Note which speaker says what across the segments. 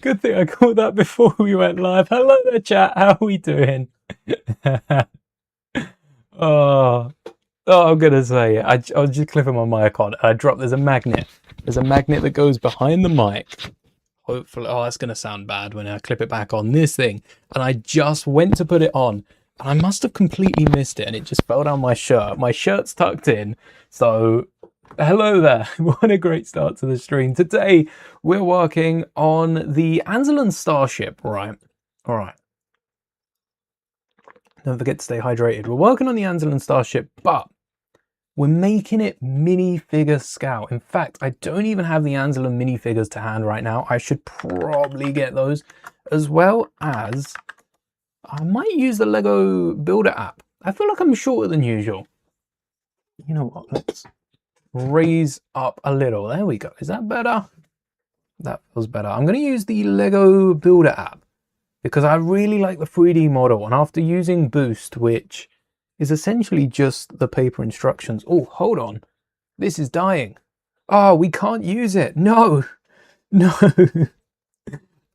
Speaker 1: Good thing I called that before we went live. Hello there, chat. How are we doing? Oh, I'm gonna say it. I was just clipping my mic on. I dropped. There's a magnet. There's a magnet that goes behind the mic. Hopefully, oh, that's gonna sound bad when I clip it back on this thing. And I just went to put it on, and I must have completely missed it, and it just fell down my shirt. My shirt's tucked in, so hello there. What a great start to the stream. Today we're working on the Anzellan Starship, right? All right. Don't forget to stay hydrated. We're working on the Anzellan Starship, but we're making it minifigure scale. In fact, I don't even have the Anzellan minifigures to hand right now. I should probably get those, as well as I might use the Lego Builder app. I feel like I'm shorter than usual. You know what? Let's raise up a little. There we go. Is that better? That feels better. I'm going to use the Lego Builder app because I really like the 3D model. And after using Boost, which is essentially just the paper instructions. Oh, hold on. This is dying. Oh, we can't use it. No. No.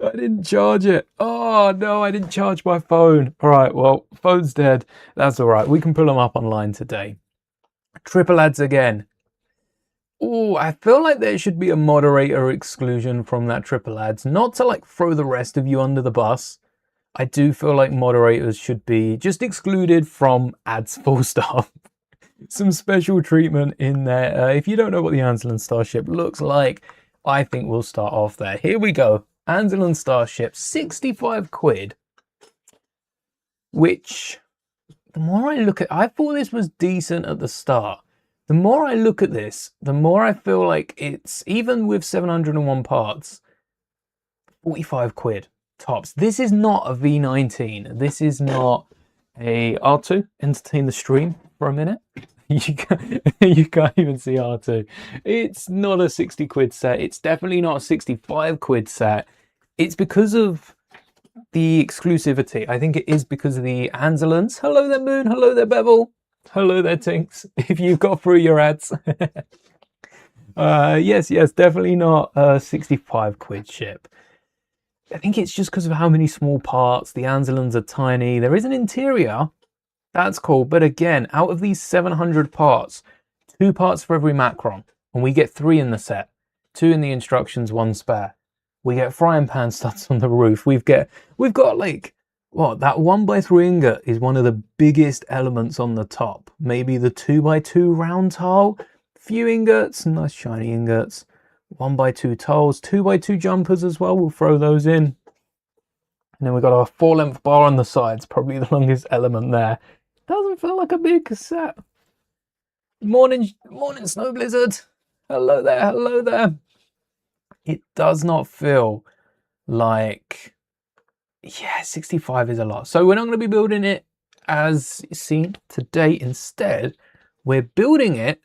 Speaker 1: I didn't charge it. Oh, no, I didn't charge my phone. All right, well, phone's dead. That's all right. We can pull them up online today. Triple ads again. Oh, I feel like there should be a moderator exclusion from that triple ads. Not to like throw the rest of you under the bus. I do feel like moderators should be just excluded from ads, full stop. Some special treatment in there. If you don't know what the Anzellan Starship looks like, I think we'll start off there. Here we go. Anzellan Starship, 65 quid. Which, the more I look at, I thought this was decent at the start. The more I look at this, the more I feel like it's, even with 701 parts, 45 quid tops. This is not a V19. This is not a R2. Entertain the stream for a minute. You can't even see R2. It's not a 60 quid set. It's definitely not a 65 quid set. It's because of the exclusivity. I think it is because of the Anzellans. Hello there, Moon. Hello there, Bevel. Hello there, Tinks. If you've got through your ads. Yes, definitely not a 65 quid ship. I think it's just because of how many small parts. The Anzellans are tiny. There is an interior. That's cool. But again, out of these 700 parts, 2 parts for every macron. And we get 3 in the set. 2 in the instructions, 1 spare. We get frying pan studs on the roof. We've got like, what, that 1x3 ingot is one of the biggest elements on the top. Maybe the 2x2 round tile. Few ingots, nice shiny ingots. 1x2 tiles, 2x2 jumpers as well. We'll throw those in. And then we've got our 4-length bar on the sides, probably the longest element there. Doesn't feel like a big cassette. Morning, Snow Blizzard. Hello there, hello there. It does not feel like, yeah, 65 is a lot. So we're not going to be building it as seen today. Instead, we're building it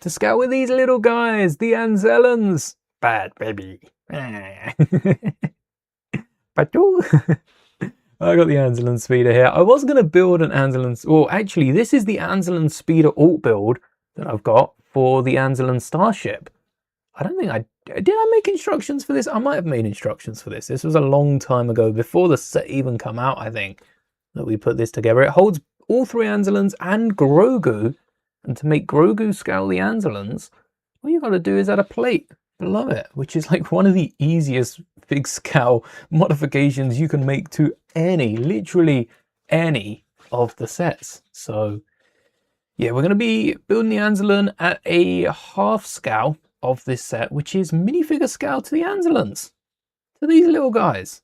Speaker 1: to scale with these little guys, the Anzellans. Bad baby. I got the Anzellan speeder here. I was going to build an Anzellan... Well, actually, this is the Anzellan speeder alt build that I've got for the Anzellan Starship. I don't think Did I make instructions for this? I might have made instructions for this. This was a long time ago, before the set even come out, I think, that we put this together. It holds all 3 Anzellans and Grogu. And to make Grogu scale the Anzellans, all you got to do is add a plate below it, which is like one of the easiest big scale modifications you can make to literally any of the sets. So yeah, we're going to be building the Anzellan at a half scale of this set, which is minifigure scale to the Anzellans, to these little guys.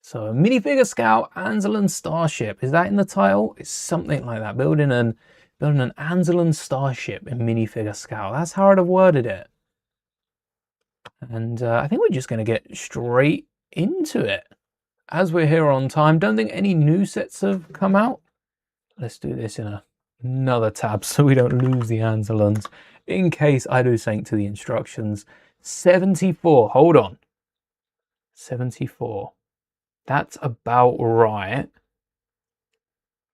Speaker 1: So minifigure scale Anzellan Starship. Is that in the title? It's something like that. Building an Anzellan Starship in minifigure scale. That's how I'd have worded it. And I think we're just going to get straight into it. As we're here on time, don't think any new sets have come out. Let's do this in another tab so we don't lose the Anzellans. In case I do something to the instructions. 74, hold on. 74. That's about right.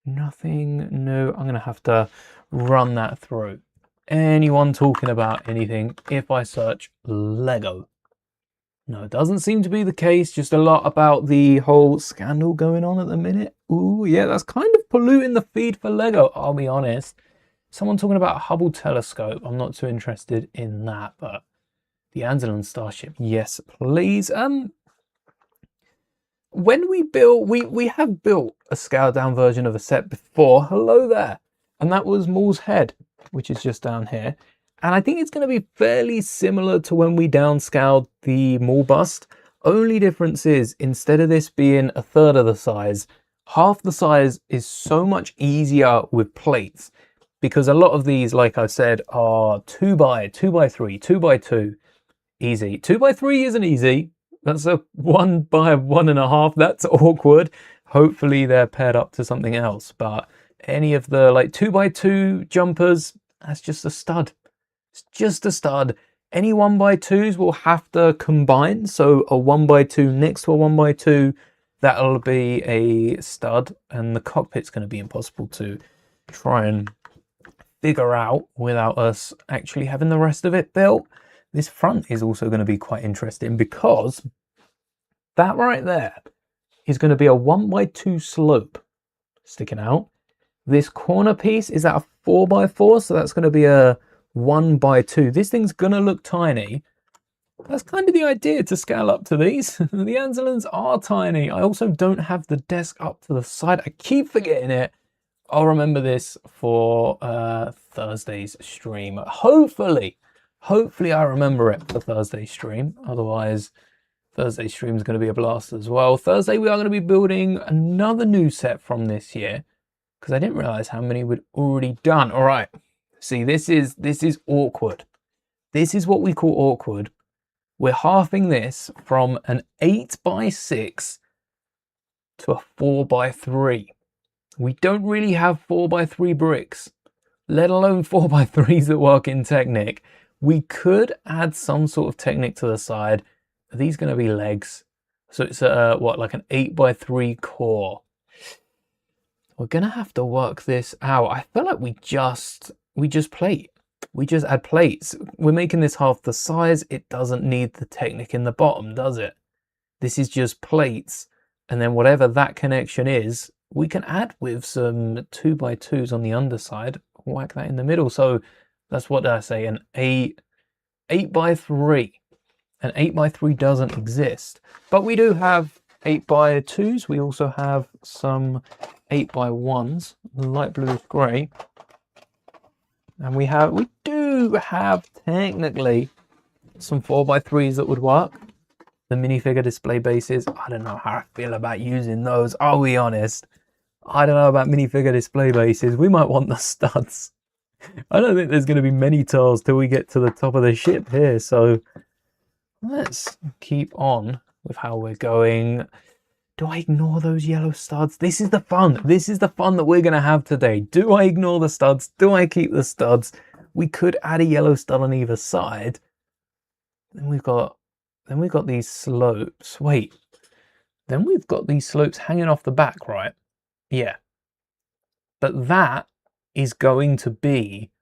Speaker 1: Nothing new. I'm going to have to run that through. Anyone talking about anything if I search Lego? No, it doesn't seem to be the case. Just a lot about the whole scandal going on at the minute. Ooh, yeah, that's kind of polluting the feed for Lego, I'll be honest. Someone talking about a Hubble telescope. I'm not too interested in that, but the Anzellan starship, yes, please. When we built, we have built a scaled down version of a set before. Hello there. And that was Maul's head, which is just down here. And I think it's going to be fairly similar to when we downscaled the Maul bust. Only difference is, instead of this being a third of the size, half the size is so much easier with plates. Because a lot of these, like I said, are 2x, 2x3, 2x2. Easy. 2x3 isn't easy. That's a 1x1.5. That's awkward. Hopefully they're paired up to something else. But any of the like 2x2 jumpers, that's just a stud. It's just a stud. Any 1x2s will have to combine. So a 1x2 next to a 1x2, that'll be a stud. And the cockpit's going to be impossible to try and figure out without us actually having the rest of it built. This front is also going to be quite interesting because that right there is going to be a 1x2 slope sticking out. This corner piece is at a 4x4, so that's going to be a 1x2. This thing's going to look tiny. That's kind of the idea, to scale up to these. The Anzellans are tiny. I also don't have the desk up to the side. I keep forgetting it. I'll remember this for Thursday's stream. Hopefully I remember it for Thursday's stream. Otherwise, Thursday's stream is going to be a blast as well. Thursday, we are going to be building another new set from this year, because I didn't realize how many we'd already done. All right. See, this is awkward. This is what we call awkward. We're halving this from an 8x6 to a 4x3. We don't really have 4x3 bricks, let alone 4x3s that work in Technic. We could add some sort of Technic to the side. Are these going to be legs? So it's like an 8x3 core. We're going to have to work this out. I feel like we just plate. We just add plates. We're making this half the size. It doesn't need the Technic in the bottom, does it? This is just plates. And then whatever that connection is, we can add with some 2x2s on the underside. Whack that in the middle. So that's, what did I say? An 8x3. An 8x3 doesn't exist. But we do have 8x2s. We also have some 8x1s, light bluish grey. And we do have technically some 4x3s that would work. The minifigure display bases, I don't know how I feel about using those. I'll be honest. I don't know about minifigure display bases. We might want the studs. I don't think there's going to be many tiles till we get to the top of the ship here. So let's keep on with how we're going. Do I ignore those yellow studs? This is the fun. This is the fun that we're going to have today. Do I ignore the studs? Do I keep the studs? We could add a yellow stud on either side. Then we've got these slopes. Wait. Then we've got these slopes hanging off the back, right? Yeah. But that is going to be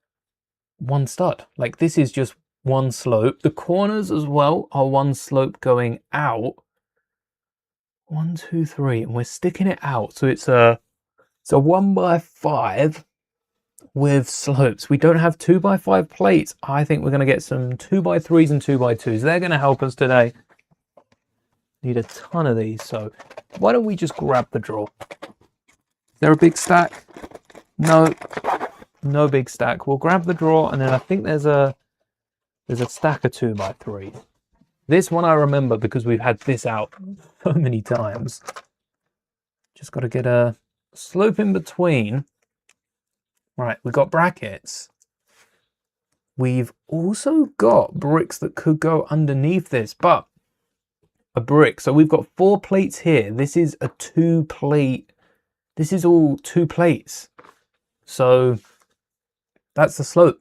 Speaker 1: one stud. Like, this is just one slope. The corners as well are one slope going out. 1, 2, 3, and we're sticking it out. So it's a 1x5 with slopes. We don't have 2x5 plates. I think we're going to get some 2x3s and 2x2s. They're going to help us today. Need a ton of these. So why don't we just grab the drawer? Is there a big stack? No big stack. We'll grab the drawer, and then I think there's a stack of 2x3s. This one I remember because we've had this out so many times. Just got to get a slope in between. Right, we've got brackets. We've also got bricks that could go underneath this, but a brick. So we've got 4 plates here. This is a 2-plate. This is all 2 plates. So that's the slope.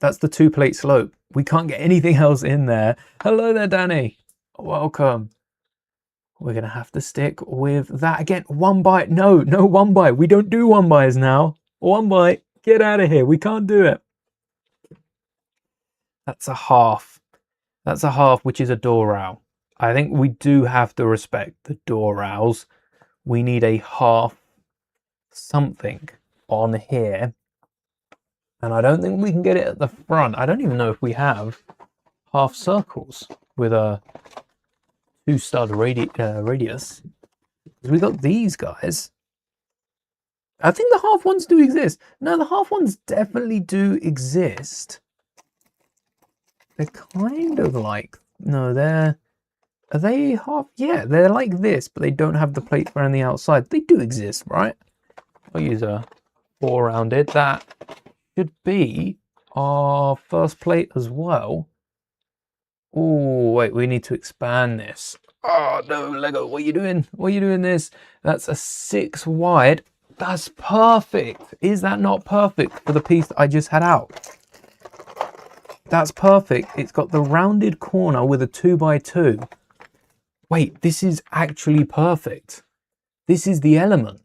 Speaker 1: That's the 2-plate slope. We can't get anything else in there. Hello there, Danny. Welcome. We're going to have to stick with that again. 1x. No 1x. We don't do 1x's now. 1x. Get out of here. We can't do it. That's a half. That's a half, which is a door rail. I think we do have to respect the door rails. We need a half something on here. And I don't think we can get it at the front. I don't even know if we have half circles with a 2-stud radius. We got these guys. I think the half ones do exist. No, the half ones definitely do exist. They're kind of like, no, are they half? Yeah, they're like this, but they don't have the plates around the outside. They do exist, right? I'll use a 4-rounded. That should be our first plate as well. Oh, wait, we need to expand this. Oh, no, Lego, what are you doing? What are you doing this? That's a 6 wide. That's perfect. Is that not perfect for the piece that I just had out? That's perfect. It's got the rounded corner with a 2x2. Wait, this is actually perfect. This is the element.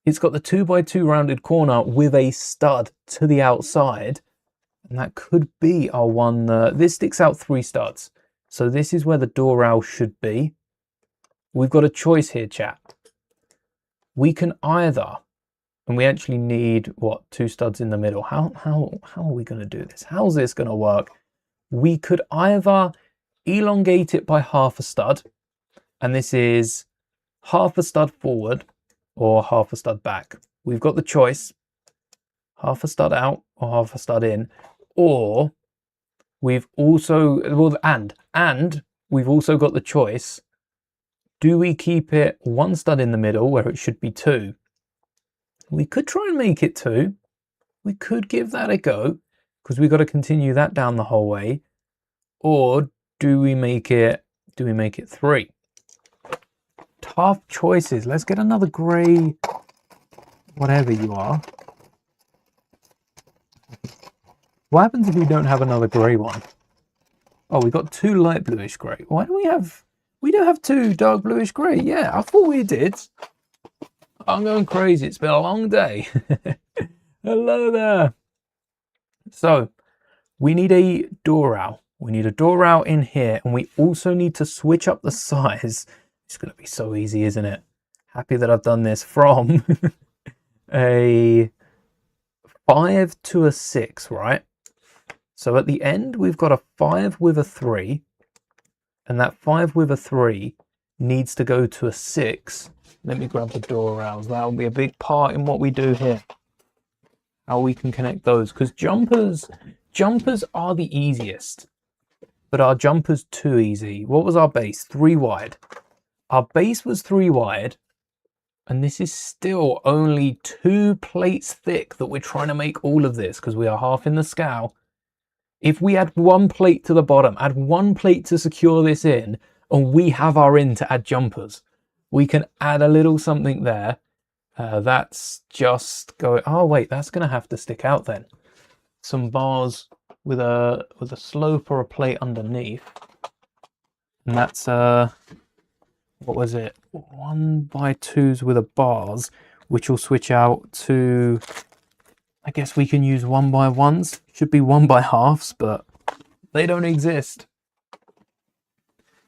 Speaker 1: It's got the 2x2 rounded corner with a stud to the outside. And that could be our one. This sticks out 3 studs. So this is where the door rail should be. We've got a choice here, chat. We can either, and we actually need, what, 2 studs in the middle. How are we going to do this? How's this going to work? We could either elongate it by half a stud, and this is half a stud forward or half a stud back. We've got the choice, half a stud out or half a stud in, or we've also, well, and we've also got the choice, do we keep it 1 stud in the middle where it should be 2? We could try and make it 2. We could give that a go because we've got to continue that down the whole way. Or do we make it 3? Tough choices. Let's get another grey, whatever you are. What happens if we don't have another grey one? Oh, we got 2 light bluish grey. Why do we do have 2 dark bluish grey? Yeah, I thought we did. I'm going crazy. It's been a long day. Hello there. So we need a door rail. We need a door rail in here, and we also need to switch up the size. It's going to be so easy, isn't it? Happy that I've done this from a 5 to a 6, right? So at the end, we've got a 5 with a 3, and that 5 with a 3 needs to go to a 6. Let me grab the door rails. That'll be a big part in what we do here. How we can connect those, because jumpers are the easiest, but our jumper's too easy. What was our base? 3 wide. Our base was 3 wide, and this is still only 2 plates thick that we're trying to make all of this, because we are half in the scale. If we add 1 plate to the bottom, add 1 plate to secure this in, and we have our in to add jumpers, we can add a little something there. That's just going, oh wait, that's going to have to stick out then. Some bars with a slope or a plate underneath. And that's, what was it? 1x2s with a bars, which will switch out to, I guess we can use 1x1s. Should be 1x2s, but they don't exist.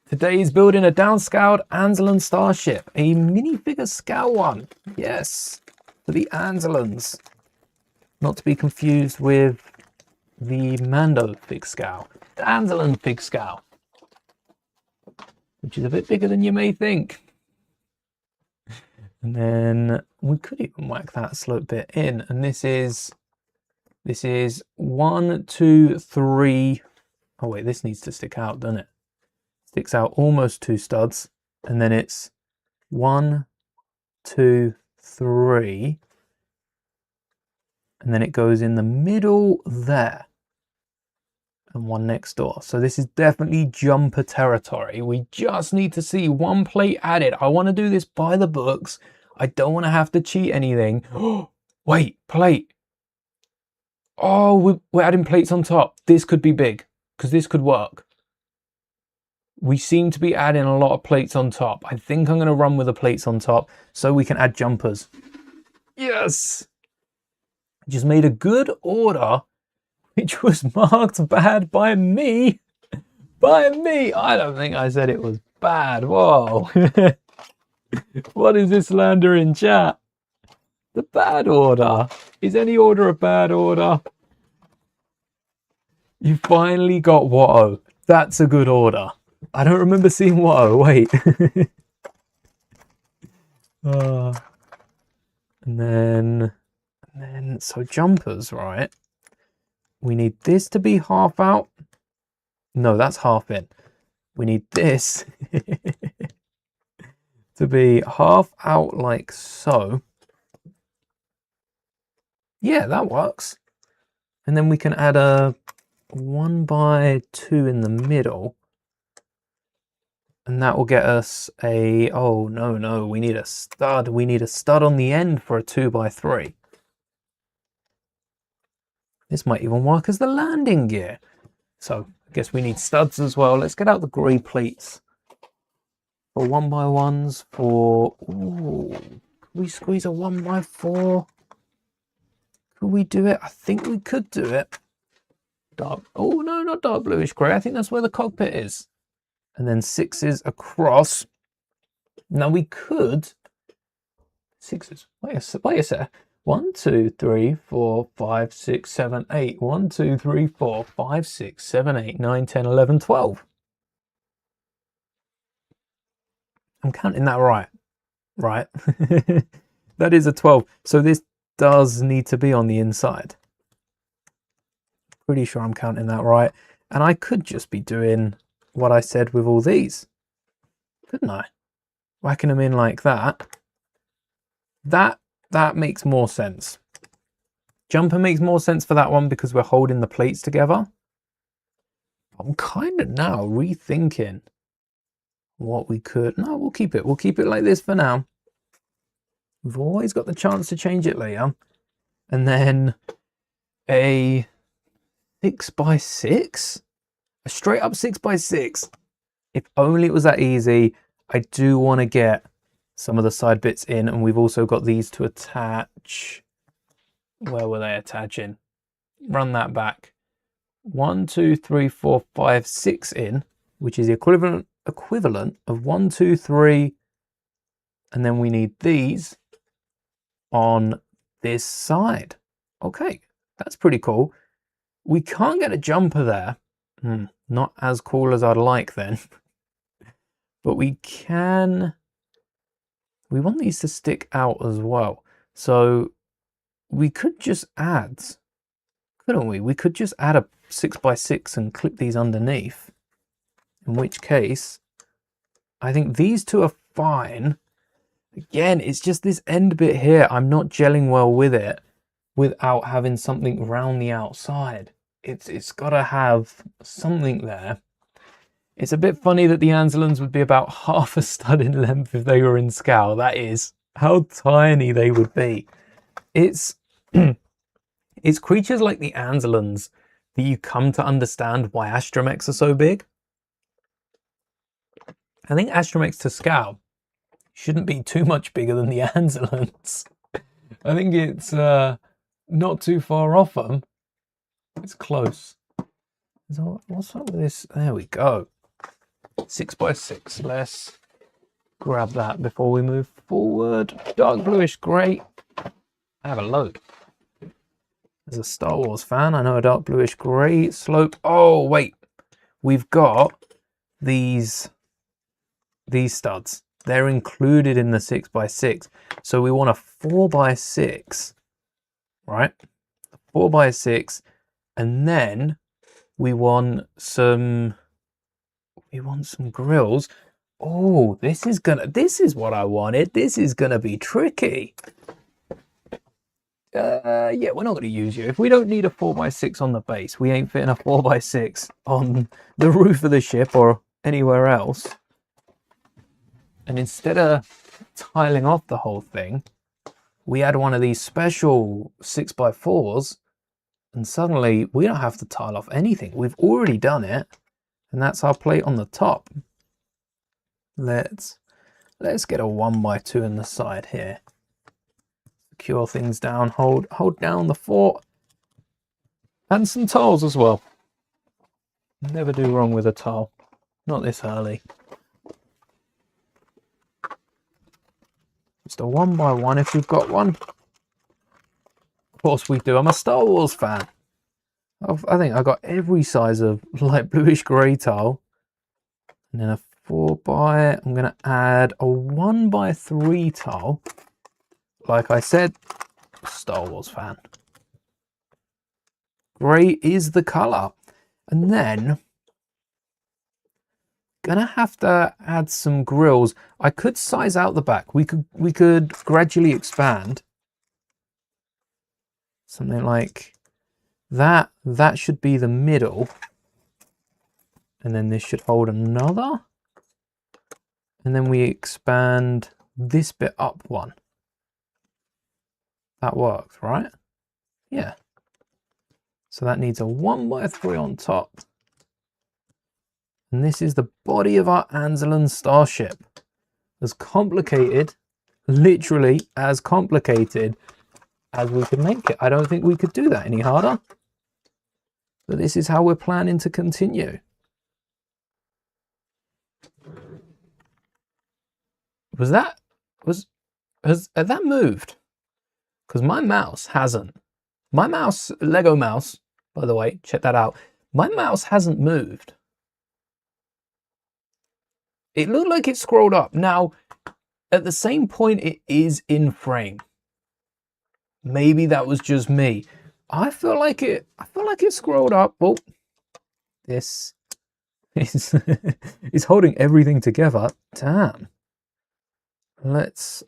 Speaker 1: Today is building a downscaled Anzellan starship, a minifigure scale one. Yes, for the Anzellans. Not to be confused with the Mando fig scale. The Anzellan fig scale, which is a bit bigger than you may think. And then we could even whack that slope bit in. And this is 1, 2, 3. Oh wait, this needs to stick out, doesn't it? Sticks out almost 2 studs, and then it's 1, 2, 3, and then it goes in the middle there, and 1 next door. So this is definitely jumper territory. We just need to see 1 plate added. I want to do this by the books. I don't want to have to cheat anything. Wait, plate. Oh, we're adding plates on top. This could be big, because this could work. We seem to be adding a lot of plates on top. I think I'm going to run with the plates on top so we can add jumpers. Yes! Just made a good order, which was marked bad by me. By me! I don't think I said it was bad. Whoa. What is this lander in chat? The bad order. Is any order a bad order? You finally got Watto. That's a good order. I don't remember seeing Watto. Wait. And then, so jumpers, right? We need this to be half out. No, that's half in. We need this to be half out like so. Yeah, that works. And then we can add a 1x2 in the middle. And that will get us a, oh no, we need a stud. We need a stud on the end for a 2x3. This might even work as the landing gear. So I guess we need studs as well. Let's get out the grey plates for 1x1s for, ooh, can we squeeze a 1x4? Could we do it? I think we could do it. Dark, oh no, not dark bluish grey. I think that's where the cockpit is. And then 6s across. Now we could, 6s, wait a sec. 1, 2, 3, 4, 5, 6, 7, 8. 1, 2, 3, 4, 5, 6, 7, 8, 9, 10, 11, 12. I'm counting that right. Right. That is a 12. So this does need to be on the inside. Pretty sure I'm counting that right. And I could just be doing what I said with all these. Couldn't I? Whacking them in like that. That makes more sense. Jumper makes more sense for that one because we're holding the plates together. I'm kind of now rethinking what we could. No, we'll keep it. We'll keep it like this for now. We've always got the chance to change it later. And then a 6x6? A straight up 6x6. If only it was that easy. I do want to get some of the side bits in, and we've also got these to attach. Where were they attaching? Run that back. 1, 2, 3, 4, 5, 6 in, which is the equivalent of 1, 2, 3, and then we need these on this side. Okay, that's pretty cool. We can't get a jumper there. Not as cool as I'd like then. But we can. We want these to stick out as well. So we could just add, couldn't we? We could just add a 6x6 and clip these underneath. In which case, I think these two are fine. Again, it's just this end bit here. I'm not gelling well with it without having something round the outside. It's got to have something there. It's a bit funny that the Anzellans would be about half a stud in length if they were in scale. That is how tiny they would be. It's it's creatures like the Anzellans that you come to understand why astromechs are so big. I think astromechs to scale shouldn't be too much bigger than the Anzellans. I think it's not too far off them. It's close. So what's up with this? There we go. 6x6. Let's grab that before we move forward. Dark bluish grey. I have a load. As a Star Wars fan, I know a dark bluish grey slope. Oh wait, we've got these studs. They're included in the 6x6. So we want a 4x6, right? 4x6, and then we want some grills. Oh, this is what I wanted. This is gonna be tricky. Yeah, we're not going to use you. If we don't need a 4x6 on the base, we ain't fitting a 4x6 on the roof of the ship or anywhere else. And instead of tiling off the whole thing, we add one of these special 6x4s, and suddenly we don't have to tile off anything. We've already done it, and that's our plate on the top. Let's get a 1x2 in the side here. Secure things down, hold down the fort, and some tiles as well. Never do wrong with a tile, not this early. Just a 1x1 if we've got one. Of course we do. I'm a Star Wars fan. I think I got every size of light bluish grey tile. And then a 4x. I'm going to add a 1x3 tile. Like I said, Star Wars fan. Grey is the colour. And then gonna have to add some grills. I could size out the back. We could gradually expand. Something like that. That should be the middle. And then this should hold another. And then we expand this bit up one. That works, right? Yeah. So that needs a 1x3 on top. And this is the body of our Anzellan starship. As complicated, literally as complicated as we could make it. I don't think we could do that any harder. But this is how we're planning to continue. Has that moved? Because my mouse hasn't. My mouse, Lego mouse, by the way, check that out. My mouse hasn't moved. It looked like it scrolled up. Now, at the same point, it is in frame. Maybe that was just me. I feel like it scrolled up. Oh, this is is holding everything together. Damn. Let's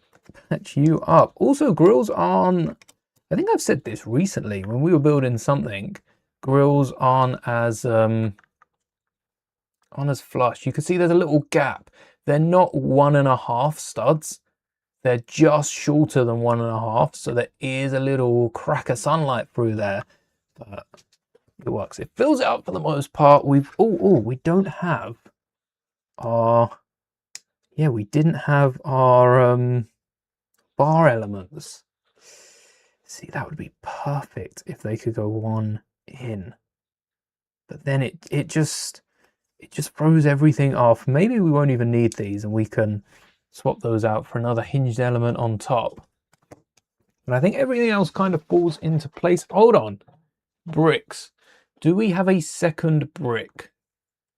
Speaker 1: patch you up. Also, grills aren't, I think I've said this recently when we were building something, grills aren't as flush. You can see there's a little gap. They're not 1.5 studs. They're just shorter than 1.5. So there is a little crack of sunlight through there, but it works. It fills it up for the most part. We don't have our, yeah, we didn't have our bar elements. See, that would be perfect if they could go one in. But then it just throws everything off. Maybe we won't even need these and we can swap those out for another hinged element on top. But I think everything else kind of falls into place. Hold on. Bricks. Do we have a second brick?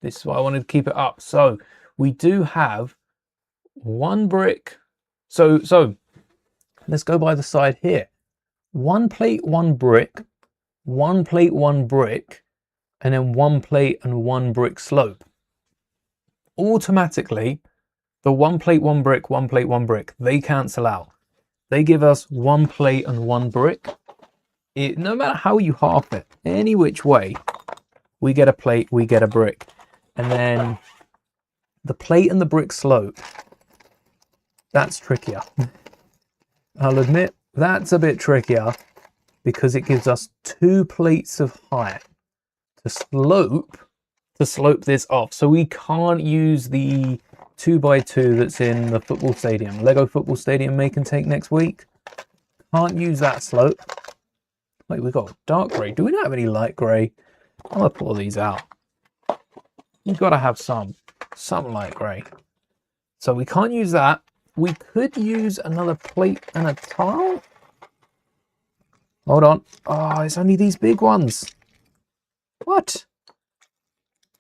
Speaker 1: This is why I wanted to keep it up. So we do have one brick. So let's go by the side here. 1 plate, 1 brick, 1 plate, 1 brick, and then 1 plate and 1 brick slope. Automatically, the 1 plate, 1 brick, 1 plate, 1 brick, they cancel out. They give us 1 plate and 1 brick. No matter how you half it, any which way, we get a plate, we get a brick. And then the plate and the brick slope, that's trickier. I'll admit, that's a bit trickier because it gives us 2 plates of height to slope this off. So we can't use the 2x2 that's in the football stadium, Lego football stadium make and take next week. Can't use that slope. Wait, we got dark grey. Do we not have any light grey? I'm gonna pull these out. You've got to have some light grey. So we can't use that. We could use another plate and a tile. Hold on. Oh, it's only these big ones. What?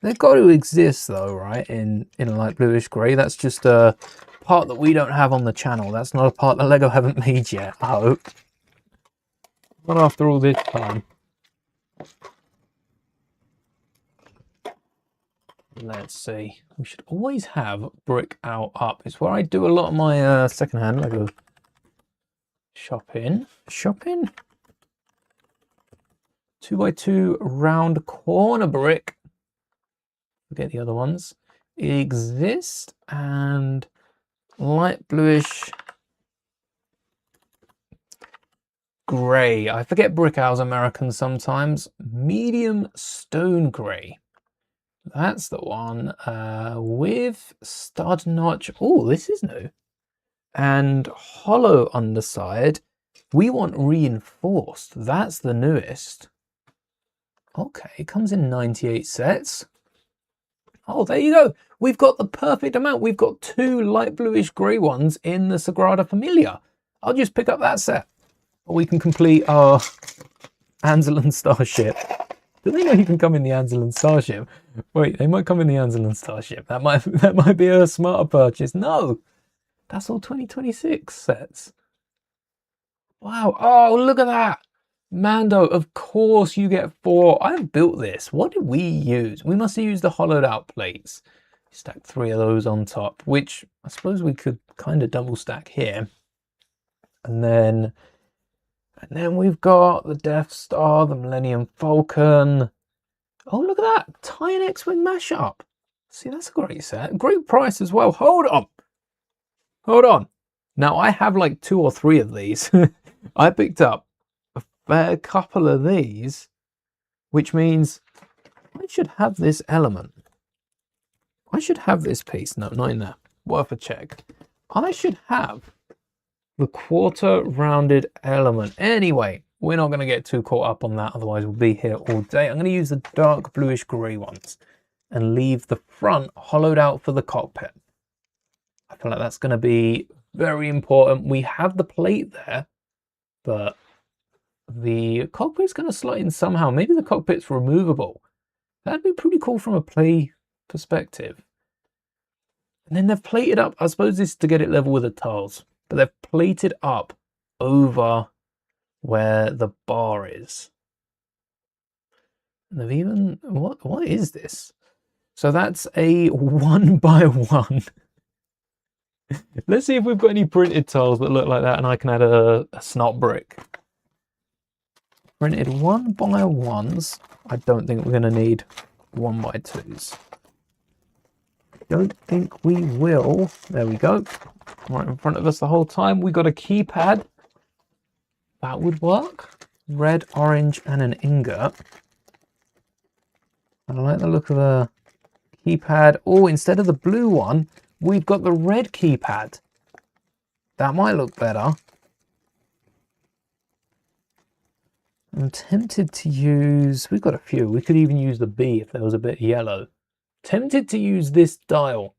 Speaker 1: They've got to exist though, right? In a light bluish grey. That's just a part that we don't have on the channel. That's not a part that Lego haven't made yet, I hope. Not after all this time. Let's see. We should always have brick out up. It's where I do a lot of my secondhand Lego shopping. 2x2 round corner brick. Forget the other ones. Exist and light bluish grey. I forget brick owls American sometimes. Medium stone grey. That's the one with stud notch. Oh, this is new. And hollow underside. We want reinforced. That's the newest. Okay, it comes in 98 sets. Oh, there you go. We've got the perfect amount. We've got 2 light bluish grey ones in the Sagrada Familia. I'll just pick up that set. We can complete our Anzellan Starship. Do they know you can come in the Anzellan Starship? Wait, they might come in the Anzellan Starship. That might be a smarter purchase. No, that's all 2026 sets. Wow. Oh, look at that. Mando, of course you get 4. I've built this. What did we use? We must have used the hollowed out plates. Stack 3 of those on top, which I suppose we could kind of double stack here. And then we've got the Death Star, the Millennium Falcon. Oh, look at that. Tie and X-Wing mashup. See, that's a great set. Great price as well. Hold on. Hold on. Now, I have like 2 or 3 of these. I picked up a fair couple of these, which means I should have this element. I should have this piece. No, not in there. Worth a check. I should have the quarter rounded element. Anyway, we're not going to get too caught up on that, otherwise we'll be here all day. I'm going to use the dark bluish grey ones and leave the front hollowed out for the cockpit. I feel like that's going to be very important. We have the plate there, but the cockpit's going to slot in somehow. Maybe the cockpit's removable. That'd be pretty cool from a play perspective. And then they've plated up, I suppose this is to get it level with the tiles, but they've plated up over where the bar is. And they've even, what is this? So that's a 1x1. Let's see if we've got any printed tiles that look like that, and I can add a snot brick. Printed 1x1s. I don't think we're going to need 1x2s. Don't think we will. There we go. Right in front of us the whole time. We got a keypad. That would work. Red, orange, and an ingot. I like the look of the keypad. Oh, instead of the blue one, we've got the red keypad. That might look better. I'm tempted to use, we've got a few. We could even use the B if there was a bit of yellow. Tempted to use this dial.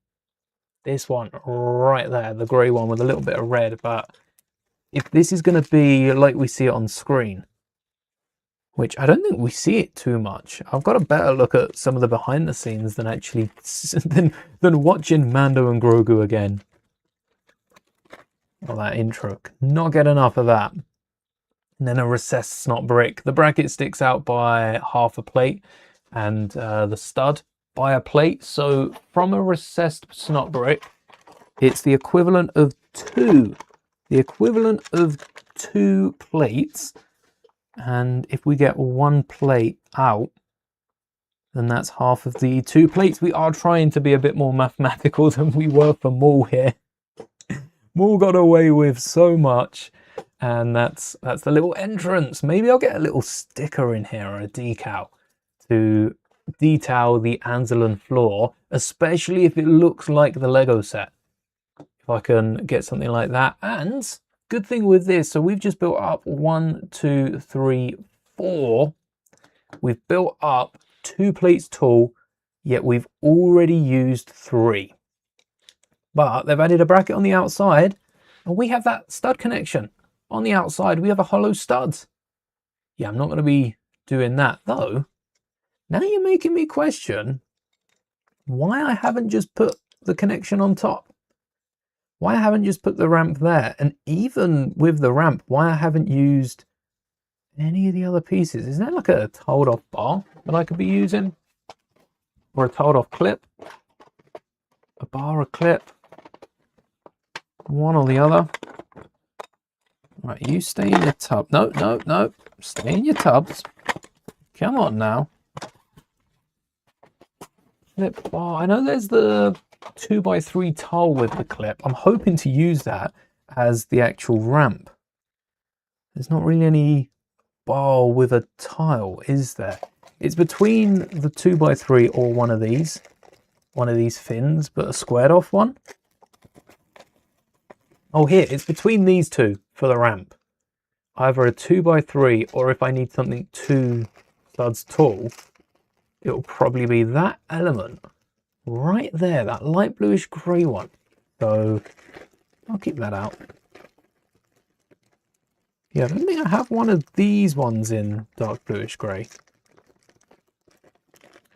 Speaker 1: This one right there, the grey one with a little bit of red. But if this is going to be like we see it on screen, which I don't think we see it too much. I've got a better look at some of the behind the scenes than actually than watching Mando and Grogu again. Oh, that intro. Not get enough of that. And then a recessed snot brick. The bracket sticks out by half a plate, and the stud by a plate. So from a recessed snot brick, it's the equivalent of 2. The equivalent of 2 plates. And if we get 1 plate out, then that's half of the 2 plates. We are trying to be a bit more mathematical than we were for Maul here. Maul got away with so much, and that's the little entrance. Maybe I'll get a little sticker in here or a decal to detail the Anzellan floor, especially if it looks like the Lego set. If I can get something like that. And good thing with this, so we've just built up 1, 2, 3, 4. We've built up 2 plates tall, yet we've already used 3. But they've added a bracket on the outside, and we have that stud connection. On the outside, we have a hollow studs. Yeah, I'm not going to be doing that, though. Now you're making me question why I haven't just put the connection on top. Why I haven't just put the ramp there. And even with the ramp, why I haven't used any of the other pieces. Is there like a tiled off bar that I could be using? Or a tiled off clip? A bar, a clip? One or the other. Right, you stay in your tub. No, no, no. Stay in your tubs. Come on now. Clip bar. I know there's the 2x3 tile with the clip. I'm hoping to use that as the actual ramp. There's not really any bar with a tile, is there? It's between the 2x3 or one of these fins, but a squared off one. Oh, here, it's between these two for the ramp. Either a 2x3, or if I need something 2 studs tall, it'll probably be that element. right there, that light bluish grey one. So I'll keep that out. Yeah, I don't think I have one of these ones in dark bluish grey.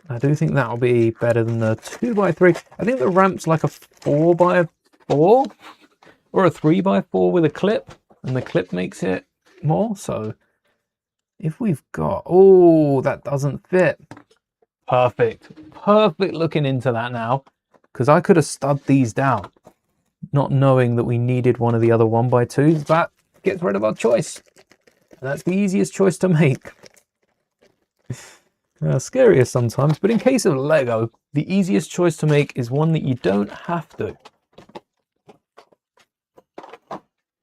Speaker 1: I do think that'll be better than the 2x3. I think the ramp's like a 4x4 or a 3x4 with a clip, and the clip makes it more. So if we've got, oh, that doesn't fit. Perfect looking into that now, because I could have studded these down, not knowing that we needed one of the other 1x2s. That gets rid of our choice. And that's the easiest choice to make. Scarier sometimes, but in case of Lego, the easiest choice to make is one that you don't have to.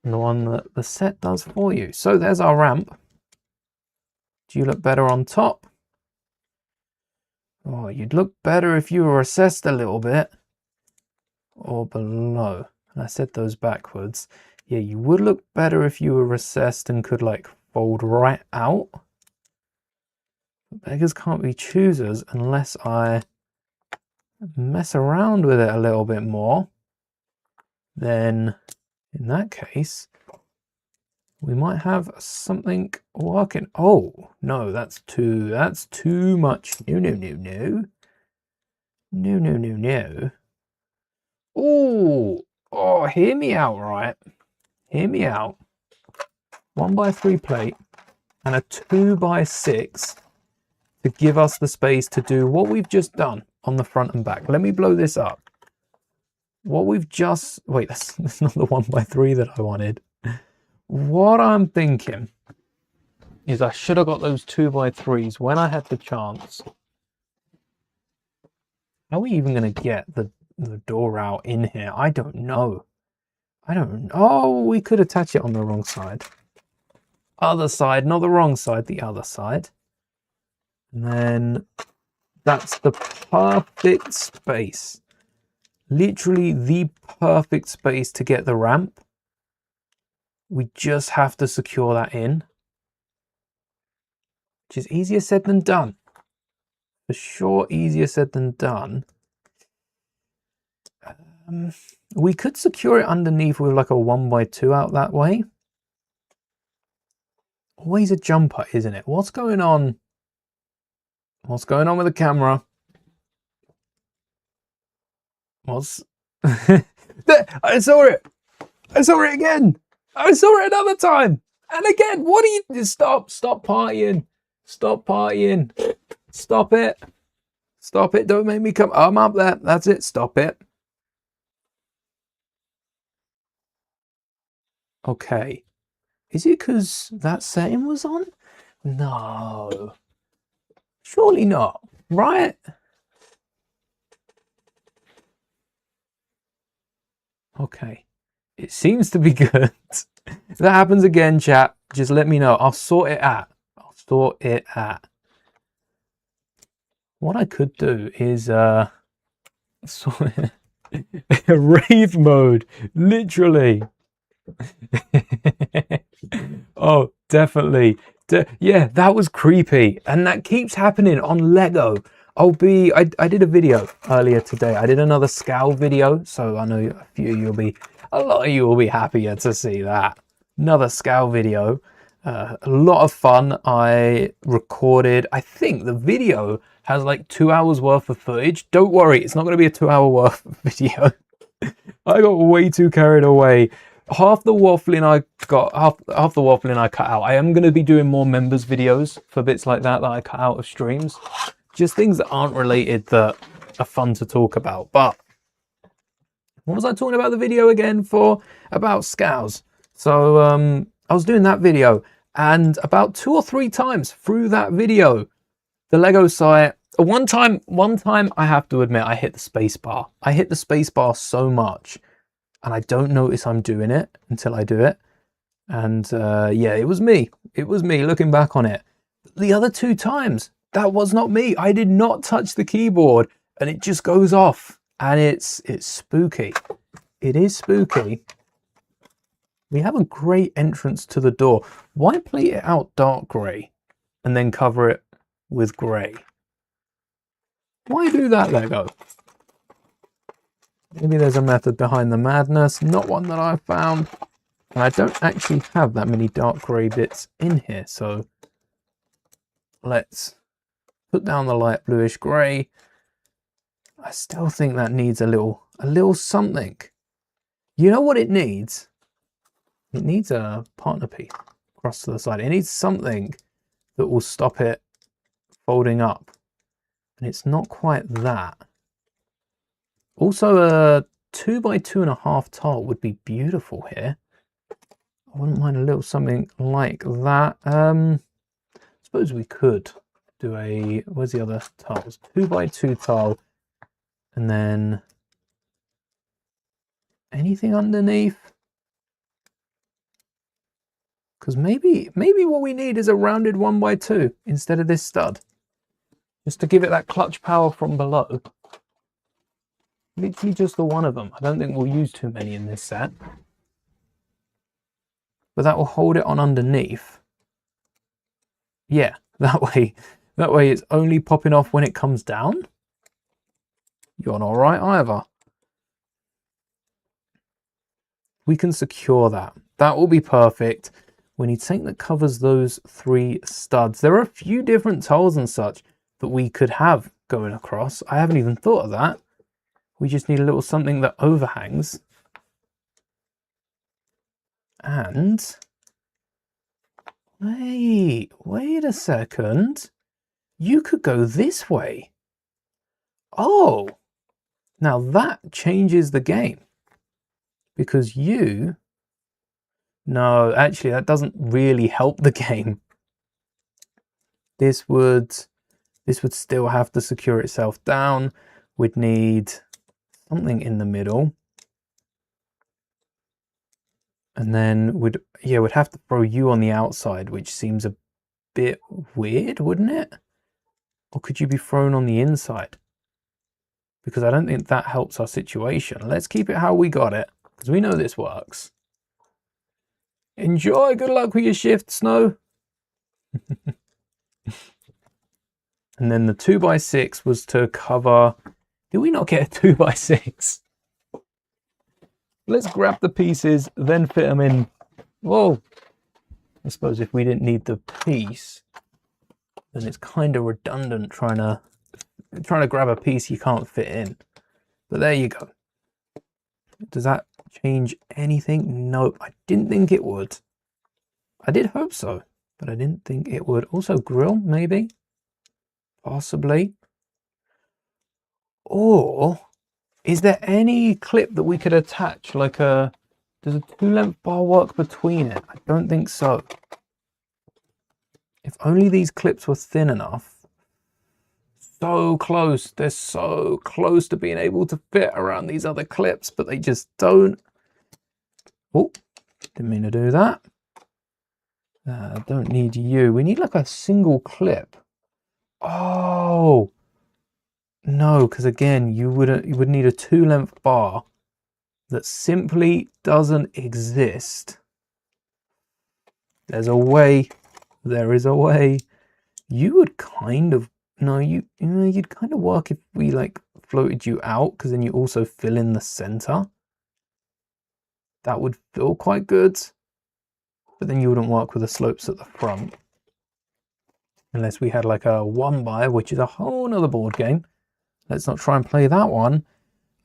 Speaker 1: And the one that the set does for you. So there's our ramp. Do you look better on top? Oh, you'd look better if you were recessed a little bit. Or below. And I said those backwards. Yeah, you would look better if you were recessed and could like fold right out. Beggars can't be choosers unless I mess around with it a little bit more. Then in that case, we might have something working. Oh, no, that's too much. No. Oh, hear me out, right? Hear me out. 1x3 plate and a 2x6 to give us the space to do what we've just done on the front and back. Let me blow this up. What we've just, wait, that's not the 1x3 that I wanted. What I'm thinking is I should have got those 2x3s when I had the chance. How are we even going to get the door out in here? I don't know. Oh, we could attach it on the wrong side. Other side, not the wrong side, the other side. And then that's the perfect space. Literally the perfect space to get the ramp. We just have to secure that in. Which is easier said than done. For sure, easier said than done. We could secure it underneath with like a 1x2 out that way. Always a jumper, isn't it? What's going on? What's going on with the camera? What's... I saw it! I saw it again! I saw it another time! And again, what are you... Stop partying! Stop partying! Stop it! Stop it, don't make me come... I'm up there, that's it, stop it. Okay. Is it because that setting was on? No. Surely not, right? Okay. It seems to be good. If that happens again, chat, just let me know. I'll sort it out. What I could do is rave mode, literally. Oh, definitely. Yeah, that was creepy, and that keeps happening on Lego. I did a video earlier today. I did another scowl video, so I know a lot of you will be happier to see that. Another scowl video. A lot of fun. I recorded, I think the video has like 2 hours worth of footage. Don't worry, it's not going to be a 2 hour worth of video. I got way too carried away. Half the waffling I cut out. I am going to be doing more members videos for bits like that I cut out of streams. Just things that aren't related that are fun to talk about. But what was I talking about the video again for? About scowls. So I was doing that video, and about 2 or 3 times through that video, the Lego site, one time I have to admit I hit the space bar. I hit the space bar so much, and I don't notice I'm doing it until I do it. And yeah, it was me looking back on it. The other 2 times, that was not me. I did not touch the keyboard, and it just goes off, and it's spooky. It is spooky. We have a great entrance to the door. Why plate it out dark grey and then cover it with grey? Why do that, Lego? Maybe there's a method behind the madness, not one that I've found. And I don't actually have that many dark grey bits in here, so let's put down the light bluish grey. I still think that needs a little something. You know what it needs? It needs a partner piece across to the side. It needs something that will stop it folding up. And it's not quite that. Also, a 2 by 2.5 tile would be beautiful here. I wouldn't mind a little something like that. I suppose we could do a, where's the other tiles? 2 by 2 tile. And then anything underneath? Because maybe what we need is a rounded 1 by 2 instead of this stud. Just to give it that clutch power from below. Literally just the one of them. I don't think we'll use too many in this set. But that will hold it on underneath. Yeah, that way it's only popping off when it comes down. You're not right either. We can secure that. That will be perfect. We need something that covers those 3 studs. There are a few different tiles and such that we could have going across. I haven't even thought of that. We just need a little something that overhangs. And wait a second. You could go this way. Oh, now that changes the game. Because no, actually that doesn't really help the game. This would still have to secure itself down. We'd need something in the middle. And then we'd have to throw you on the outside, which seems a bit weird, wouldn't it? Or could you be thrown on the inside? Because I don't think that helps our situation. Let's keep it how we got it, because we know this works. Enjoy, good luck with your shift, Snow. And then the 2 by 6 was to cover... Did we not get a 2 by 6? Let's grab the pieces, then fit them in. Whoa. I suppose if we didn't need the piece, then it's kind of redundant trying to grab a piece you can't fit in. But there you go. Does that change anything? No, I didn't think it would. I did hope so, but I didn't think it would. Also grill, maybe? Possibly. Or is there any clip that we could attach? Like does a 2-length bar work between it? I don't think so. If only these clips were thin enough. So close. They're so close to being able to fit around these other clips, but they just don't. Oh, didn't mean to do that. Don't need you. We need like a single clip. Oh. No, because again, you would need a 2-length bar that simply doesn't exist. There's a way. There is a way. You would kind of you'd kind of work if we like floated you out, because then you also fill in the center. That would feel quite good, but then you wouldn't work with the slopes at the front unless we had like a 1 by, which is a whole nother board game. Let's not try and play that one.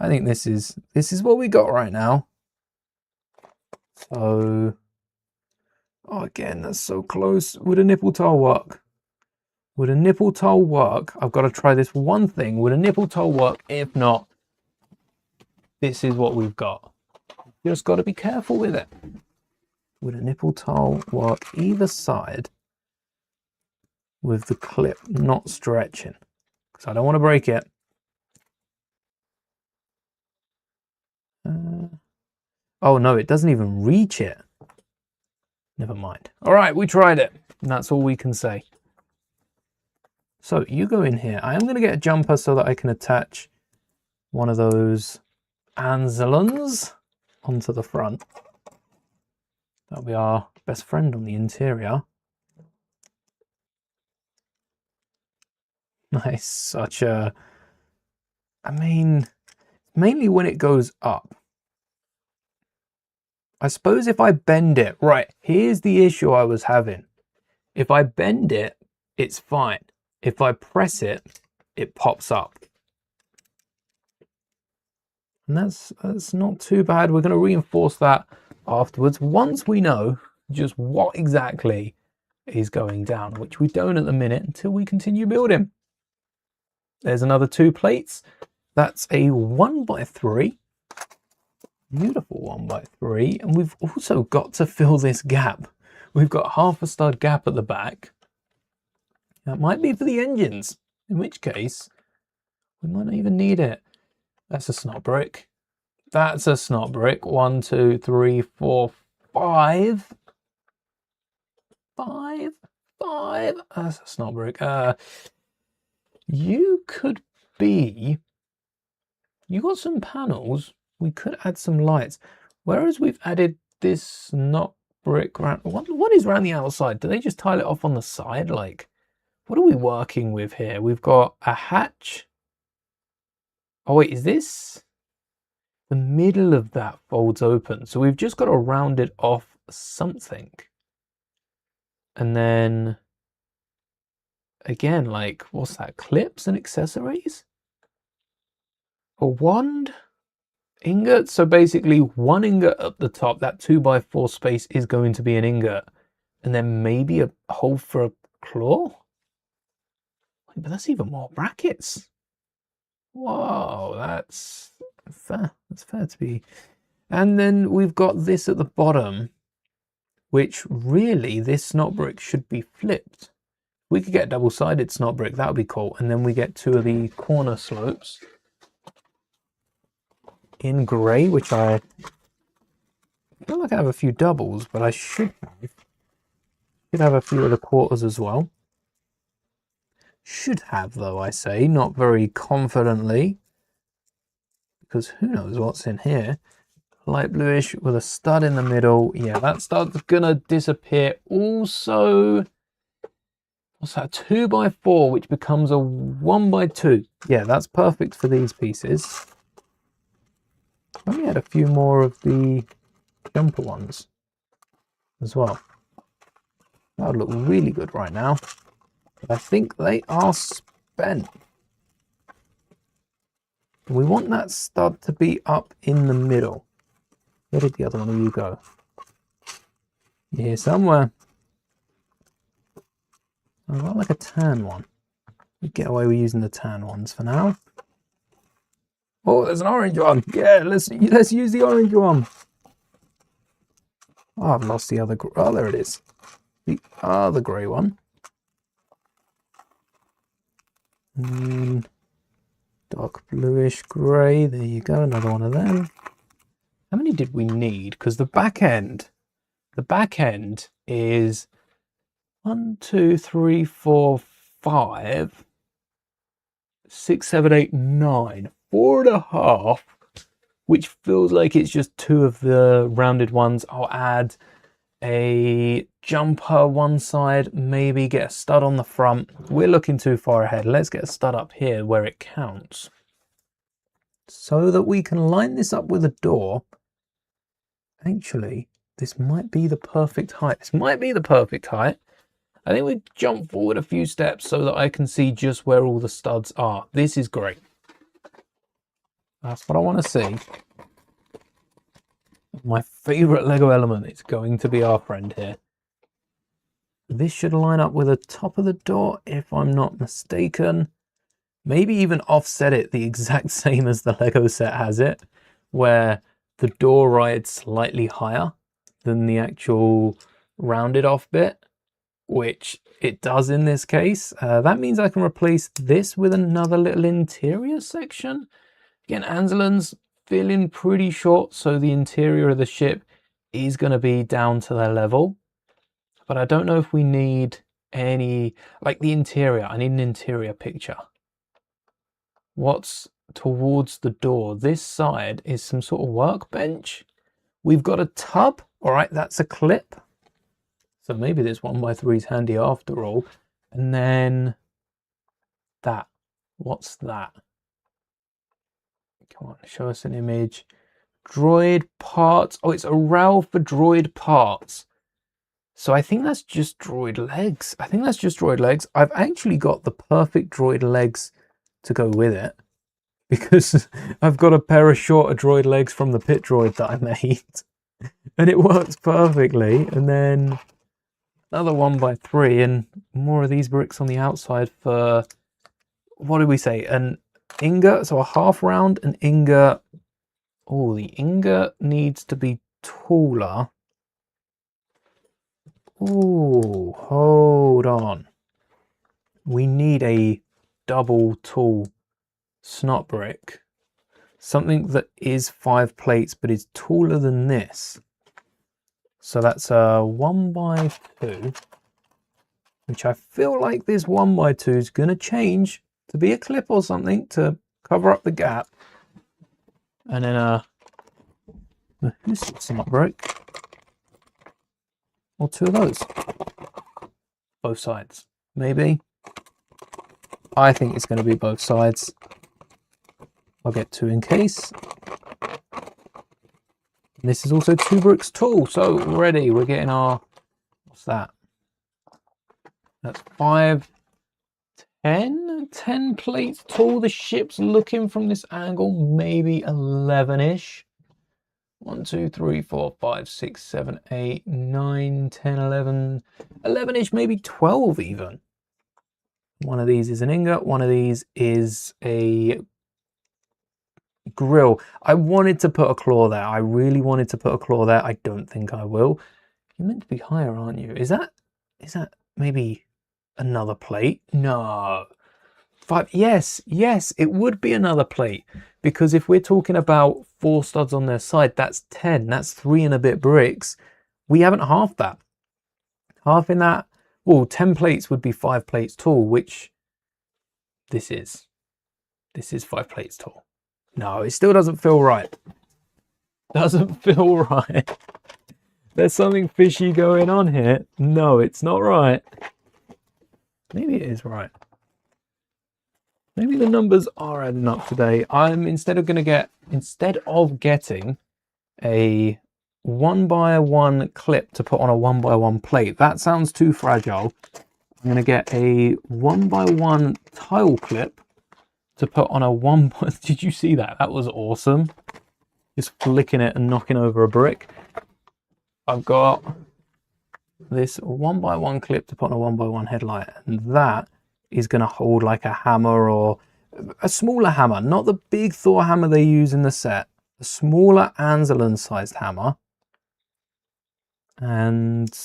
Speaker 1: I think this is what we got right now. So, oh, again, that's so close. Would a nipple tile work? Would a nipple tile work? I've got to try this one thing. Would a nipple tile work? If not, this is what we've got. Just got to be careful with it. Would a nipple tile work either side with the clip not stretching? Because I don't want to break it. Oh no, it doesn't even reach it. Never mind. All right, we tried it. And that's all we can say. So you go in here. I am going to get a jumper so that I can attach one of those Anzellans onto the front. That'll be our best friend on the interior. Nice. I mean, it's mainly when it goes up. I suppose if I bend it, right, here's the issue I was having. If I bend it, it's fine. If I press it, it pops up. And that's not too bad. We're going to reinforce that afterwards once we know just what exactly is going down, which we don't at the minute until we continue building. There's another 2 plates. That's a 1x3. Beautiful 1x3. And we've also got to fill this gap. We've got half a stud gap at the back. That might be for the engines, in which case we might not even need it. That's a snot brick. That's a snot brick. 1, 2, 3, 4, 5. 5. That's a snot brick. You could be... You got some panels. We could add some lights. Whereas we've added this snot brick round... What is around the outside? Do they just tile it off on the side? Like, what are we working with here? We've got a hatch. Oh, wait, is this... The middle of that folds open. So we've just got to round it off something. And then... Again, like, what's that? Clips and accessories? A wand? Ingot? So basically 1 ingot up the top, that 2x4 space is going to be an ingot. And then maybe a hole for a claw? But that's even more brackets. Whoa, that's fair. That's fair to be. And then we've got this at the bottom, which really this snot brick should be flipped. We could get a double-sided snot brick, that would be cool. And then we get 2 of the corner slopes in grey, which I feel like I have a few doubles, but I should have a few of the quarters as well. Should have, though, I say, not very confidently, because who knows what's in here. Light bluish with a stud in the middle. Yeah, that stud's gonna disappear. Also, what's that? 2x4, which becomes a 1x2. Yeah, that's perfect for these pieces. Let me add a few more of the jumper ones as well. That would look really good right now. But I think they are spent. We want that stud to be up in the middle. Where did the other one of you go? You're here somewhere. I got like a tan one. We get away with using the tan ones for now. Oh, there's an orange one. Yeah, let's use the orange one. Oh, I've lost the other. Oh, there it is. The other grey one. Dark bluish grey. There you go. Another one of them. How many did we need? Because the back end is 1, 2, 3, 4, 5, 6, 7, 8, 9. 4.5, which feels like it's just 2 of the rounded ones. I'll add a jumper one side, maybe get a stud on the front. We're looking too far ahead. Let's get a stud up here where it counts, so that we can line this up with a door. Actually, this might be the perfect height. This might be the perfect height. I think we jump forward a few steps so that I can see just where all the studs are. This is great. That's what I want to see. My favourite Lego element is going to be our friend here. This should line up with the top of the door, if I'm not mistaken. Maybe even offset it the exact same as the Lego set has it, where the door rides slightly higher than the actual rounded off bit, which it does in this case. That means I can replace this with another little interior section. Again, Anzellan's feeling pretty short, so the interior of the ship is going to be down to their level. But I don't know if we need any, like the interior. I need an interior picture. What's towards the door? This side is some sort of workbench. We've got a tub. All right, that's a clip. So maybe this 1x3 is handy after all. And then that. What's that? Come on, show us an image. Droid parts. Oh, it's a rail for droid parts. So I think that's just droid legs. I think that's just droid legs. I've actually got the perfect droid legs to go with it, because I've got a pair of shorter droid legs from the pit droid that I made. And it works perfectly. And then another 1x3 and more of these bricks on the outside for, what did we say? An ingot, so a half round, an ingot. Oh, the ingot needs to be taller. Oh, hold on. We need a double tall snot brick. Something that is 5 plates but is taller than this. So that's a 1x2, which I feel like this 1x2 is going to change to be a clip or something to cover up the gap. And then this snot brick. Or 2 of those. Both sides, maybe. I think it's going to be both sides. I'll get 2 in case. And this is also 2 bricks tall, so ready. We're getting our, what's that? That's 5, 10 plates tall. The ship's looking from this angle, maybe 11-ish. 1, 2, 3, 4, 5, 6, 7, 8, 9, 10, 11. 11-ish, maybe 12 even. One of these is an ingot. One of these is a grill. I wanted to put a claw there. I really wanted to put a claw there. I don't think I will. You're meant to be higher, aren't you? Is that maybe another plate? No. 5. Yes, it would be another plate, because if we're talking about 4 studs on their side, that's 10. That's 3 and a bit bricks. We haven't halved that. Halving that, well, 10 plates would be 5 plates tall, which this is 5 plates tall. No, it still doesn't feel right. Doesn't feel right. There's something fishy going on here. No, it's not right. Maybe it is right. Maybe the numbers are adding up today. I'm instead of getting a 1x1 clip to put on a 1x1 plate, that sounds too fragile. I'm going to get a 1x1 tile clip to put on a 1. Did you see that? That was awesome. Just flicking it and knocking over a brick. I've got this 1x1 clip to put on a 1x1 headlight, and that is going to hold like a hammer, or a smaller hammer, not the big Thor hammer they use in the set, a smaller Anzellan sized hammer, and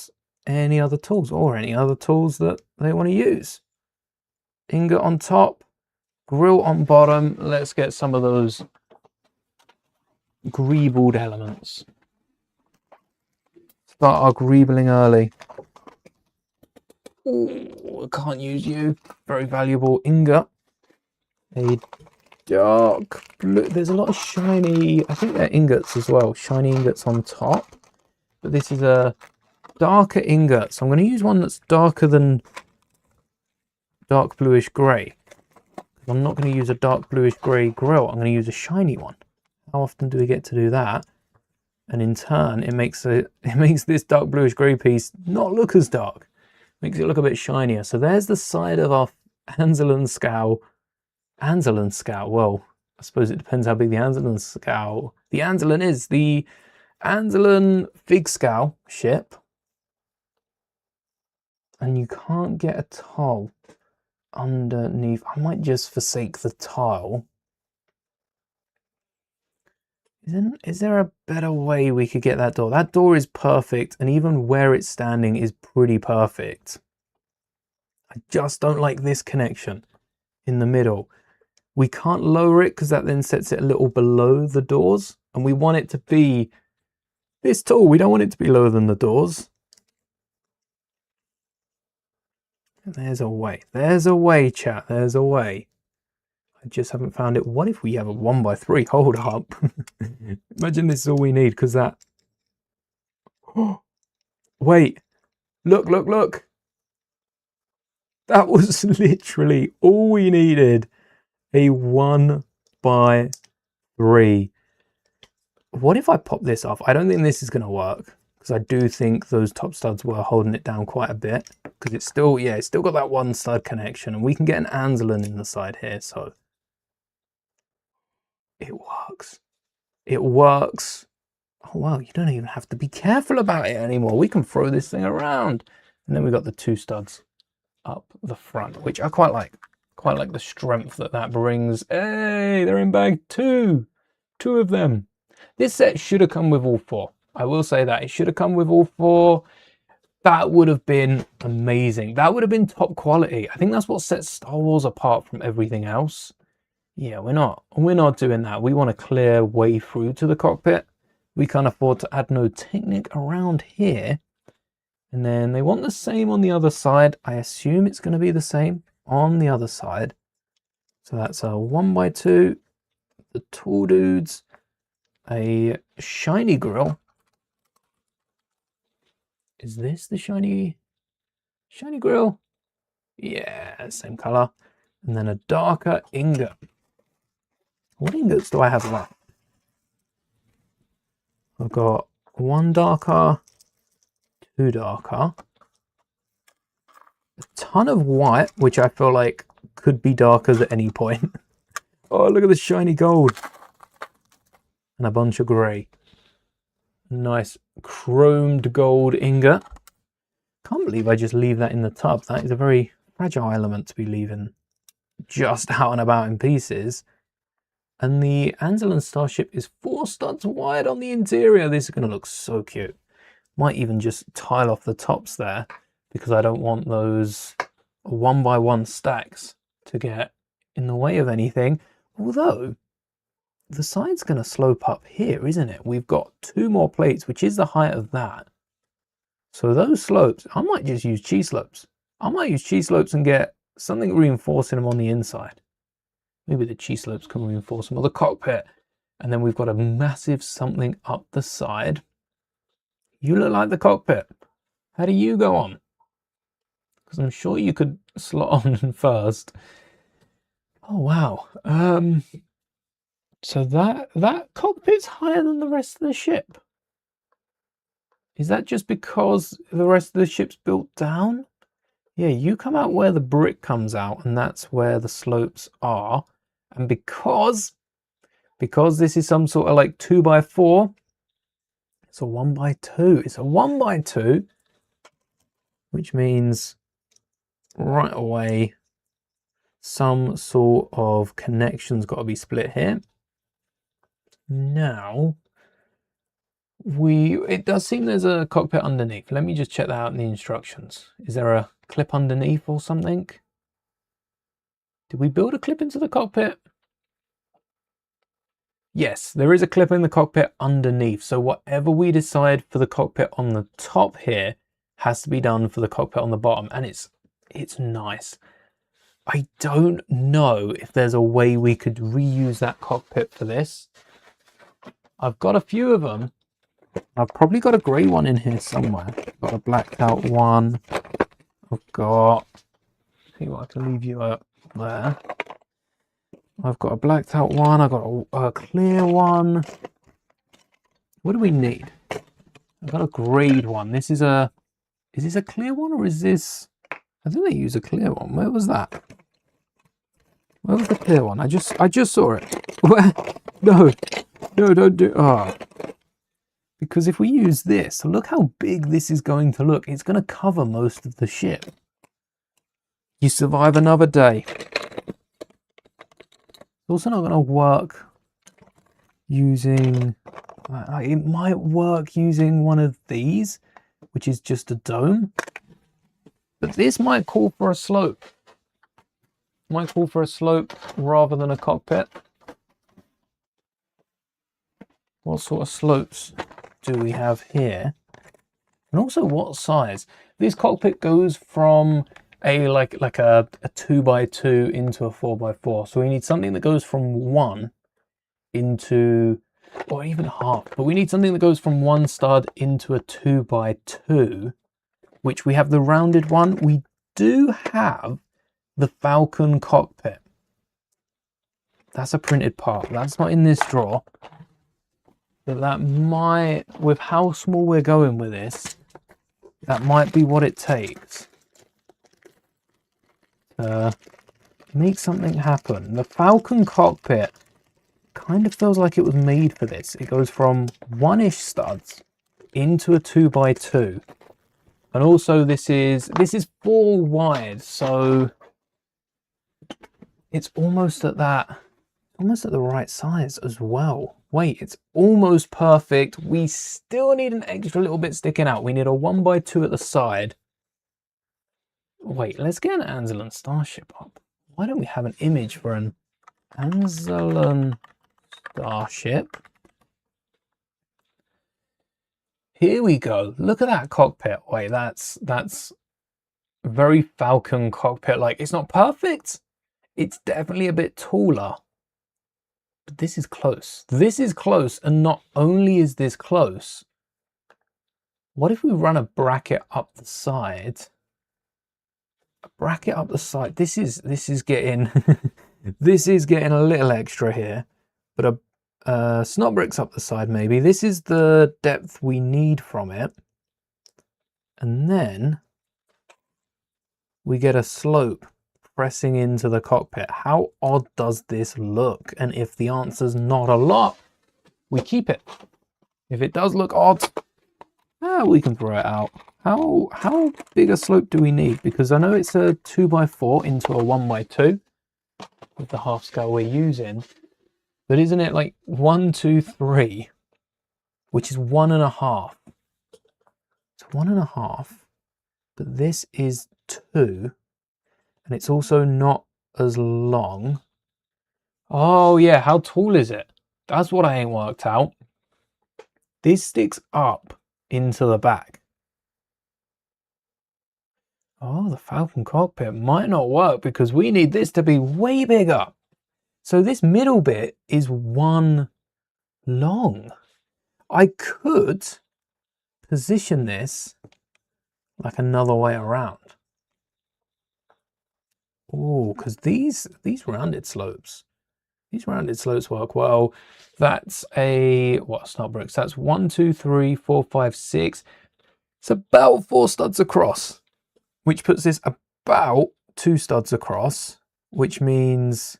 Speaker 1: any other tools, or any other tools that they want to use. Ingot on top, grill on bottom. Let's get some of those greebled elements. Start our greebling early. Ooh, I can't use you. Very valuable ingot. A dark blue. There's a lot of shiny, I think they're ingots as well. Shiny ingots on top. But this is a darker ingot. So I'm going to use one that's darker than dark bluish grey. I'm not going to use a dark bluish grey grill. I'm going to use a shiny one. How often do we get to do that? And in turn, it makes this dark bluish grey piece not look as dark. Makes it look a bit shinier. So there's the side of our Anzellan scow. Anzellan scow. Well, I suppose it depends how big the Anzellan scow. The Anzellan is the Anzellan fig scow ship. And you can't get a tile underneath. I might just forsake the tile. Is there a better way we could get that door? That door is perfect, and even where it's standing is pretty perfect. I just don't like this connection in the middle. We can't lower it because that then sets it a little below the doors, and we want it to be this tall. We don't want it to be lower than the doors. There's a way. There's a way, chat. There's a way. I just haven't found it. What if we have a 1x3? Hold up. Imagine this is all we need, because that... Oh, wait. Look. That was literally all we needed. A 1x3. 3. What if I pop this off? I don't think this is going to work, because I do think those top studs were holding it down quite a bit, because it's still, yeah, it's still got that one stud connection, and we can get an Anzellan in the side here, so it works. It works. Oh wow, you don't even have to be careful about it anymore. We can throw this thing around. And then we've got the 2 studs up the front, which I quite like. Quite like the strength that that brings. Hey, they're in bag 2. 2 of them. This set should have come with all 4. I will say that. It should have come with all 4. That would have been amazing. That would have been top quality. I think that's what sets Star Wars apart from everything else. Yeah, we're not doing that. We want a clear way through to the cockpit. We can't afford to add no Technic around here. And then they want the same on the other side. I assume it's going to be the same on the other side. So that's a 1x2, the tall dudes, a shiny grill. Is this the shiny grill? Yeah, same color. And then a darker ingot. What ingots do I have left? I've got 1 darker, 2 darker, a ton of white, which I feel like could be darkers at any point. Oh, look at the shiny gold. And a bunch of grey. Nice chromed gold ingot. Can't believe I just leave that in the tub. That is a very fragile element to be leaving just out and about in pieces. And the Anzellan Starship is 4 studs wide on the interior. This is going to look so cute. Might even just tile off the tops there, because I don't want those 1x1 stacks to get in the way of anything. Although, the side's going to slope up here, isn't it? We've got 2 more plates, which is the height of that. So those slopes, I might just use cheese slopes. I might use cheese slopes and get something reinforcing them on the inside. Maybe the cheese slopes can reinforce them, or the cockpit. And then we've got a massive something up the side. You look like the cockpit. How do you go on? Because I'm sure you could slot on first. Oh, wow. So that cockpit's higher than the rest of the ship. Is that just because the rest of the ship's built down? Yeah, you come out where the brick comes out, and that's where the slopes are. And because this is some sort of like 2x4, it's a 1x2. It's a 1x2, which means right away some sort of connection's got to be split here. Now, it does seem there's a cockpit underneath. Let me just check that out in the instructions. Is there a clip underneath or something? Did we build a clip into the cockpit? Yes, there is a clip in the cockpit underneath. So whatever we decide for the cockpit on the top here has to be done for the cockpit on the bottom. And it's nice. I don't know if there's a way we could reuse that cockpit for this. I've got a few of them. I've probably got a grey one in here somewhere. I've got a blacked out one. I've got, see what I can leave you up there. I've got a blacked out one. I've got a clear one. What do we need? I've got a greyed one. Is this a clear one, or is this, I think they use a clear one. Where was that? Where was the clear one? I just saw it. Where? No, don't do, oh. Because if we use this, look how big this is going to look. It's going to cover most of the ship. You survive another day. It's also not going to work using, it might work using one of these, which is just a dome. But this might call for a slope. Might call for a slope rather than a cockpit. What sort of slopes do we have here? And also what size? This cockpit goes from a like a 2x2 into a 4x4. So we need something that goes from 1 into, or even half, but we need something that goes from 1 stud into a 2x2, which we have the rounded one. We do have the Falcon cockpit. That's a printed part. That's not in this drawer. But that might, with how small we're going with this, that might be what it takes to make something happen. The Falcon cockpit kind of feels like it was made for this. It goes from 1-ish studs into a 2x2. And also this is 4 wide, so it's almost at the right size as well. Wait, it's almost perfect. We still need an extra little bit sticking out. We need a 1x2 at the side. Wait, let's get an Anzellan starship up. Why don't we have an image for an Anzellan starship? Here we go. Look at that cockpit. Wait, that's very Falcon cockpit. Like, it's not perfect. It's definitely a bit taller. But this is close. This is close, and not only is this close, what if we run a bracket up the side? A bracket up the side. This is getting this is getting a little extra here, but a snot bricks up the side maybe. This is the depth we need from it, and then we get a slope pressing into the cockpit. How odd does this look? And if the answer's not a lot, we keep it. If it does look odd, we can throw it out. How big a slope do we need? Because I know it's a 2x4 into a 1x2 with the half scale we're using, but isn't it like 1, 2, 3, which is 1.5? It's 1.5, but this is 2. And it's also not as long. Oh yeah, how tall is it? That's what I ain't worked out. This sticks up into the back. Oh, the Falcon cockpit might not work because we need this to be way bigger. So this middle bit is 1 long. I could position this like another way around. Oh, because these rounded slopes work well. That's a, what, snot bricks? That's 1, 2, 3, 4, 5, 6. It's about 4 studs across, which puts this about 2 studs across, which means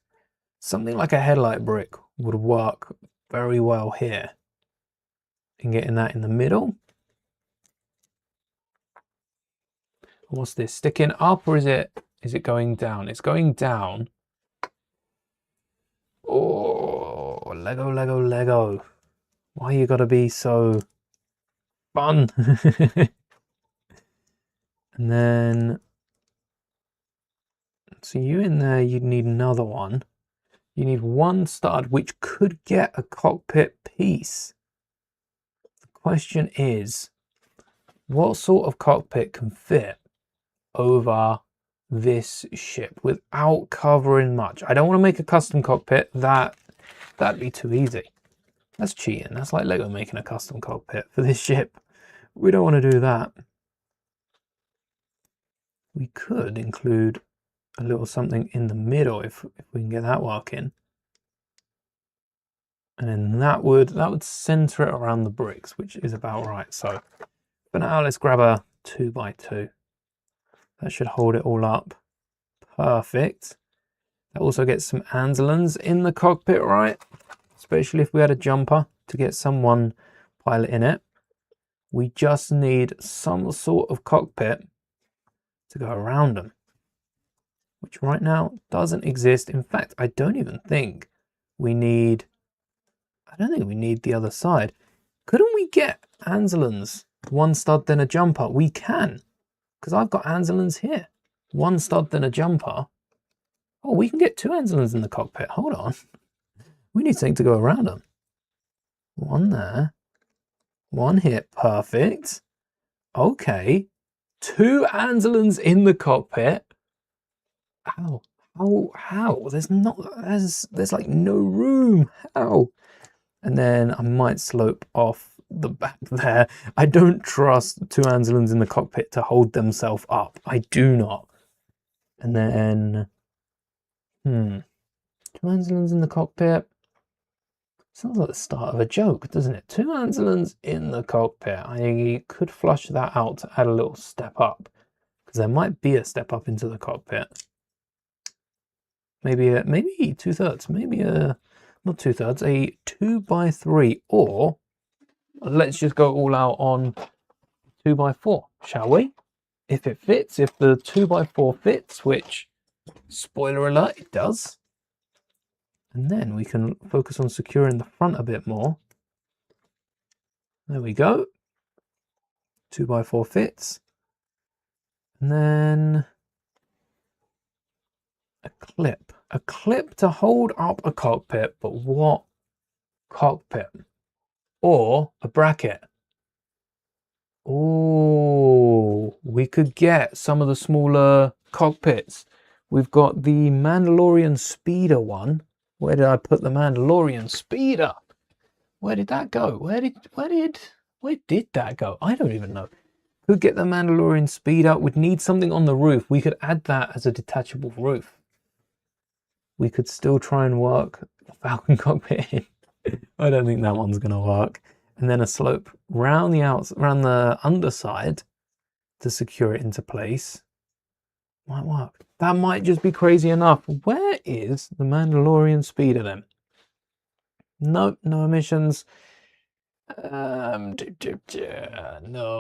Speaker 1: something like a headlight brick would work very well here. And getting that in the middle. What's this, sticking up, or is it going down? It's going down. Oh, Lego, Lego, Lego. Why you gotta be so fun? And then, so you in there, you'd need another one. You need 1 stud, which could get a cockpit piece. The question is, what sort of cockpit can fit over this ship without covering much? I don't want to make a custom cockpit. That'd be too easy. That's cheating. That's like Lego making a custom cockpit for this ship. We don't want to do that. We could include a little something in the middle if we can get that working. And then that would center it around the bricks, which is about right. So for now, let's grab a 2x2. That should hold it all up. Perfect. That also gets some Anzellans in the cockpit, right? Especially if we had a jumper to get someone piloting it. We just need some sort of cockpit to go around them, which right now doesn't exist. In fact, I don't think we need the other side. Couldn't we get Anzellans 1 stud then a jumper? We can, because I've got Anzellans here. 1 stud then a jumper. Oh, we can get 2 Anzellans in the cockpit. Hold on. We need something to go around them. 1 there. 1 here. Perfect. Okay. 2 Anzellans in the cockpit. How? There's like no room. How? And then I might slope off the back there. I don't trust 2 Anzellans in the cockpit to hold themselves up. I do not. And then, 2 Anzellans in the cockpit. Sounds like the start of a joke, doesn't it? 2 Anzellans in the cockpit. I could flush that out to add a little step up, because there might be a step up into the cockpit. Maybe 2/3. Maybe not 2/3. A 2x3, or let's just go all out on 2x4, shall we? If it fits, if the 2x4 fits, which, spoiler alert, it does. And then we can focus on securing the front a bit more. There we go. 2x4 fits. And then a clip. A clip to hold up a cockpit, but what cockpit? Or a bracket. Oh, we could get some of the smaller cockpits. We've got the Mandalorian speeder one. Where did I put the Mandalorian speeder? Where did that go? Where did that go? I don't even know. Could get the Mandalorian speeder. We'd need something on the roof. We could add that as a detachable roof. We could still try and work the Falcon cockpit in. I don't think that one's gonna work. And then a slope round the underside to secure it into place. Might work. That might just be crazy enough. Where is the Mandalorian speeder then? Nope, no emissions. No,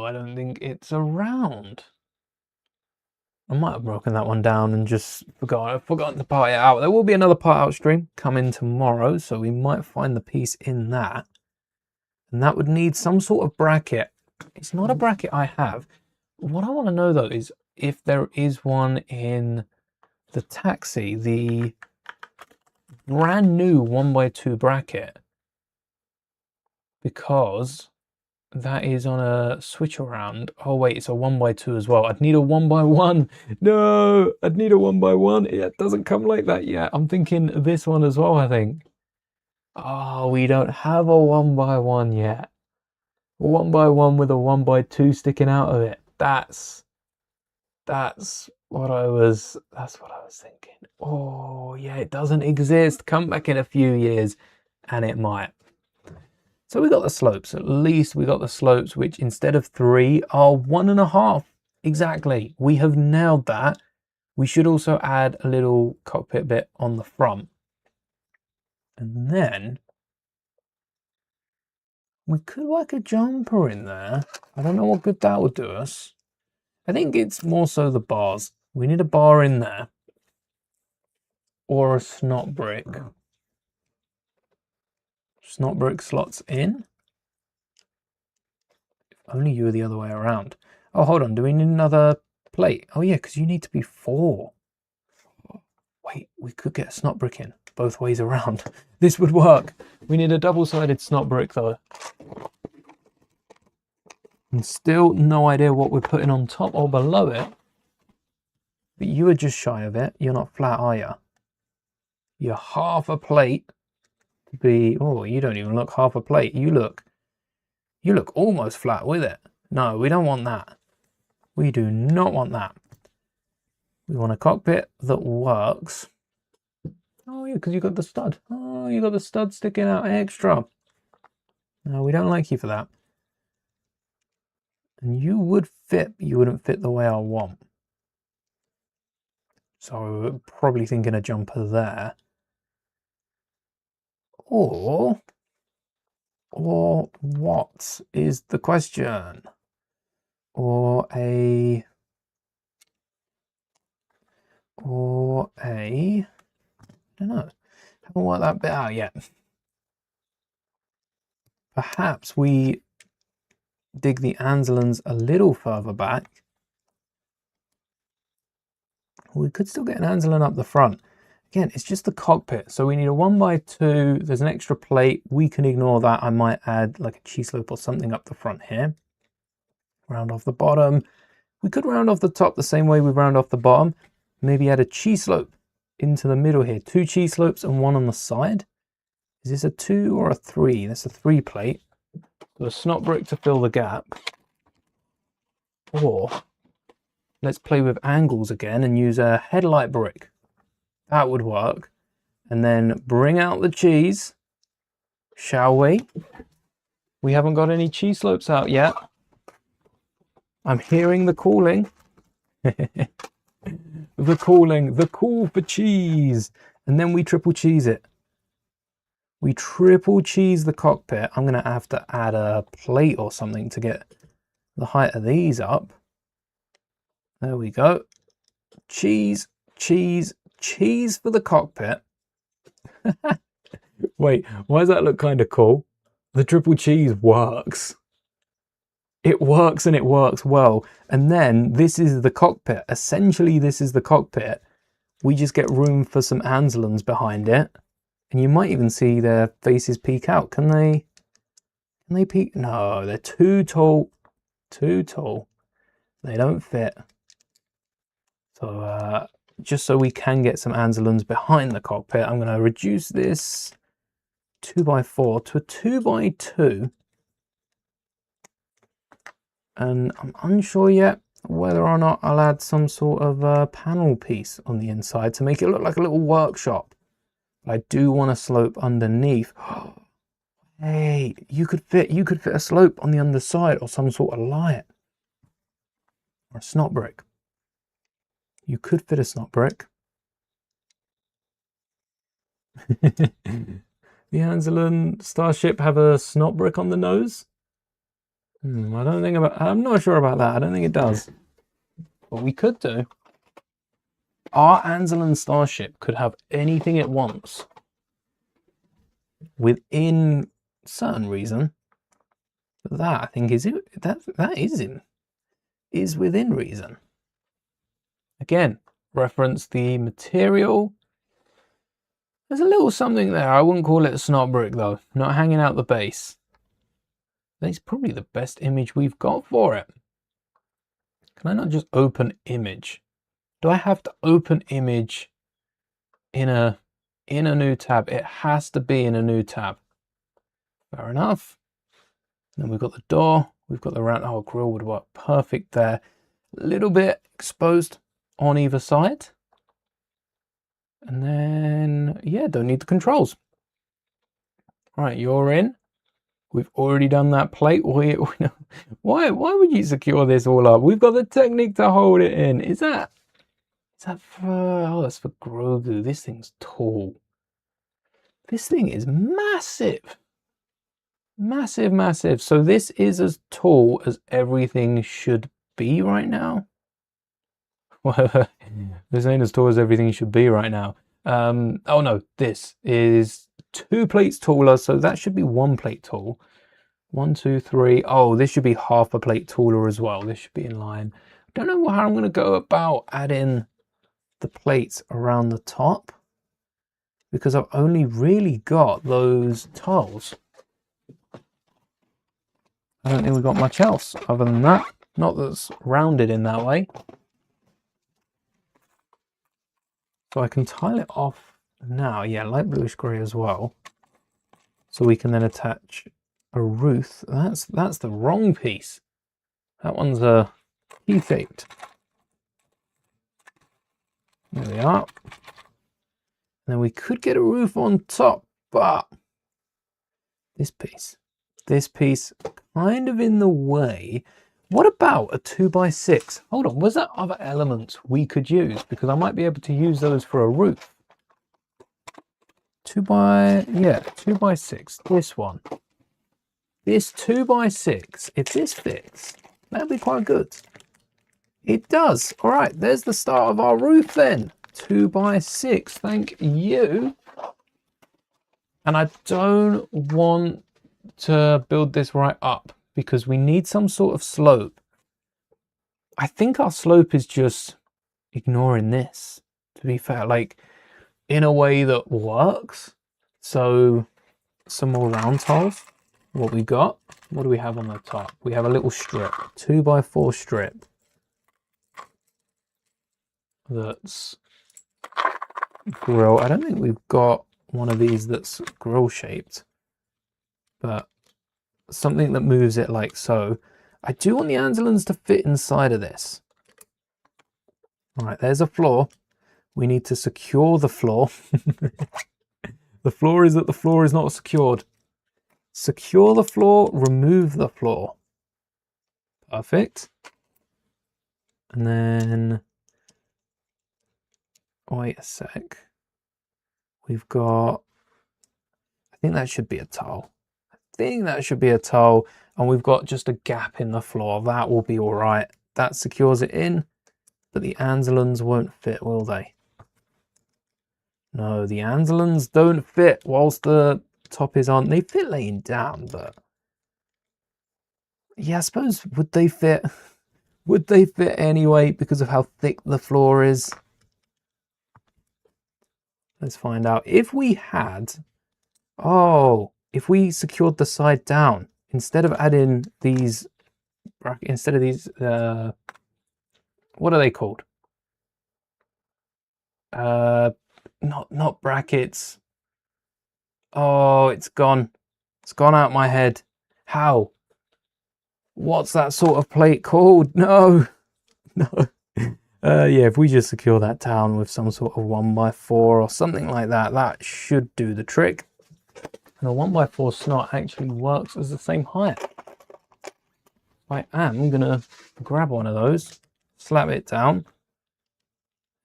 Speaker 1: I don't think it's around. I might have broken that one down and just forgotten to part it out. There will be another part out stream coming tomorrow, so we might find the piece in that. And that would need some sort of bracket. It's not a bracket I have. What I want to know though is if there is one in the taxi, the brand new 1x2 bracket, because that is on a switch around. Oh wait, it's a 1x2 as well. I'd need a 1x1. No, I'd need a 1x1. It doesn't come like that yet. I'm thinking this one as well, I think. Oh, we don't have a 1x1 yet. A 1x1 with a 1x2 sticking out of it. That's what I was thinking. Oh yeah, it doesn't exist. Come back in a few years and it might. So we got the slopes. At least we got the slopes, which instead of 3 are 1.5. Exactly. We have nailed that. We should also add a little cockpit bit on the front. And then we could work a jumper in there. I don't know what good that would do us. I think it's more so the bars. We need a bar in there. Or a snot brick. Snot brick slots in. If only you were the other way around. Oh, hold on. Do we need another plate? Oh, yeah, because you need to be 4. Wait, we could get a snot brick in both ways around. This would work. We need a double-sided snot brick, though. And still no idea what we're putting on top or below it. But you are just shy of it. You're not flat, are you? You're half a plate to be... Oh, you don't even look half a plate. You look almost flat with it. No, we don't want that. We do not want that. We want a cockpit that works. Oh, yeah, because you got the stud. Oh, you got the stud sticking out extra. No, we don't like you for that. And you would fit, but you wouldn't fit the way I want. So probably thinking a jumper there. Or what is the question? I don't know. Haven't worked that bit out yet. Perhaps we dig the Anzellans a little further back. We could still get an Anzellan up the front. Again, it's just the cockpit. So we need a 1x2. There's an extra plate. We can ignore that. I might add like a G-slope or something up the front here. Round off the bottom. We could round off the top the same way we round off the bottom. Maybe add a G-slope into the middle here. 2 G-slopes and 1 on the side. Is this a 2 or a 3? That's a 3 plate. So a snot brick to fill the gap. Or let's play with angles again and use a headlight brick. That would work. And then bring out the cheese, shall we? We haven't got any cheese slopes out yet. I'm hearing the calling. The calling, the call for cheese. And then we triple cheese it. We triple cheese the cockpit. I'm going to have to add a plate or something to get the height of these up. There we go. Cheese, cheese, cheese for the cockpit. Wait, why does that look kind of cool? The triple cheese works. It works and it works well. And then this is the cockpit. Essentially, this is the cockpit. We just get room for some Anzellans behind it. And you might even see their faces peek out. Can they peek? No, they're too tall. Too tall. They don't fit. So just so we can get some Anzellans behind the cockpit, I'm going to reduce this 2x4 to a 2x2. And I'm unsure yet whether or not I'll add some sort of panel piece on the inside to make it look like a little workshop. I do want a slope underneath. Hey, you could fit a slope on the underside or some sort of light. Or a snot brick. You could fit a snot brick. The Anzellan starship have a snot brick on the nose? I'm not sure about that. I don't think it does. But we could do. Our Anzellan starship could have anything it wants within certain reason. But that, I think, is within reason. Again, reference the material. There's a little something there. I wouldn't call it a snot brick though. Not hanging out the base. That's probably the best image we've got for it. Can I not just open image? Do I have to open image in a new tab? It has to be in a new tab. Fair enough. Then we've got the door. We've got the round. Oh, grill would work perfect there. A little bit exposed on either side. And then, yeah, don't need the controls. All right, you're in. We've already done that plate. Why would you secure this all up? We've got the Technic to hold it in. Is that for, oh, that's for Grogu. This thing's tall. This thing is massive. Massive, massive. So this is as tall as everything should be right now. Well, this ain't as tall as everything should be right now. Oh no, this is 2 plates taller, so that should be 1 plate tall. 1, 2, 3. Oh, this should be half a plate taller as well. This should be in line. I don't know how I'm going to go about adding the plates around the top, because I've only really got those tiles. I don't think we've got much else other than that. Not that's rounded in that way. So I can tile it off now. Yeah, light bluish grey as well. So we can then attach a roof. That's the wrong piece. That one's a key-shaped. There we are. And then we could get a roof on top, but this piece kind of in the way. What about a 2x6? Hold on, was there other elements we could use? Because I might be able to use those for a roof. 2x6, this one. This 2x6, if this fits, that'd be quite good. It does. All right, there's the start of our roof then. 2x6, thank you. And I don't want to build this right up, because we need some sort of slope. I think our slope is just ignoring this, to be fair, like in a way that works. So some more round tiles. What we got? What do we have on the top? We have a little strip, 2x4 strip. That's grill. I don't think we've got one of these that's grill shaped, but something that moves it like so. I do want the Anzellans to fit inside of this. All right, there's a floor. We need to secure the floor. The floor is that the floor is not secured. Secure the floor, remove the floor. Perfect. And then, wait a sec. We've got, I think that should be a tile. And we've got just a gap in the floor. That will be all right. That secures it in, but the Anzellans won't fit, will they? No, the Anzellans don't fit whilst the top is on. They fit laying down, but yeah, I suppose, would they fit? Would they fit anyway because of how thick the floor is? Let's find out. If we had, if we secured the side down, instead of adding these, what are they called? Not brackets. Oh, it's gone. It's gone out my head. How? What's that sort of plate called? No. Yeah, if we just secure that down with some sort of 1x4 or something like that, that should do the trick. And a 1x4 slot actually works as the same height. I am gonna grab one of those, slap it down,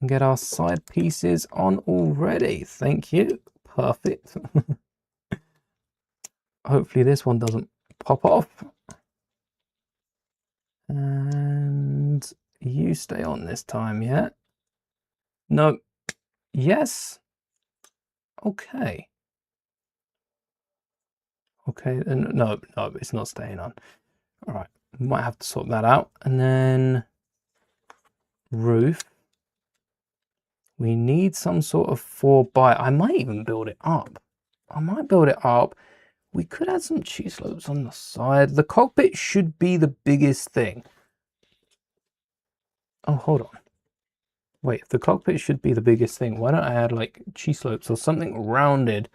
Speaker 1: and get our side pieces on already. Thank you. Perfect. Hopefully this one doesn't pop off. And you stay on this time, yeah? No. Yes. Okay. Okay, no, it's not staying on. All right, might have to sort that out. And then roof. We need some sort of 4x. I might even build it up. We could add some cheese slopes on the side. The cockpit should be the biggest thing. Oh, hold on. Wait, if the cockpit should be the biggest thing, why don't I add like cheese slopes or something rounded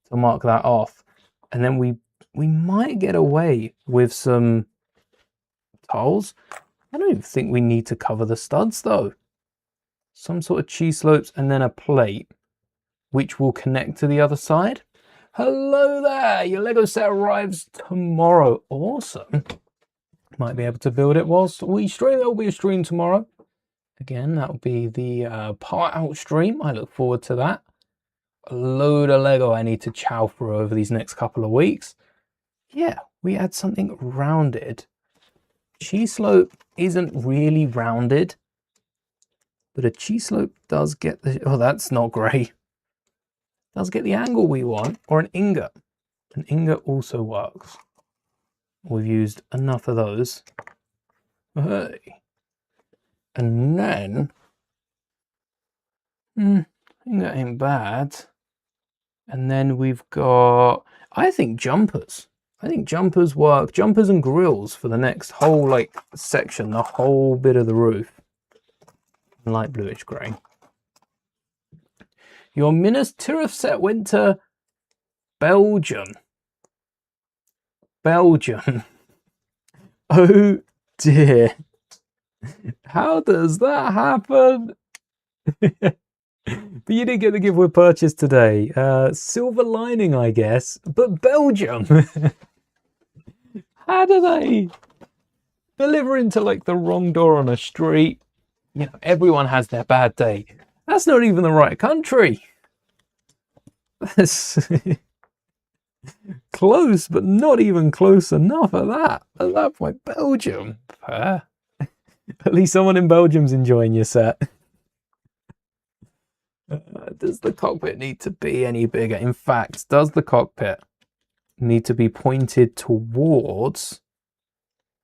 Speaker 1: to mark that off? And then we might get away with some tiles. I don't even think we need to cover the studs though. Some sort of cheese slopes and then a plate which will connect to the other side. Hello there, your Lego set arrives tomorrow. Awesome. Might be able to build it whilst we stream. There will be a stream tomorrow. Again, that will be the part out stream. I look forward to that. A load of Lego I need to chow through over these next couple of weeks. Yeah, we had something rounded. Cheese slope isn't really rounded, but a cheese slope does get the, oh, that's not great. Does get the angle we want, or an ingot. An ingot also works. We've used enough of those. Hey. And then, ingot ain't bad. And then we've got, I think jumpers. I think jumpers work. Jumpers and grills for the next whole like section, the whole bit of the roof. Light bluish grey. Your Minas Tirith set went to Belgium. Oh dear. How does that happen? But you didn't get the giveaway purchase today. Silver lining, I guess. But Belgium. How do they deliver into like the wrong door on a street? You know, everyone has their bad day. That's not even the right country. That's close, but not even close enough at that point. Belgium. At least someone in Belgium's enjoying your set. Does the cockpit need to be any bigger? In fact, does the cockpit need to be pointed towards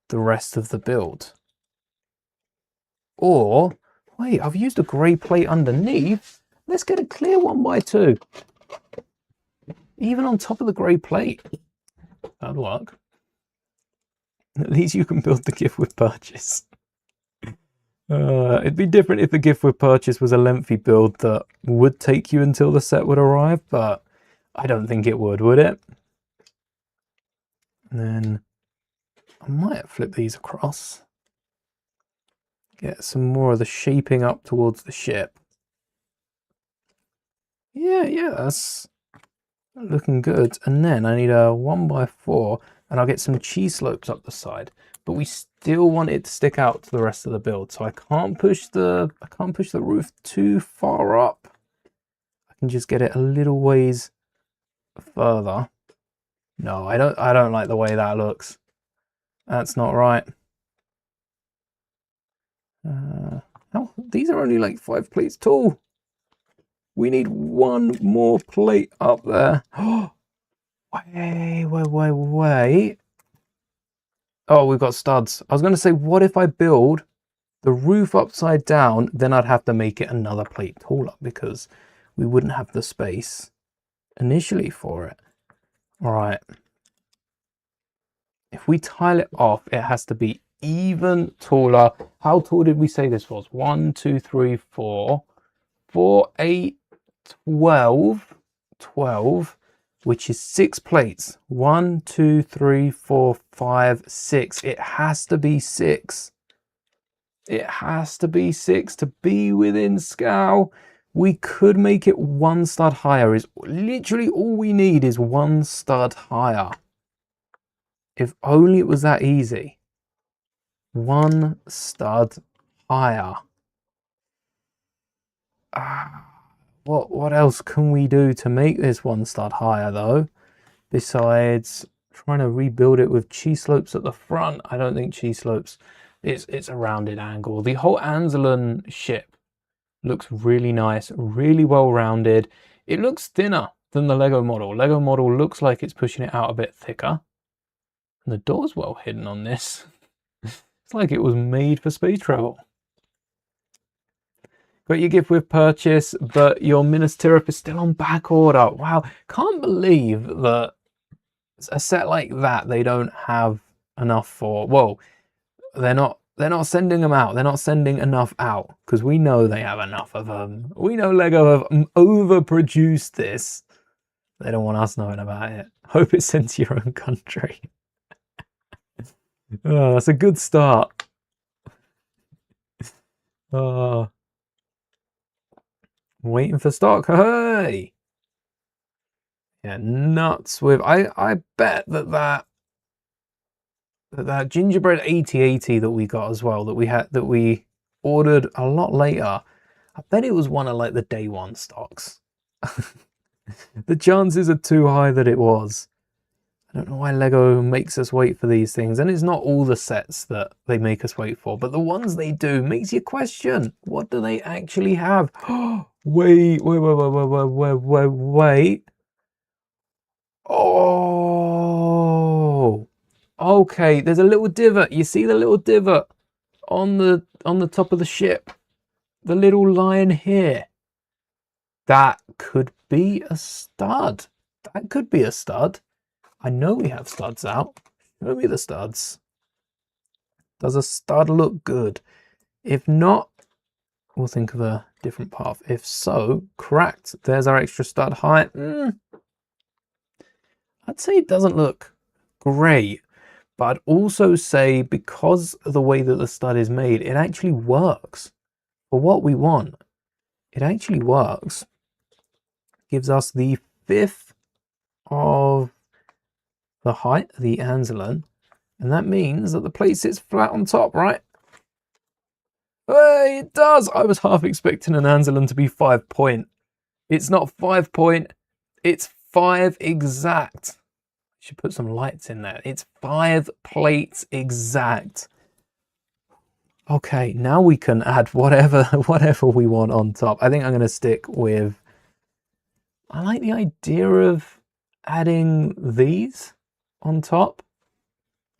Speaker 1: the rest of the build? Or, wait, I've used a grey plate underneath. Let's get a clear 1x2. Even on top of the grey plate. That'll work. At least you can build the gift with purchase. It'd be different if the gift with purchase was a lengthy build that would take you until the set would arrive, but I don't think it would it? And then I might flip these across. Get some more of the shaping up towards the ship. Yeah, Looking good. And then I need a 1x4 and I'll get some cheese slopes up the side. But we still want it to stick out to the rest of the build. So I can't push the roof too far up. I can just get it a little ways further. No, I don't like the way that looks. That's not right. Oh, these are only like 5 plates tall. We need one more plate up there. Oh, wait. Oh, we've got studs. I was going to say, what if I build the roof upside down? Then I'd have to make it another plate taller because we wouldn't have the space initially for it. All right. If we tile it off, it has to be even taller. How tall did we say this was? 1, 2, 3, 4, 4, 8, 12, 12, which is 6 plates. 1, 2, 3, 4, 5, 6. It has to be 6. It has to be 6 to be within scale. We could make it 1 stud higher. Is literally all we need is 1 stud higher. If only it was that easy. 1 stud higher. What else can we do to make this 1 stud higher though? Besides trying to rebuild it with cheese slopes at the front. I don't think cheese slopes. It's a rounded angle. The whole Anzellan ship looks really nice, really well rounded. It looks thinner than the Lego model. Lego model looks like it's pushing it out a bit thicker. And the door's well hidden on this. It's like it was made for space travel. Got your gift with purchase, but your Ministerial is still on back order. Wow, can't believe that a set like that they don't have enough for. Whoa, they're not sending them out. They're not sending enough out because we know they have enough of them. We know Lego have overproduced this. They don't want us knowing about it. Hope it's sent to your own country. Oh, that's a good start. Oh, waiting for stock. Hey, yeah, nuts with. I bet that gingerbread 8080 that we got as well, that we ordered a lot later. I bet it was one of like the day one stocks. The chances are too high that it was. I don't know why Lego makes us wait for these things, and it's not all the sets that they make us wait for, but the ones they do makes you question, what do they actually have? Wait. Oh, okay, there's a little divot. You see the little divot on the top of the ship? The little line here. That could be a stud. That could be a stud. I know we have studs out. Show me the studs. Does a stud look good? If not, we'll think of a different path. If so, cracked. There's our extra stud height. I'd say it doesn't look great, but I'd also say because of the way that the stud is made, it actually works for what we want. It actually works. Gives us the 5th of the height of the Anzellan, and that means that the plate sits flat on top, right? Hey, it does! I was half expecting an Anzellan to be 5 point. It's not 5 point, it's 5 exact. Should put some lights in there. It's 5 plates exact. Okay, now we can add whatever we want on top. I think I'm going to stick with. I like the idea of adding these on top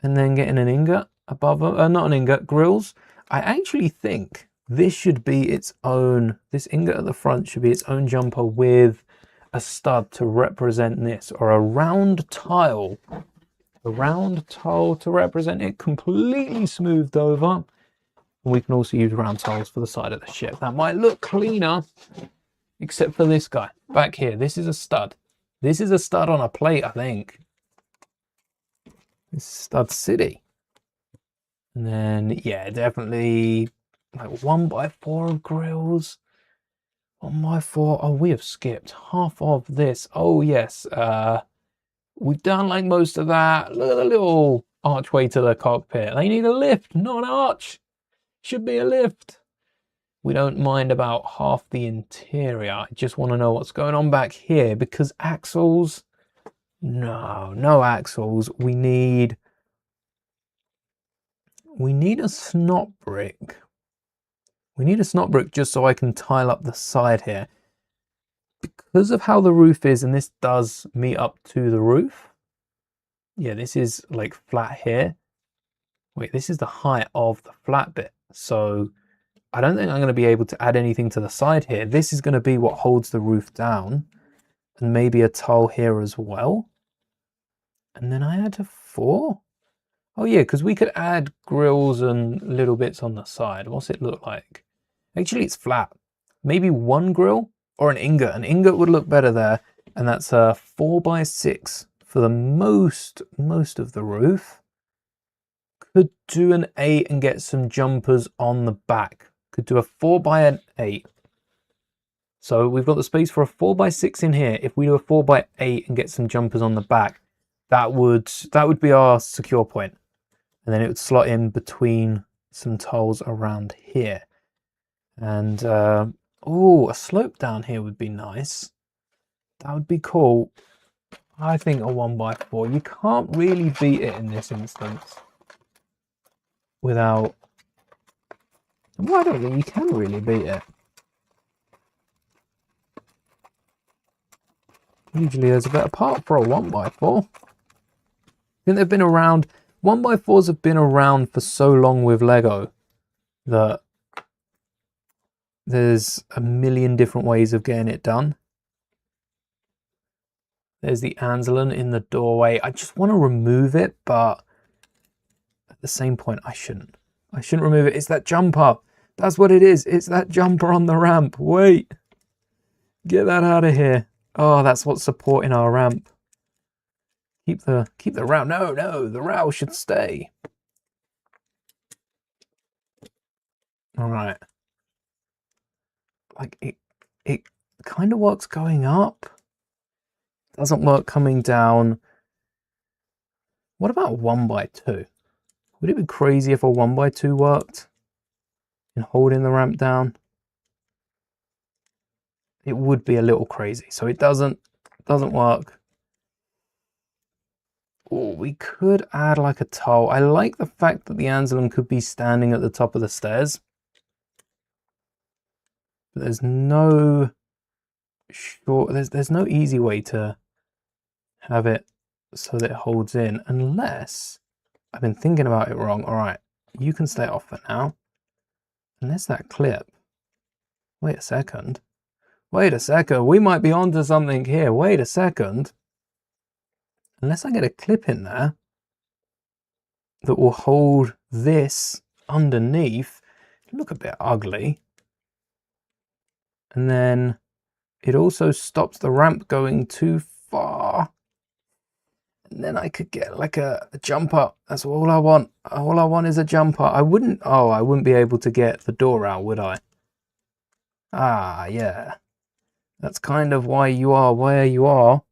Speaker 1: and then getting an ingot above, not an ingot, grills. I actually think this should be its own, this ingot at the front should be its own jumper with a stud to represent this, or a round tile to represent it, completely smoothed over. And we can also use round tiles for the side of the ship. That might look cleaner, except for this guy back here. This is a stud. This is a stud on a plate, I think. This is Stud City. And then, yeah, definitely like 1x4 of grills. 1x4. Oh, we have skipped half of this. Oh, yes. We've done like most of that. Look at the little archway to the cockpit. They need a lift, not an arch. Should be a lift. We don't mind about half the interior. I just want to know what's going on back here because axles. No axles. We need a snot brick. We need a snot brick just so I can tile up the side here. Because of how the roof is, and this does meet up to the roof. Yeah, this is like flat here. Wait, this is the height of the flat bit. So I don't think I'm going to be able to add anything to the side here. This is going to be what holds the roof down. And maybe a tile here as well. And then I add a 4. Oh yeah, because we could add grills and little bits on the side. What's it look like? Actually, it's flat. Maybe 1 grill or an ingot. An ingot would look better there. And that's a 4x6 for the most of the roof. Could do an 8 and get some jumpers on the back. Could do a 4x8. So we've got the space for a 4x6 in here. If we do a 4x8 and get some jumpers on the back, that would be our secure point. And then it would slot in between some tiles around here. And oh, a slope down here would be nice. That would be cool. I think a 1x4. You can't really beat it in this instance without. Well, I don't think you can really beat it. Usually there's a better part for a 1x4. I think they've been around. 1x4s have been around for so long with Lego that there's a million different ways of getting it done. There's the Anzellan in the doorway. I just want to remove it, but at the same point, I shouldn't. I shouldn't remove it. It's that jumper. That's what it is. It's that jumper on the ramp. Wait. Get that out of here. Oh, that's what's supporting our ramp. Keep the row. No, the row should stay. All right. Like it kind of works going up. Doesn't work coming down. What about 1x2? Would it be crazy if a 1x2 worked? And holding the ramp down? It would be a little crazy. So it doesn't work. Oh, we could add like a tile. I like the fact that the Anzellan could be standing at the top of the stairs. But there's no there's no easy way to have it so that it holds in, unless I've been thinking about it wrong. All right, you can stay off for now. Unless that clip. Wait a second. We might be onto something here. Wait a second. Unless I get a clip in there that will hold this underneath. It'll look a bit ugly. And then it also stops the ramp going too far. And then I could get like a jumper. That's all I want. All I want is a jumper. I wouldn't be able to get the door out, would I? Ah, yeah. That's kind of why you are where you are.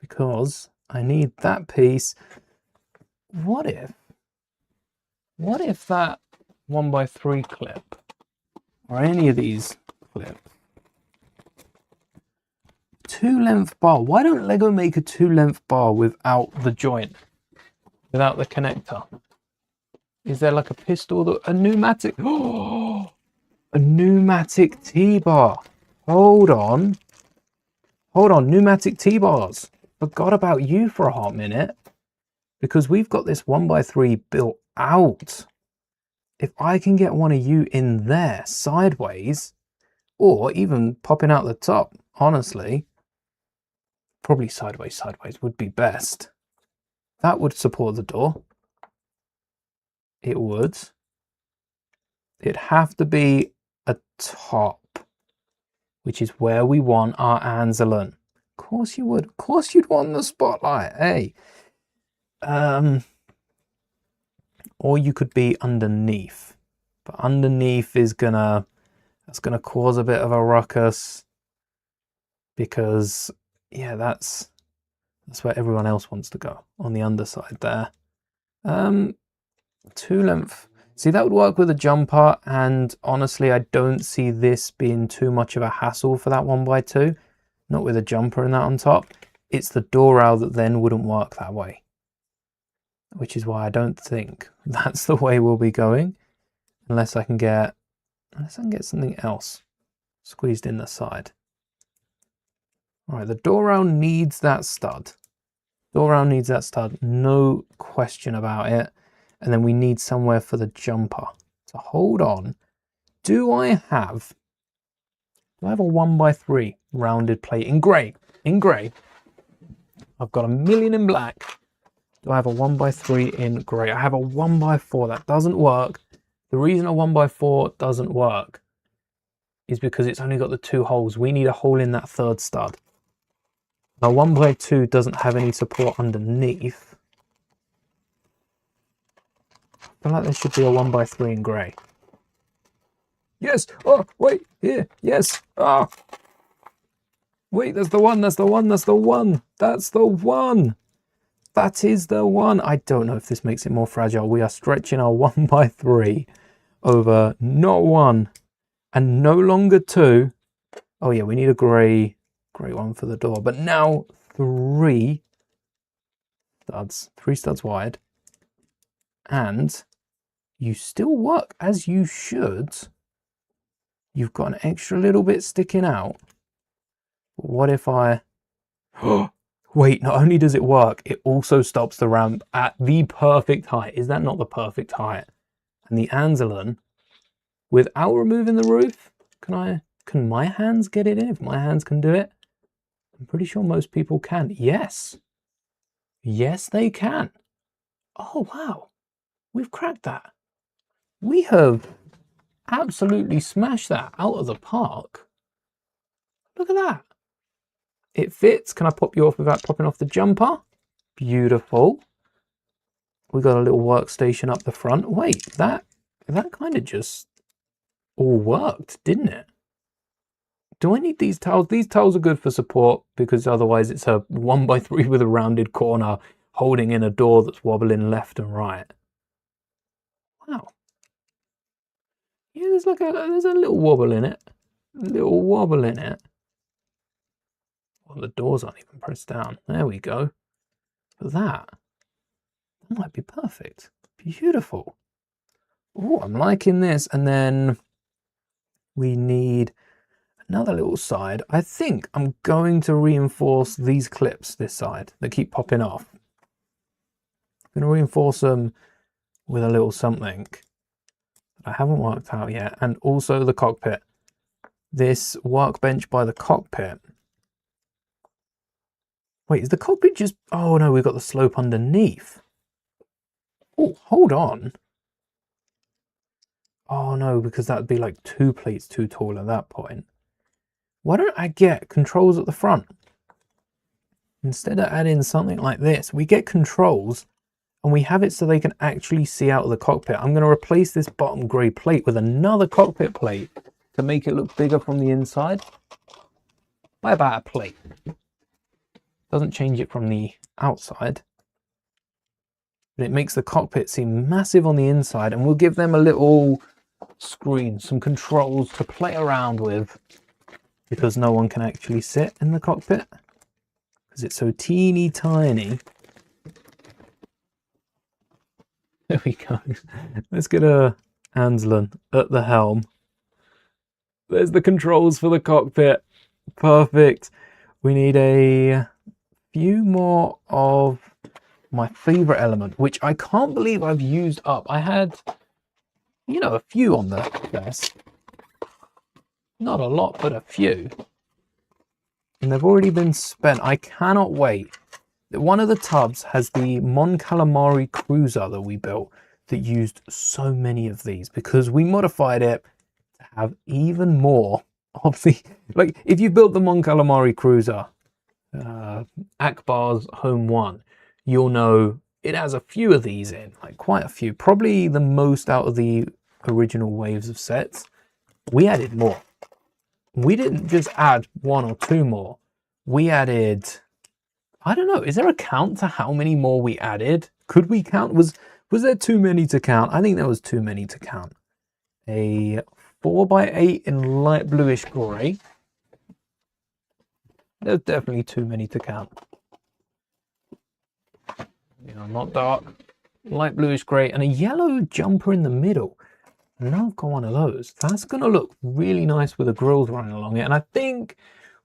Speaker 1: Because I need that piece. What if that 1x3 clip, or any of these clips, 2-length bar. Why don't Lego make a 2-length bar without the joint, without the connector? Is there like a pistol, a pneumatic? Oh, a pneumatic T-bar. Hold on, pneumatic T-bars. Forgot about you for a hot minute, because we've got this 1x3 built out. If I can get one of you in there sideways, or even popping out the top, honestly, probably sideways would be best. That would support the door. It would. It'd have to be a top, which is where we want our Anzellan. Of course you would. Of course you'd want the spotlight. Hey. Or you could be underneath. But underneath is gonna That's going to cause a bit of a ruckus because, yeah, that's where everyone else wants to go, on the underside there. 2 length. See, that would work with a jumper, and honestly, I don't see this being too much of a hassle for that 1x2. Not with a jumper and that on top. It's the door rail that then wouldn't work that way, which is why I don't think that's the way we'll be going, unless I can get something else squeezed in the side. All right, the door rail needs that stud. Door rail needs that stud, no question about it. And then we need somewhere for the jumper. So hold on. Do I have a 1x3 rounded plate in grey? In grey. I've got a million in black. Do I have a 1x3 in grey? I have a 1x4. That doesn't work. The reason a 1x4 doesn't work is because it's only got the 2 holes. We need a hole in that 3rd stud. Now 1x2 doesn't have any support underneath. I feel like there should be a 1x3 in grey. Yes! Oh, wait, here, yes! Ah! Wait, that's the one, that's the one, that's the one! That's the one! That is the one! I don't know if this makes it more fragile. We are stretching our 1x3 over not 1 and no longer 2. Oh yeah, we need a grey one for the door. But now 3 studs. 3 studs wide. And you still work as you should. You've got an extra little bit sticking out. What if I... Wait, not only does it work, it also stops the ramp at the perfect height. Is that not the perfect height? And the Anzellan, without removing the roof, can my hands get it in? If my hands can do it, I'm pretty sure most people can. Yes. Yes, they can. Oh, wow. We've cracked that. We have absolutely smashed that out of the park. Look at that. It fits. Can I pop you off without popping off the jumper? Beautiful. We got a little workstation up the front. Wait, that kind of just all worked, didn't it? Do I need these towels? These towels are good for support because otherwise it's a 1x3 with a rounded corner holding in a door that's wobbling left and right. Wow. Yeah, there's a little wobble in it. A little wobble in it. Well, the doors aren't even pressed down. There we go. But that might be perfect. Beautiful. Oh, I'm liking this. And then we need another little side. I think I'm going to reinforce these clips this side that keep popping off. I'm going to reinforce them with a little something I haven't worked out yet. And also the cockpit. This workbench by the cockpit. Wait, is the cockpit just... Oh no, we've got the slope underneath. Oh, hold on. Oh no, because that would be like 2 plates too tall at that point. Why don't I get controls at the front? Instead of adding something like this, we get controls and we have it so they can actually see out of the cockpit. I'm going to replace this bottom grey plate with another cockpit plate to make it look bigger from the inside by about a plate. Doesn't change it from the outside, but it makes the cockpit seem massive on the inside, and we'll give them a little screen, some controls to play around with, because no one can actually sit in the cockpit because it's so teeny tiny. There we go. Let's get a Anzellan at the helm. There's the controls for the cockpit. Perfect. We need a few more of my favorite element, which I can't believe I've used up. I had, you know, a few on the desk. Not a lot, but a few. And they've already been spent. I cannot wait. One of the tubs has the Mon Calamari cruiser that we built that used so many of these because we modified it to have even more of the... Like, if you built the Mon Calamari cruiser, Akbar's Home 1, you'll know it has a few of these in, like quite a few. Probably the most out of the original waves of sets. we added more. We didn't just add 1 or 2 more. We added, I don't know, is there a count to how many more we added? Could we count? Was there too many to count? I think there was too many to count. A 4x8 in light bluish grey. There's definitely too many to count. You know, not dark, light bluish grey, and a yellow jumper in the middle. And I've got one of those. That's going to look really nice with the grills running along it. And I think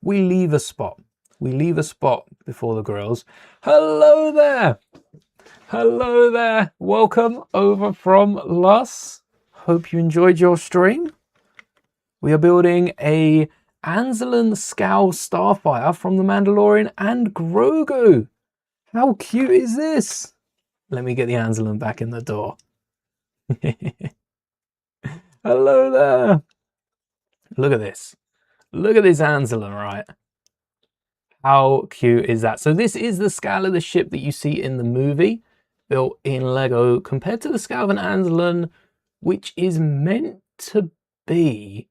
Speaker 1: we leave a spot. We leave a spot before the grills. Hello there. Hello there. Welcome over from Luss. Hope you enjoyed your stream. We are building a Anzellan Scowl Starfighter from The Mandalorian and Grogu. How cute is this? Let me get the Anzellan back in the door. Hello there. Look at this. Look at this Anzellan, right? How cute is that? So this is the scale of the ship that you see in the movie, built in Lego, compared to the scale of an Anzellan, which is meant to be...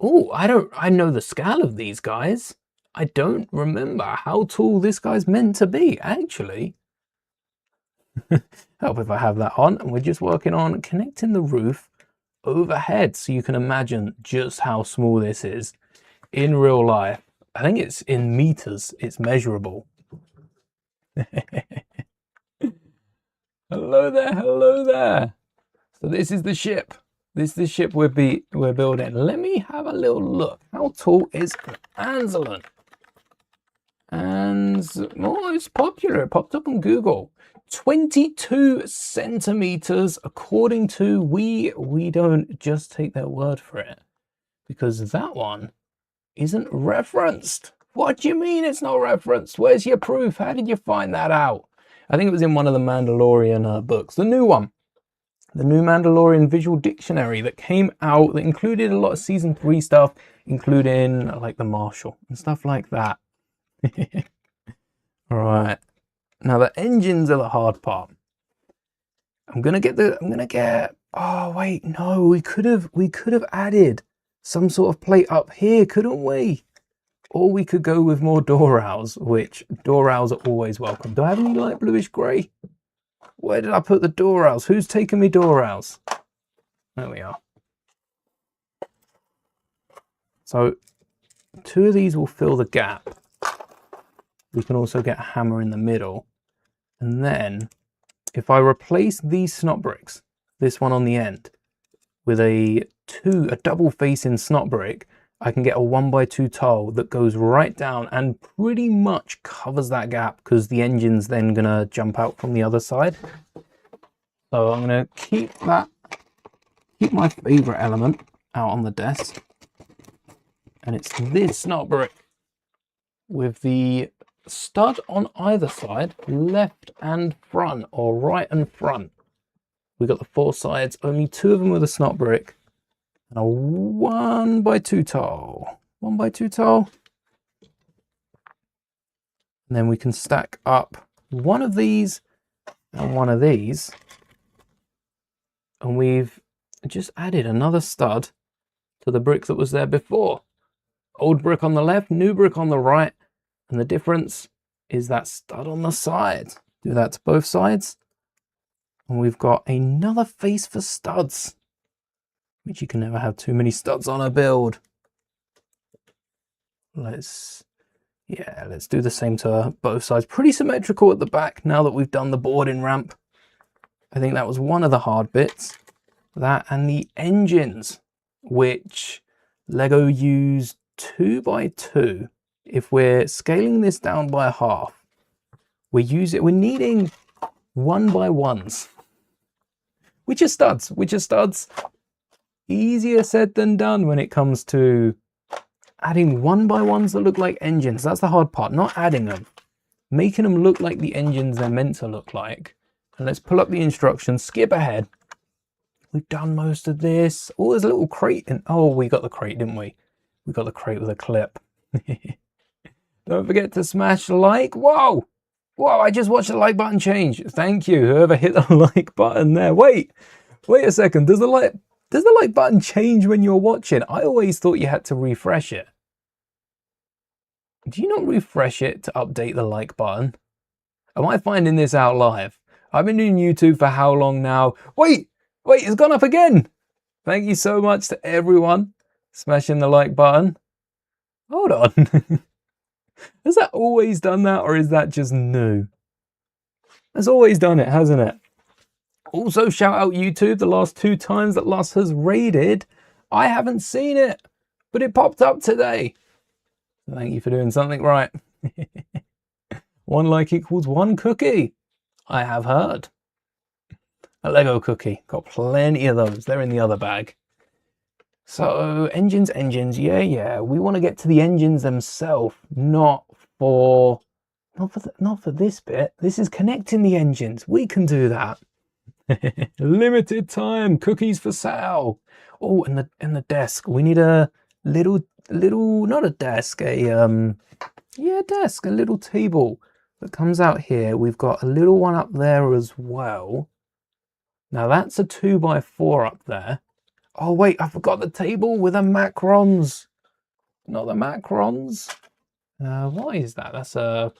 Speaker 1: Oh, I know the scale of these guys. I don't remember how tall this guy's meant to be, actually. Help if I have that on. And we're just working on connecting the roof overhead, so you can imagine just how small this is in real life. I think it's in meters, it's measurable. Hello there, hello there. So this is the ship. This is the ship we're building. Let me have a little look. How tall is Anzellan? And oh, it's popular. It popped up on Google. 22 centimeters, according to we don't just take their word for it, because that one isn't referenced. What do you mean it's not referenced? Where's your proof? How did you find that out? I think it was in one of the Mandalorian books, the new one, the new Mandalorian visual dictionary that came out, that included a lot of season 3 stuff, including like the Marshal and stuff like that. All right. Now the engines are the hard part. I'm gonna get. Oh wait, no, we could have added some sort of plate up here, couldn't we? Or we could go with more door rails, which door rails are always welcome. Do I have any light bluish grey? Where did I put the door rails? Who's taking me door rails? There we are. So 2 of these will fill the gap. We can also get a hammer in the middle. And then if I replace these snot bricks, this one on the end, with a double facing snot brick, I can get a 1x2 tile that goes right down and pretty much covers that gap, because the engine's then gonna jump out from the other side. So I'm gonna keep my favorite element out on the desk. And it's this snot brick with the stud on either side, left and front, or right and front. We got the 4 sides, only 2 of them with a snot brick, and a 1x2 tile. 1x2 tile. And then we can stack up one of these and one of these. And we've just added another stud to the brick that was there before. Old brick on the left, new brick on the right. And the difference is that stud on the side. Do that to both sides. And we've got another face for studs, which you can never have too many studs on a build. Let's do the same to both sides. Pretty symmetrical at the back now that we've done the boarding ramp. I think that was one of the hard bits. That and the engines, which Lego used 2x2. If we're scaling this down by half, we're needing 1x1s, which are studs. Easier said than done when it comes to adding 1x1s that look like engines. That's the hard part, not adding them, making them look like the engines they're meant to look like. And let's pull up the instructions, skip ahead. We've done most of this. Oh, there's a little crate. Oh, we got the crate, didn't we? We got the crate with a clip. Don't forget to smash the like. Whoa! Whoa, I just watched the like button change. Thank you, whoever hit the like button there. Wait a second. Does the like... Does the like button change when you're watching? I always thought you had to refresh it. Do you not refresh it to update the like button? Am I finding this out live? I've been doing YouTube for how long now? Wait, it's gone up again. Thank you so much to everyone smashing the like button. Hold on. Has that always done that, or is that just new? It's always done it, hasn't it? Also, shout out YouTube, the last 2 times that Lus has raided. I haven't seen it, but it popped up today. Thank you for doing something right. 1 like equals 1 cookie. I have heard. A Lego cookie. Got plenty of those. They're in the other bag. So, engines. Yeah. We want to get to the engines themselves, not for this bit. This is connecting the engines. We can do that. Limited time. Cookies for sale. Oh, and the desk. We need a little, not a desk, desk, a little table that comes out here. We've got a little one up there as well. Now that's a 2x4 up there. Oh wait, I forgot the table with the macrons. Not the macrons. What is that? That's a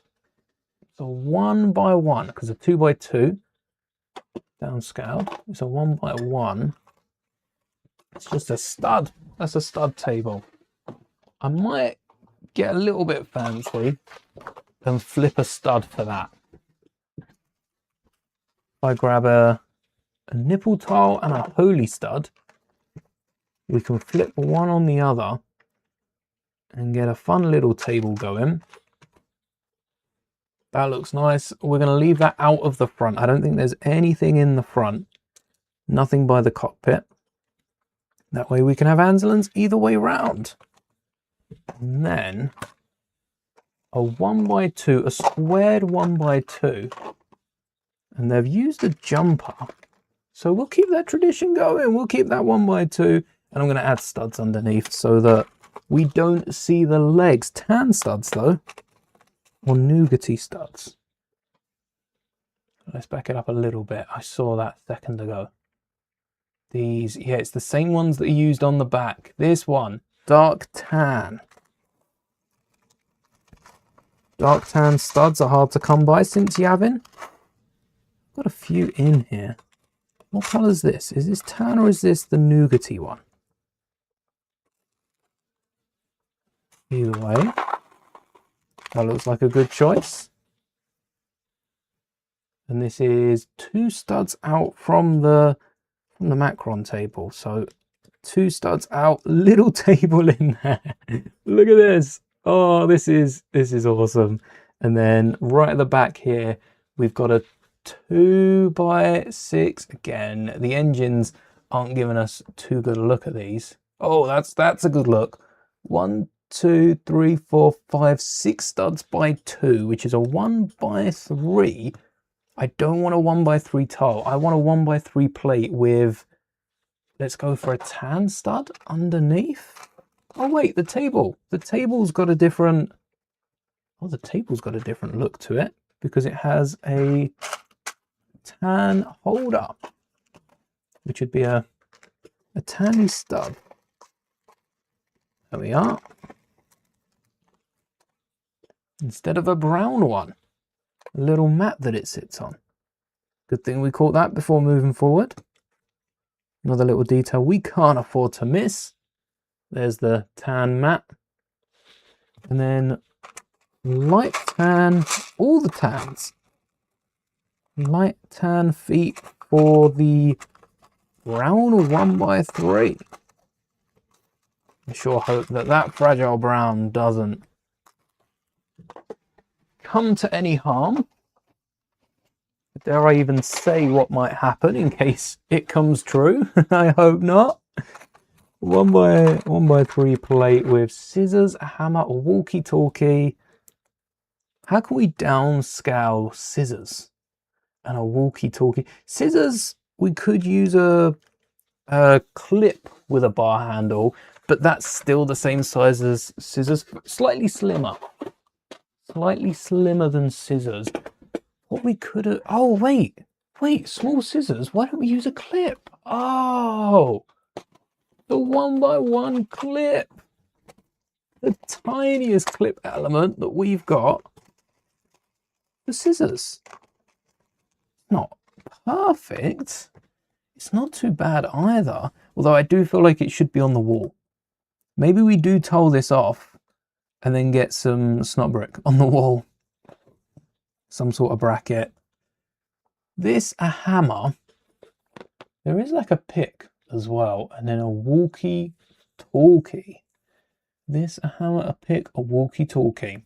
Speaker 1: 1x1 because a 2x2 downscaled. It's a 1x1. It's just a stud. That's a stud table. I might get a little bit fancy and flip a stud for that. If I grab a nipple tile and a pulley stud, we can flip one on the other and get a fun little table going. That looks nice. We're going to leave that out of the front. I don't think there's anything in the front. Nothing by the cockpit. That way we can have Anzellans either way round. And then a 1x2, a squared 1x2. And they've used a jumper. So we'll keep that tradition going. We'll keep that 1x2. And I'm going to add studs underneath so that we don't see the legs. Tan studs though. Or nougaty studs. Let's back it up a little bit. I saw that a second ago. These, yeah, it's the same ones that are used on the back. This one, dark tan. Dark tan studs are hard to come by since Yavin. Got a few in here. What colour is this? Is this tan or is this the nougaty one? Either way, that looks like a good choice. And this is 2 studs out from the macron table. So 2 studs out, little table in there. Look at this. Oh, this is awesome. And then right at the back here, we've got a 2x6. Again, the engines aren't giving us too good a look at these. Oh, that's a good look. 1, 2, 3, 4, 5, 6 studs by 2, which is a 1x3. I don't want a 1x3 tile. I want a 1x3 plate with, let's go for a tan stud underneath. Oh wait, the table. The table's got a different, oh, the table's got a different look to it because it has a tan holder, which would be a tan stud. There we are. Instead of a brown one. A little mat that it sits on. Good thing we caught that before moving forward. Another little detail we can't afford to miss. There's the tan mat. And then light tan, all the tans. Light tan feet for the brown 1x3. I sure hope that that fragile brown doesn't come to any harm. Dare I even say what might happen in case it comes true? I hope not. 1x3 plate with scissors, a hammer, a walkie-talkie. How can we downscale scissors and a walkie-talkie? Scissors, we could use a clip with a bar handle, but that's still the same size as scissors, slightly slimmer. Slightly slimmer than scissors. What we could have... Oh, wait, small scissors. Why don't we use a clip? Oh, The 1x1 clip. The tiniest clip element that we've got. The scissors. Not perfect. It's not too bad either. Although I do feel like it should be on the wall. Maybe we do towel this off and then get some snot brick on the wall. Some sort of bracket. This, a hammer. There is like a pick as well. And then a walkie-talkie. This, a hammer, a pick, a walkie-talkie.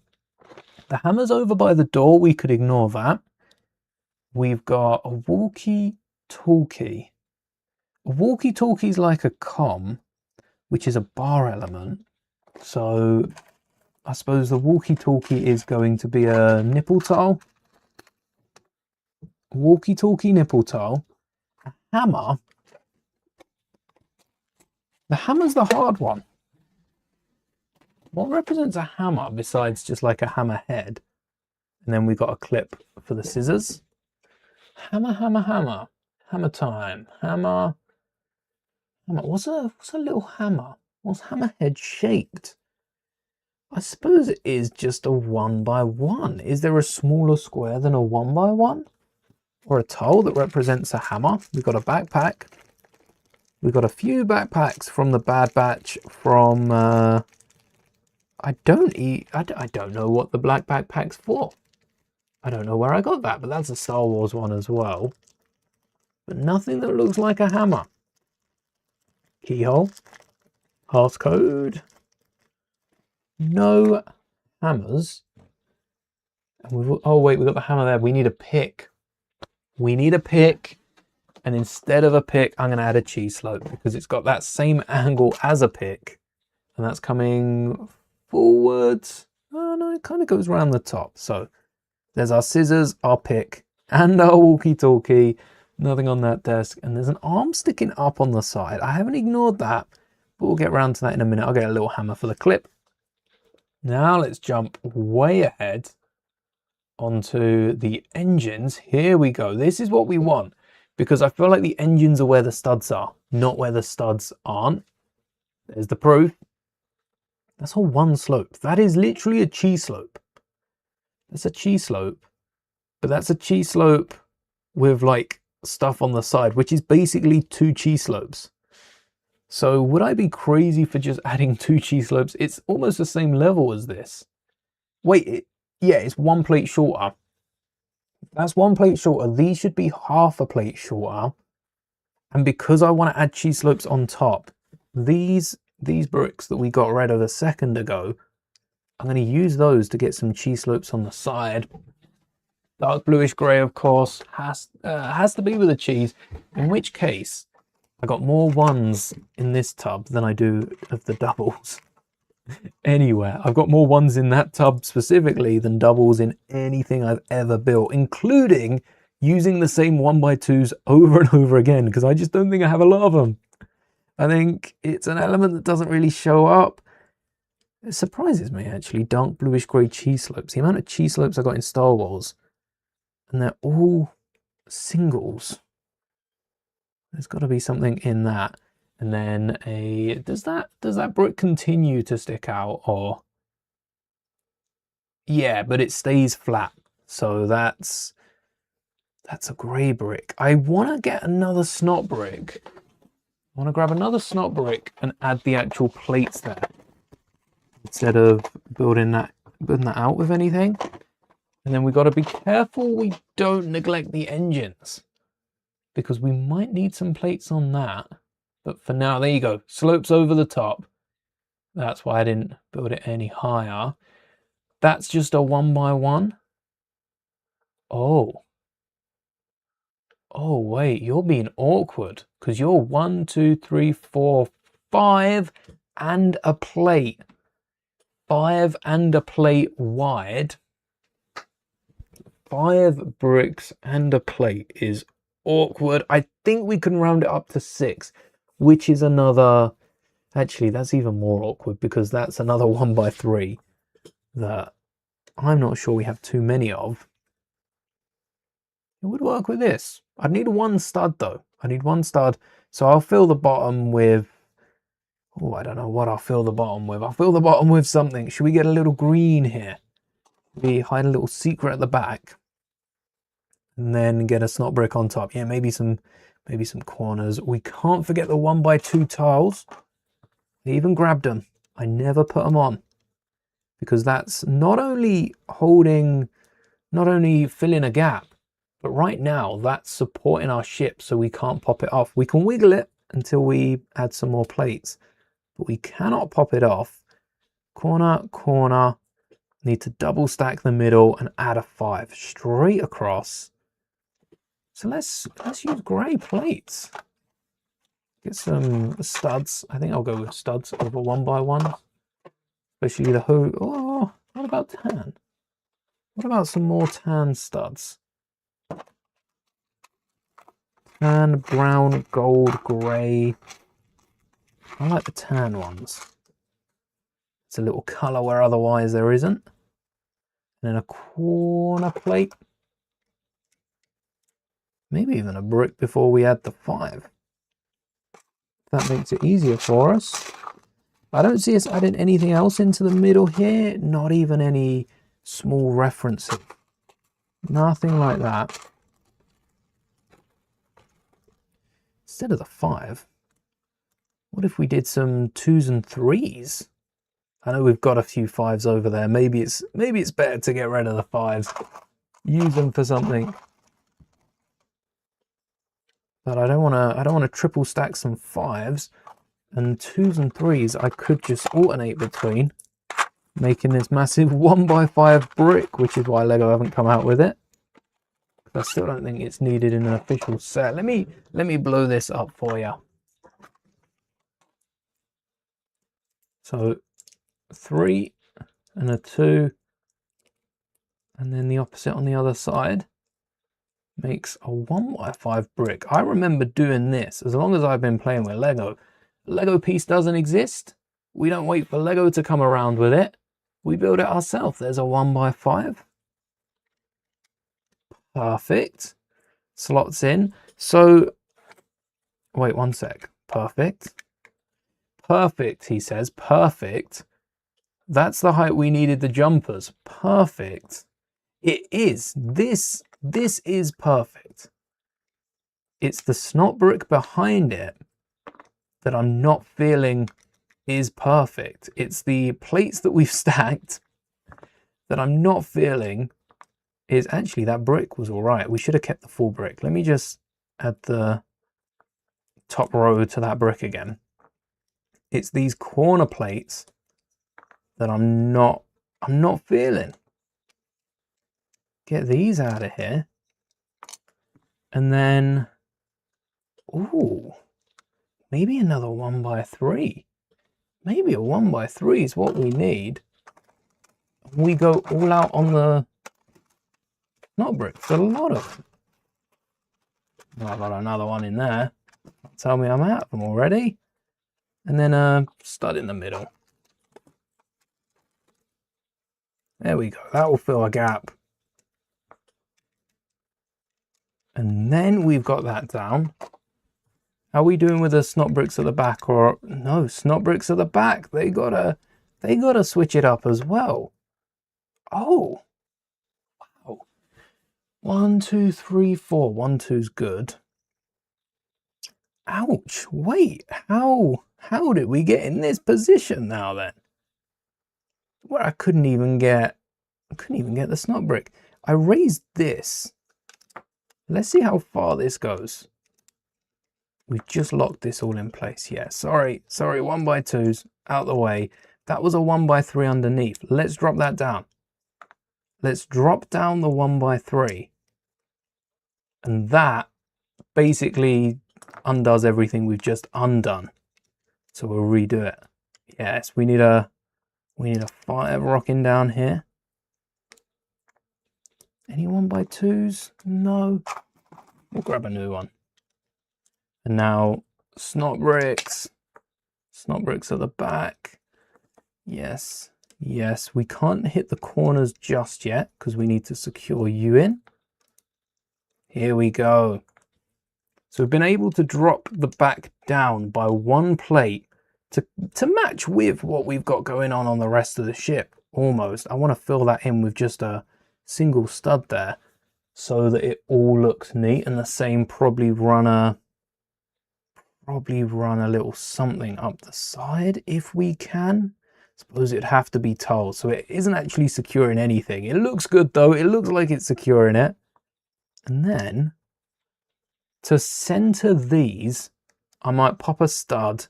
Speaker 1: The hammer's over by the door. We could ignore that. We've got a walkie-talkie. A walkie-talkie is like a comm, which is a bar element. So I suppose the walkie-talkie is going to be a nipple tile. Walkie-talkie nipple tile. A hammer. The hammer's the hard one. What represents a hammer besides just like a hammer head? And then we've got a clip for the scissors. Hammer, hammer, hammer. Hammer time. Hammer. Hammer. What's a little hammer? What's hammer head shaped? I suppose it is just a 1x1. Is there a smaller square than a 1x1? Or a tile that represents a hammer? We've got a backpack. We've got a few backpacks from the Bad Batch from... I don't know what the black backpack's for. I don't know where I got that, but that's a Star Wars one as well. But nothing that looks like a hammer. Keyhole. Passcode. No hammers. And oh wait, we've got the hammer there. We need a pick. We need a pick. And instead of a pick, I'm going to add a cheese slope because it's got that same angle as a pick. And that's coming forwards. Oh no, it kind of goes around the top. So there's our scissors, our pick, and our walkie-talkie. Nothing on that desk. And there's an arm sticking up on the side. I haven't ignored that, but we'll get around to that in a minute. I'll get a little hammer for the clip. Now let's jump way ahead onto the engines. Here we go. This is what we want because I feel like the engines are where the studs are, not where the studs aren't. There's the proof. That's all one slope. That is literally a cheese slope. That's a cheese slope, but that's a cheese slope with like stuff on the side, which is basically two cheese slopes. So would I be crazy for just adding two cheese slopes? It's almost the same level as this. Wait, yeah, it's one plate shorter. That's one plate shorter. These should be half a plate shorter. And because I want to add cheese slopes on top, these bricks that we got rid of a second ago, I'm going to use those to get some cheese slopes on the side. Dark bluish grey, of course, has to be with a cheese, in which case I got more ones in this tub than I do of the doubles. Anywhere. I've got more ones in that tub specifically than doubles in anything I've ever built, including using the same 1x2s over and over again, because I just don't think I have a lot of them. I think it's an element that doesn't really show up. It surprises me, actually, dark bluish grey cheese slopes. The amount of cheese slopes I got in Star Wars, and they're all singles. There's got to be something in that. And then does that brick continue to stick out, or? Yeah, but it stays flat. So that's a grey brick. I want to get another snot brick. I want to grab another snot brick and add the actual plates there, instead of building that out with anything. And then we've got to be careful we don't neglect the engines, because we might need some plates on that. But for now, there you go. Slopes over the top. That's why I didn't build it any higher. That's just a 1x1. Oh. Oh, wait. You're being awkward. Because you're 1, 2, 3, 4, 5 and a plate. 5 and a plate wide. 5 bricks and a plate is awkward. I think we can round it up to 6. Which is another, actually that's even more awkward because that's another 1x3 that I'm not sure we have too many of. It would work with this. I'd need one stud though. I need one stud. So I'll fill the bottom with Oh, I don't know what I'll fill the bottom with. I'll fill the bottom with something. Should we get a little green here? We hide a little secret at the back. And then get a snot brick on top. Yeah, maybe some corners. We can't forget the 1x2 tiles. I even grabbed them. I never put them on. Because that's not only filling a gap, but right now that's supporting our ship so we can't pop it off. We can wiggle it until we add some more plates, but we cannot pop it off. Corner, corner, need to double stack the middle and add a 5 straight across. So let's use grey plates. Get some studs. I think I'll go with studs over 1x1. Especially the who. Oh, what about tan? What about some more tan studs? Tan, brown, gold, grey. I like the tan ones. It's a little colour where otherwise there isn't. And then a corner plate. Maybe even a brick before we add the 5. That makes it easier for us. I don't see us adding anything else into the middle here. Not even any small referencing. Nothing like that. Instead of the 5, what if we did some 2s and 3s? I know we've got a few 5s over there. Maybe it's better to get rid of the 5s. Use them for something. But I don't want to triple stack some 5s. And 2s and 3s I could just alternate between, making this massive 1x5 brick, which is why Lego haven't come out with it. I still don't think it's needed in an official set. Let me blow this up for you. So 3 and a 2, and then the opposite on the other side makes a 1x5 brick. I remember doing this as long as I've been playing with Lego. Lego piece doesn't exist. We don't wait for Lego to come around with it. We build it ourselves. There's a 1x5. Perfect. Slots in. So, wait one sec. Perfect. Perfect, he says. Perfect. That's the height we needed the jumpers. Perfect. It is. This is perfect. It's the snot brick behind it that I'm not feeling is perfect. It's the plates that we've stacked that I'm not feeling is actually that brick was all right. We should have kept the full brick. Let me just add the top row to that brick again. It's these corner plates that I'm not feeling. Get these out of here. And then, ooh, maybe another 1x3. Maybe a 1x3 is what we need. We go all out on the not bricks, a lot of them. Oh, I've got another one in there. Tell me I'm out of them already. And then a stud in the middle. There we go. That will fill a gap. And then we've got that down. How are we doing with the snot bricks at the back? Or no, snot bricks at the back. They gotta switch it up as well. Oh, wow. 1, 2, 3, 4. 1, 2's good. Ouch! Wait, how did we get in this position now then? Where I couldn't even get the snot brick. I raised this. Let's see how far this goes. We've just locked this all in place. Yeah, sorry, 1x2s out the way. That was a 1x3 underneath. Let's drop that down. Let's drop down the 1x3. And that basically undoes everything we've just undone. So we'll redo it. Yes, we need a 5 rocking down here. Any 1x2s? No. We'll grab a new one. And now snot bricks at the back. Yes, yes. We can't hit the corners just yet because we need to secure you in. Here we go. So we've been able to drop the back down by one plate to match with what we've got going on the rest of the ship. Almost, I want to fill that in with just a single stud there, so that it all looks neat. And the same, probably run a little something up the side if we can. Suppose it'd have to be tiled, so it isn't actually securing anything. It looks good though. It looks like it's securing it. And then to center these, I might pop a stud.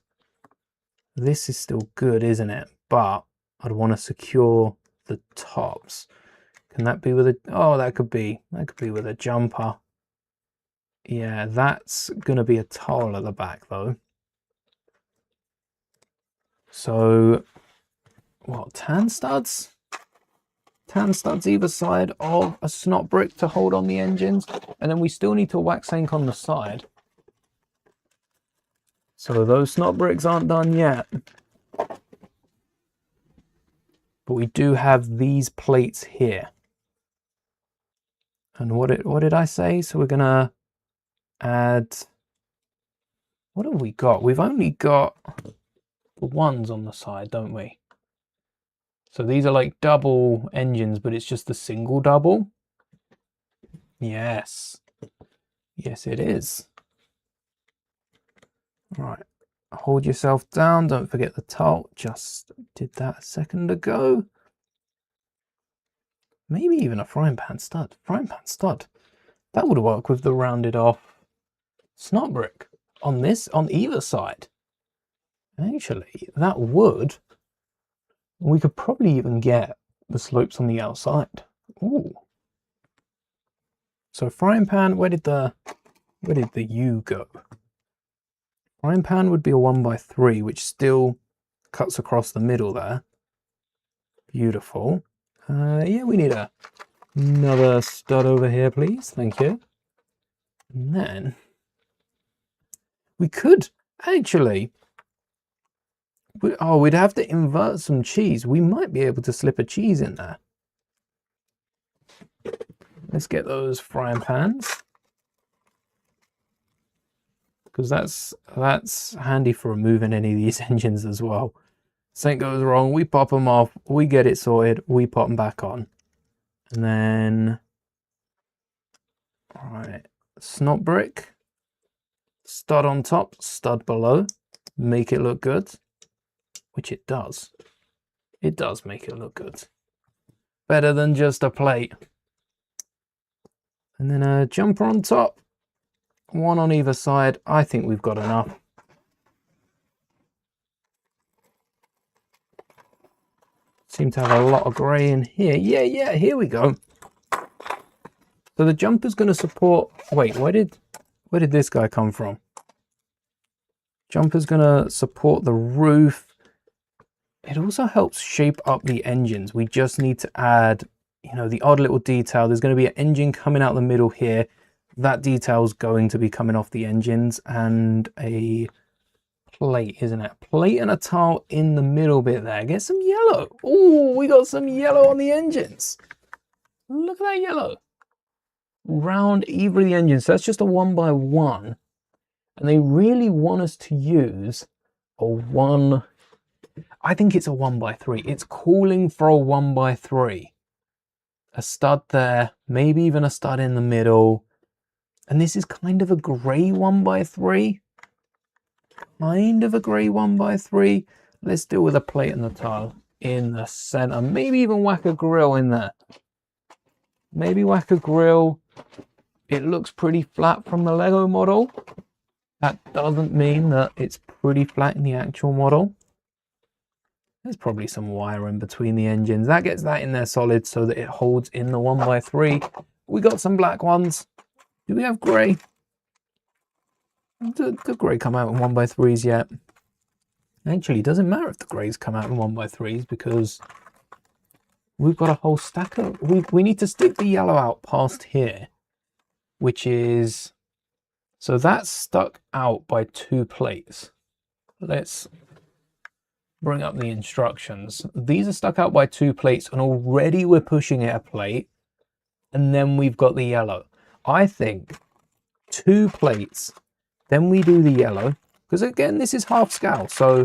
Speaker 1: This is still good, isn't it? But I'd want to secure the tops. Can that be with a... Oh, that could be with a jumper. Yeah, that's going to be a tile at the back, though. So, what, tan studs? Tan studs either side of a snot brick to hold on the engines. And then we still need to wax ink on the side. So those snot bricks aren't done yet. But we do have these plates here. And what did I say? So we're going to add... What have we got? We've only got the ones on the side, don't we? So these are like double engines, but it's just the single double. Yes. Yes, it is. Right. Hold yourself down. Don't forget the tile. Just did that a second ago. Maybe even a frying pan stud. Frying pan stud. That would work with the rounded off snot brick on this, on either side. Actually, that would. We could probably even get the slopes on the outside. Ooh. So frying pan, where did the U go? Frying pan would be a 1x3, which still cuts across the middle there. Beautiful. Yeah, we need another stud over here, please. Thank you. And then we could actually... Oh, we'd have to invert some cheese. We might be able to slip a cheese in there. Let's get those frying pans. Because that's handy for removing any of these engines as well. Something goes wrong, we pop them off, we get it sorted, we pop them back on. And then, all right, snot brick, stud on top, stud below, make it look good, which it does. It does make it look good. Better than just a plate. And then a jumper on top. One on either side. I think we've got enough. Seem to have a lot of grey in here. Yeah, here we go. So the jumper's going to support... Wait, where did this guy come from? Jumper's going to support the roof. It also helps shape up the engines. We just need to add, you know, the odd little detail. There's going to be an engine coming out the middle here. That detail's going to be coming off the engines, and a plate, isn't it? Plate and a tile in the middle bit there. Get some yellow. Oh, we got some yellow on the engines. Look at that yellow. Round either of the engines. So that's just a 1x1. And they really want us to use a 1... I think it's a 1x3. It's calling for a 1x3. A stud there, maybe even a stud in the middle. And this is kind of a grey 1x3. Kind of a grey 1x3. Let's deal with a plate and the tile in the center. Maybe even whack a grill in there. Maybe whack a grill. It looks pretty flat from the Lego model. That doesn't mean that it's pretty flat in the actual model. There's probably some wire in between the engines. That gets that in there solid so that it holds in the 1x3. We got some black ones. Do we have grey? Did grey come out in 1x3s yet? Actually, it doesn't matter if the greys come out in 1x3s because we've got a whole stack of... We need to stick the yellow out past here, which is... So that's stuck out by 2 plates. Let's bring up the instructions. These are stuck out by 2 plates, and already we're pushing it a plate, and then we've got the yellow. I think 2 plates, then we do the yellow, because again, this is half scale, so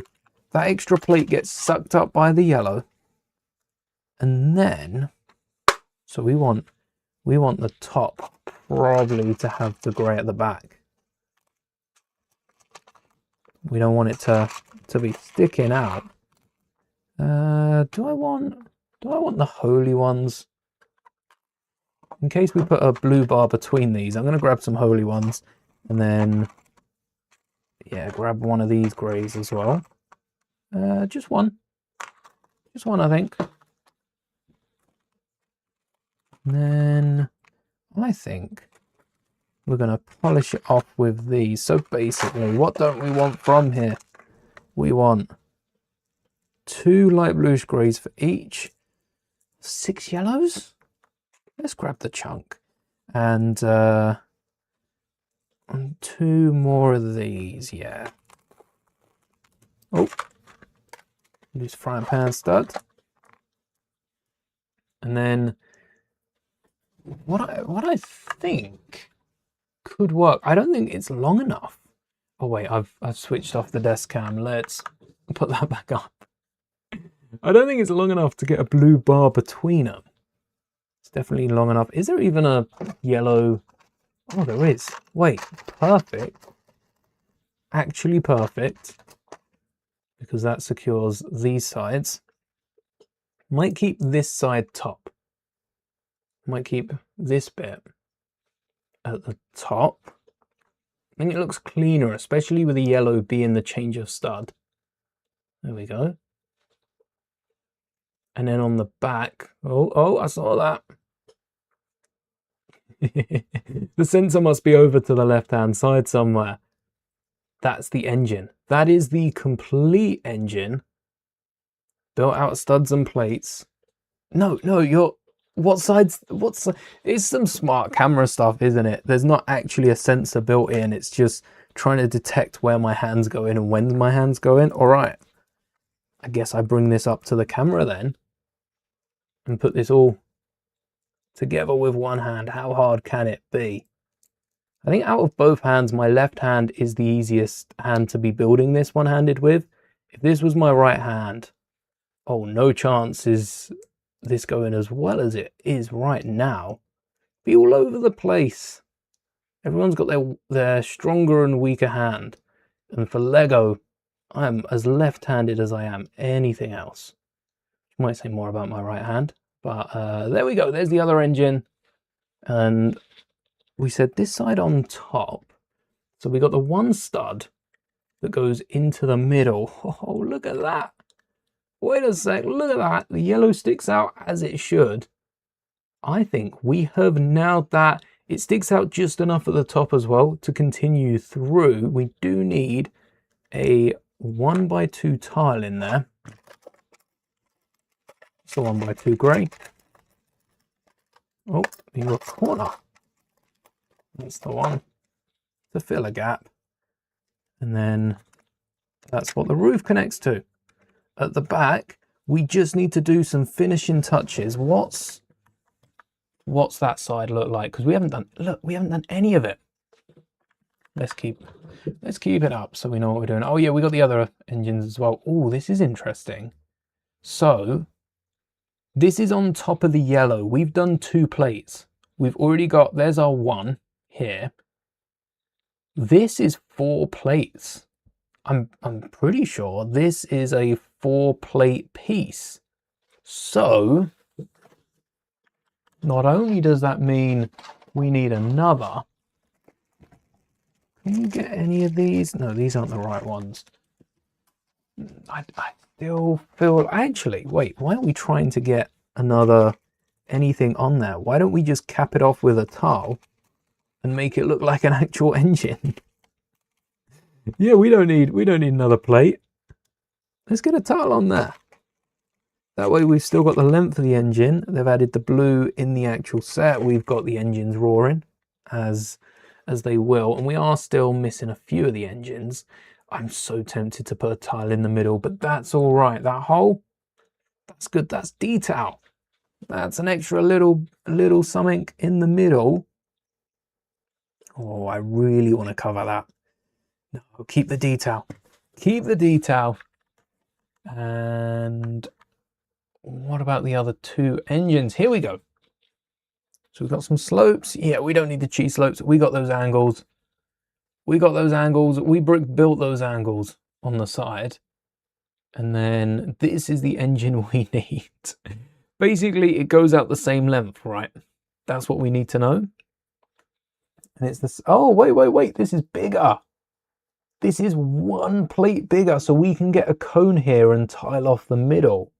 Speaker 1: that extra plate gets sucked up by the yellow. And then, so we want the top probably to have the grey at the back. We don't want it to be sticking out. Do I want the holy ones? In case we put a blue bar between these, I'm going to grab some holy ones and then, yeah, grab one of these greys as well. Just one, I think. And then I think we're going to polish it off with these. So basically, what don't we want from here? We want 2 light bluish greys for each, 6 yellows. Let's grab the chunk and 2 more of these. Yeah. Oh, loose frying pan stud. And then what I think could work. I don't think it's long enough. Oh wait, I've switched off the desk cam. Let's put that back up. I don't think it's long enough to get a blue bar between them. It's definitely long enough. Is there even a yellow? Oh, there is. Wait, perfect. Actually perfect. Because that secures these sides. Might keep this side top. Might keep this bit at the top. I think it looks cleaner, especially with the yellow being the change of stud. There we go. And then on the back, oh, I saw that. The sensor must be over to the left-hand side somewhere. That's the engine. That is the complete engine. Built out studs and plates. No, what sides, it's some smart camera stuff, isn't it? There's not actually a sensor built in. It's just trying to detect where my hands go in and when my hands go in. All right. I guess I bring this up to the camera then and put this all together with one hand. How hard can it be? I think out of both hands, my left hand is the easiest hand to be building this one-handed with. If this was my right hand, oh, no chance is this going as well as it is right now. Be all over the place. Everyone's got their stronger and weaker hand. And for Lego, I'm as left-handed as I am anything else. You might say more about my right hand. But there we go. There's the other engine. And we said this side on top. So we got the one stud that goes into the middle. Oh, look at that. Wait a sec. Look at that. The yellow sticks out as it should. I think we have nailed that. It sticks out just enough at the top as well to continue through. We do need a 1x2 tile in there. It's the 1x2 grey. Oh, in your corner. That's the one to fill a gap. And then that's what the roof connects to. At the back, we just need to do some finishing touches. What's that side look like? Because we haven't done any of it. Let's keep it up so we know what we're doing. Oh yeah, we got the other engines as well. Oh, this is interesting. So this is on top of the yellow. We've done 2 plates. We've already got, there's our 1 here. This is 4 plates. I'm pretty sure this is a 4-plate piece. So not only does that mean we need another. Can you get any of these? No, these aren't the right ones. I still feel, actually, wait, why aren't we trying to get another anything on there? Why don't we just cap it off with a tile and make it look like an actual engine? Yeah, we don't need another plate. Let's get a tile on there. That way we've still got the length of the engine. They've added the blue in the actual set. We've got the engines roaring as they will, and we are still missing a few of the engines. I'm so tempted to put a tile in the middle, but that's all right. That hole, that's good. That's detail. That's an extra little something in the middle. Oh, I really want to cover that. No, keep the detail. Keep the detail. And what about the other two engines? Here we go. So we've got some slopes. Yeah, we don't need the cheese slopes. We got those angles. We got those angles. We built those angles on the side. And then this is the engine we need. Basically, it goes out the same length, right? That's what we need to know. And it's this. Oh, wait. This is bigger. This is one plate bigger. So we can get a cone here and tile off the middle.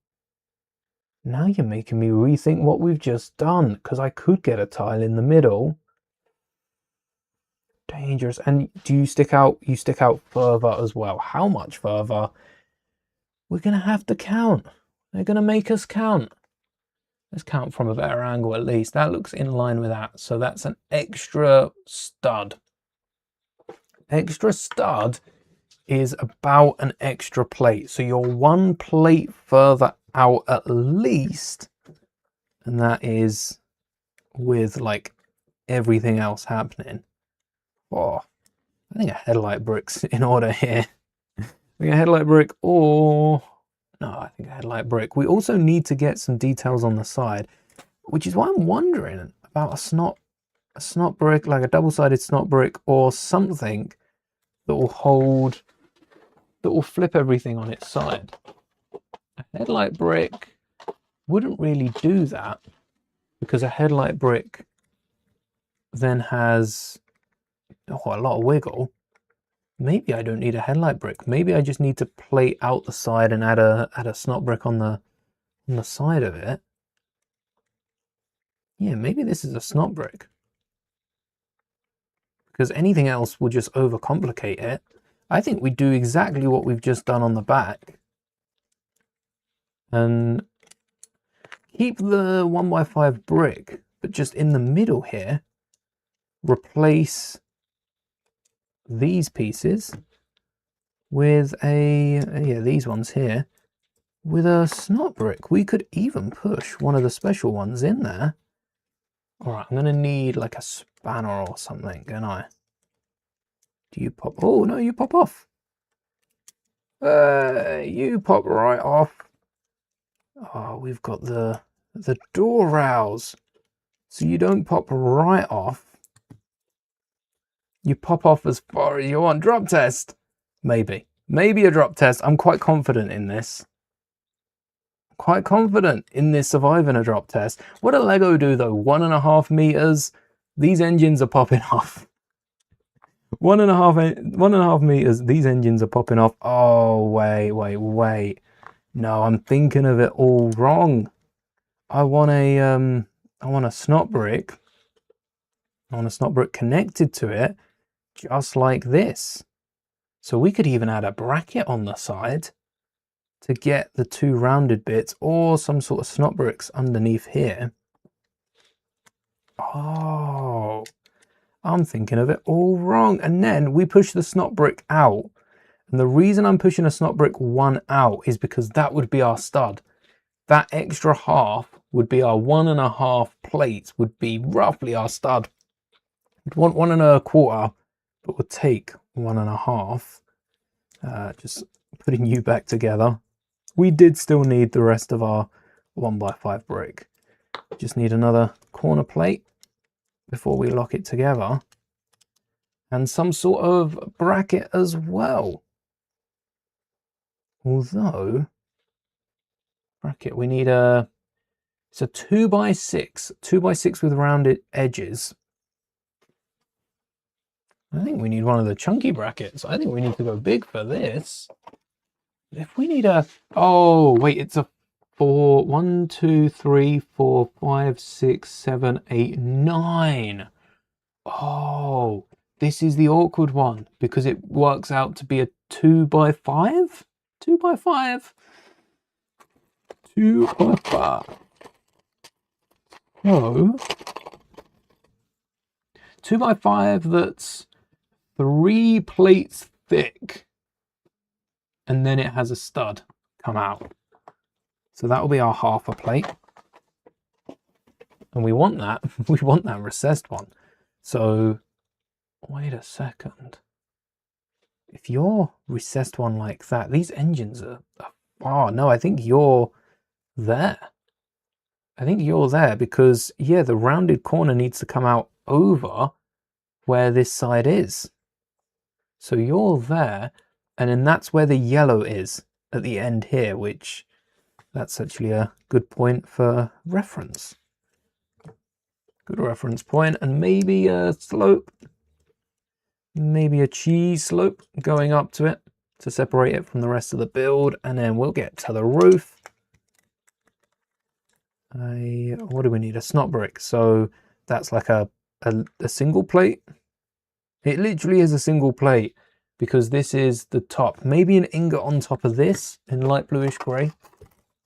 Speaker 1: Now you're making me rethink what we've just done, because I could get a tile in the middle. Dangerous. And do you stick out? You stick out further as well. How much further? We're going to have to count. They're going to make us count. Let's count from a better angle at least. That looks in line with that. So that's an extra stud. Extra stud is about an extra plate. So you're one plate further out at least. And that is with like everything else happening. Oh, I think a headlight brick's in order here. I think a headlight brick, or no, I think a headlight brick. We also need to get some details on the side, which is why I'm wondering about a snot brick, like a double-sided snot brick, or something that will hold, that will flip everything on its side. A headlight brick wouldn't really do that, because a headlight brick then has a lot of wiggle. Maybe I don't need a headlight brick. Maybe I just need to plate out the side and add a snot brick on the side of it. Yeah, maybe this is a snot brick, because anything else will just overcomplicate it. I think we do exactly what we've just done on the back and keep the 1x5 brick, but just in the middle here, replace these pieces with these ones here with a snot brick. We could even push one of the special ones in there. All right, I'm gonna need like a spanner or something, don't I? Do you pop? Oh no, you pop off. You pop right off. Oh, we've got the door rails, so you don't pop right off. You pop off as far as you want. Drop test. Maybe a drop test. I'm quite confident in this. Quite confident in this surviving a drop test. What did Lego do though? 1.5 meters. These engines are popping off. 1.5 meters. These engines are popping off. Oh, wait. No, I'm thinking of it all wrong. I want a snot brick. I want a snot brick connected to it, just like this. So we could even add a bracket on the side to get the two rounded bits, or some sort of snot bricks underneath here. Oh, I'm thinking of it all wrong. And then we push the snot brick out. And the reason I'm pushing a snot brick one out is because that would be our stud. That extra half would be our 1.5 plates, would be roughly our stud. We'd want 1.25, but we'll take 1.5. Just putting you back together. We did still need the rest of our 1x5 brick. Just need another corner plate before we lock it together. And some sort of bracket as well. Although, bracket, we need it's a 2x6. 2x6 with rounded edges. I think we need one of the chunky brackets. I think we need to go big for this. If we need oh wait, it's a 1, 2, 3, 4, 5, 6, 7, 8, 9. Oh, this is the awkward one because it works out to be a 2x5. 2x5. 2x5. So 2x5 that's 3 plates thick, and then it has a stud come out. So that will be our half a plate, and we want that. We want that recessed one. So wait a second. If you're recessed one like that, these engines are Oh, no, I think you're there. I think you're there because, yeah, the rounded corner needs to come out over where this side is. So you're there, and then that's where the yellow is at the end here, which that's actually a good point for reference. Good reference point, and maybe a slope, maybe a cheese slope going up to it to separate it from the rest of the build, and then we'll get to the roof. What do we need? A snot brick. So that's like a single plate. It literally is a single plate because this is the top. Maybe an ingot on top of this in light bluish grey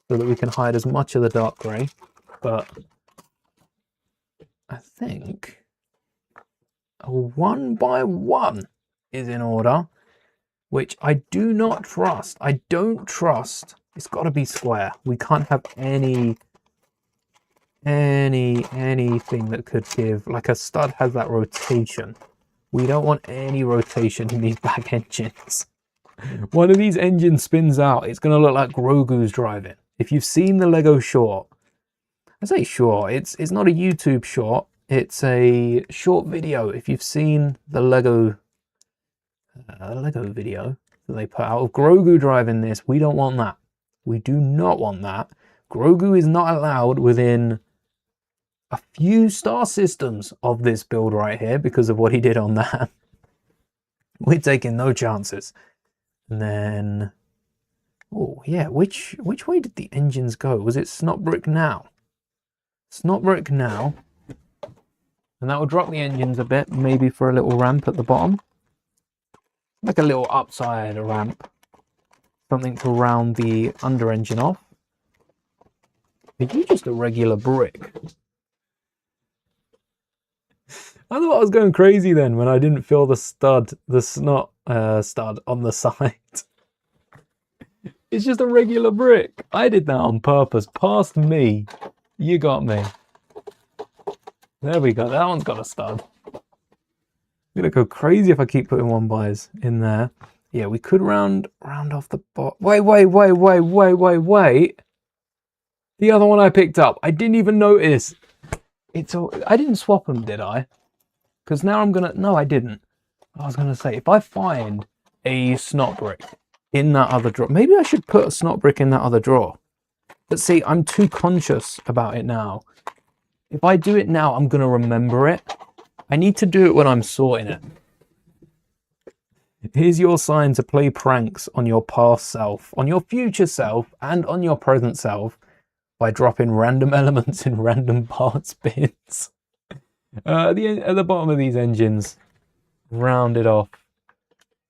Speaker 1: so that we can hide as much of the dark grey. But I think a 1x1 is in order, which I do not trust. I don't trust. It's got to be square. We can't have anything that could give, like a stud has that rotation. We don't want any rotation in these back engines. One of these engines spins out, it's going to look like Grogu's driving. If you've seen the Lego short, I say short, it's not a YouTube short, it's a short video. If you've seen the Lego video that they put out of Grogu driving this, we don't want that. We do not want that. Grogu is not allowed within a few star systems of this build right here because of what he did on that. We're taking no chances. And then, oh yeah, which way did the engines go? Was it snot brick now? Snot brick now. And that will drop the engines a bit, maybe for a little ramp at the bottom. Like a little upside ramp. Something to round the under engine off. Are you just a regular brick? I thought I was going crazy then when I didn't feel the snot stud on the side. It's just a regular brick. I did that on purpose. Past me. You got me. There we go. That one's got a stud. I'm gonna go crazy if I keep putting 1x's in there. Yeah, we could round off the bottom. Wait. The other one I picked up. I didn't even notice. I didn't swap them, did I? Because now I'm gonna, no, I didn't. I was gonna say, if I find a snot brick in that other drawer, maybe I should put a snot brick in that other drawer. But see, I'm too conscious about it now. If I do it now, I'm gonna remember it. I need to do it when I'm sorting it. Here's your sign to play pranks on your past self, on your future self, and on your present self by dropping random elements in random parts bins. At the bottom of these engines, rounded off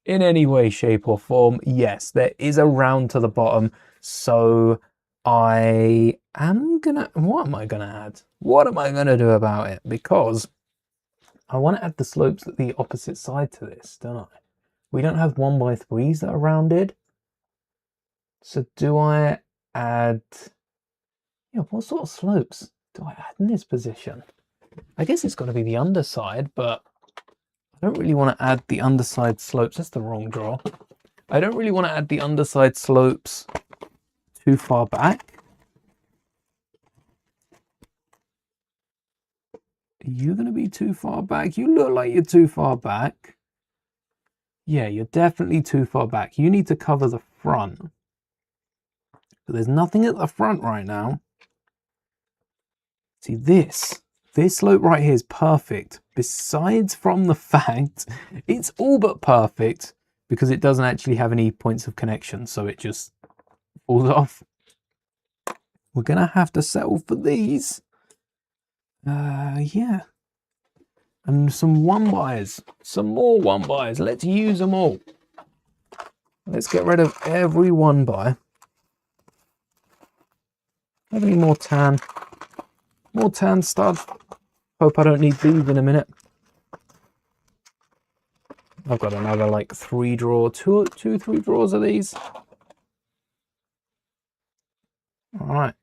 Speaker 1: in any way, shape or form. Yes, there is a round to the bottom. So I am gonna, what am I gonna add? What am I gonna do about it? Because I want to add the slopes at the opposite side to this, don't I? We don't have 1x3s that are rounded. So do I add, yeah, what sort of slopes do I add in this position? I guess it's got to be the underside, but I don't really want to add the underside slopes. That's the wrong draw. I don't really want to add the underside slopes too far back. Are you going to be too far back? You look like you're too far back. Yeah, you're definitely too far back. You need to cover the front. But there's nothing at the front right now. See, this slope right here is perfect. Besides from the fact, it's all but perfect because it doesn't actually have any points of connection. So it just falls off. We're going to have to settle for these. Yeah. And some 1x's. Some more 1x's. Let's use them all. Let's get rid of every 1x. Have any more tan? More tan studs. Hope I don't need these in a minute. I've got another like 3 drawer, 3 drawers of these. All right.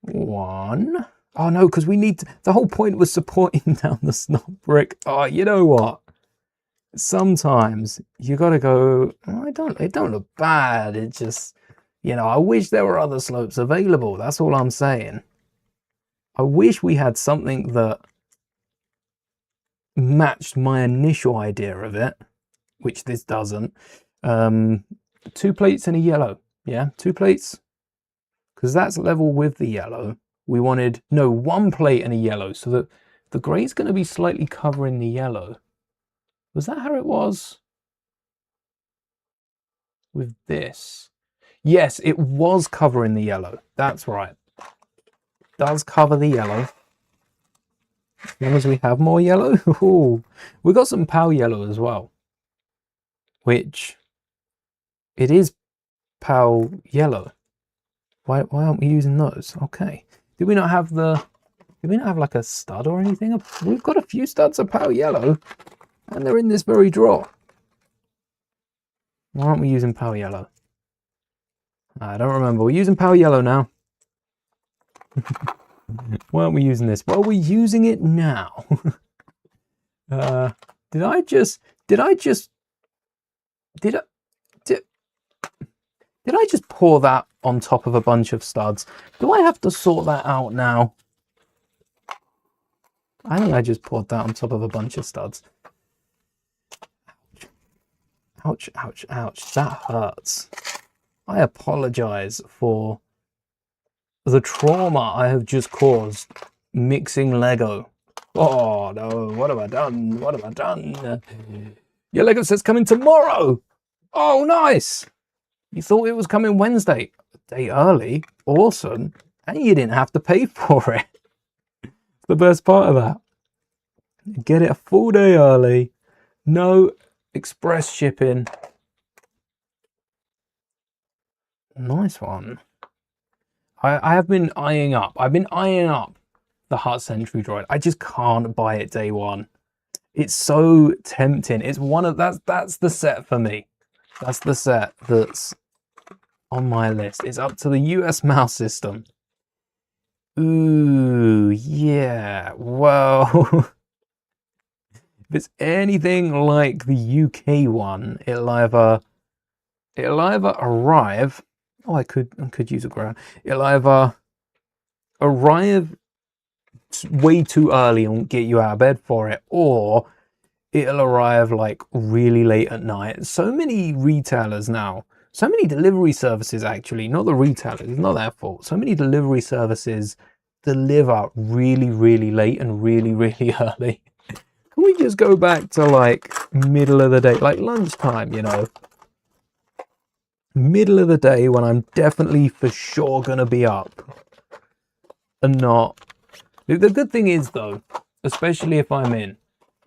Speaker 1: 1. Oh no, because we need to, the whole point was supporting down the snot brick. Oh, you know what? Sometimes you got to go, oh, it don't look bad. It just, You know, I wish there were other slopes available. That's all I'm saying. I wish we had something that matched my initial idea of it, which this doesn't. 2 plates and a yellow. Yeah, 2 plates, because that's level with the yellow. We wanted, no, 1 plate and a yellow, so that the grey's going to be slightly covering the yellow. Was that how it was with this? Yes, it was covering the yellow. That's right. Does cover the yellow. As long as we have more yellow. Ooh, we got some PAL yellow as well, which it is PAL yellow. Why aren't we using those? Okay. Did we not have like a stud or anything? We've got a few studs of PAL yellow, and they're in this very drawer. Why aren't we using PAL yellow? I don't remember. We're using PAL yellow now. Why aren't we using this? Well, we're using it now. Did I just pour that on top of a bunch of studs? Do I have to sort that out now? I think I just poured that on top of a bunch of studs. Ouch, ouch, ouch. That hurts. I apologize for the trauma I have just caused mixing Lego. Oh no, what have I done? What have I done? Your Lego set's coming tomorrow. Oh, nice. You thought it was coming Wednesday. A day early. Awesome. And you didn't have to pay for it. The best part of that. Get it a full day early. No express shipping. Nice one. I've been eyeing up the Heart Sentry droid. I just can't buy it day one. It's so tempting. It's one of that's the set for me. That's the set that's on my list. It's up to the US mouse system. Ooh, yeah. Well, if it's anything like the UK one, it'll either arrive. Oh, I could use a ground. It'll either arrive way too early and get you out of bed for it, or it'll arrive like really late at night. So many retailers now, so many delivery services actually, not the retailers, it's not their fault. So many delivery services deliver really, really late and really, really early. Can we just go back to like middle of the day, like lunchtime, you know? Middle of the day when I'm definitely for sure gonna be up and not. The good thing is though, especially if I'm in,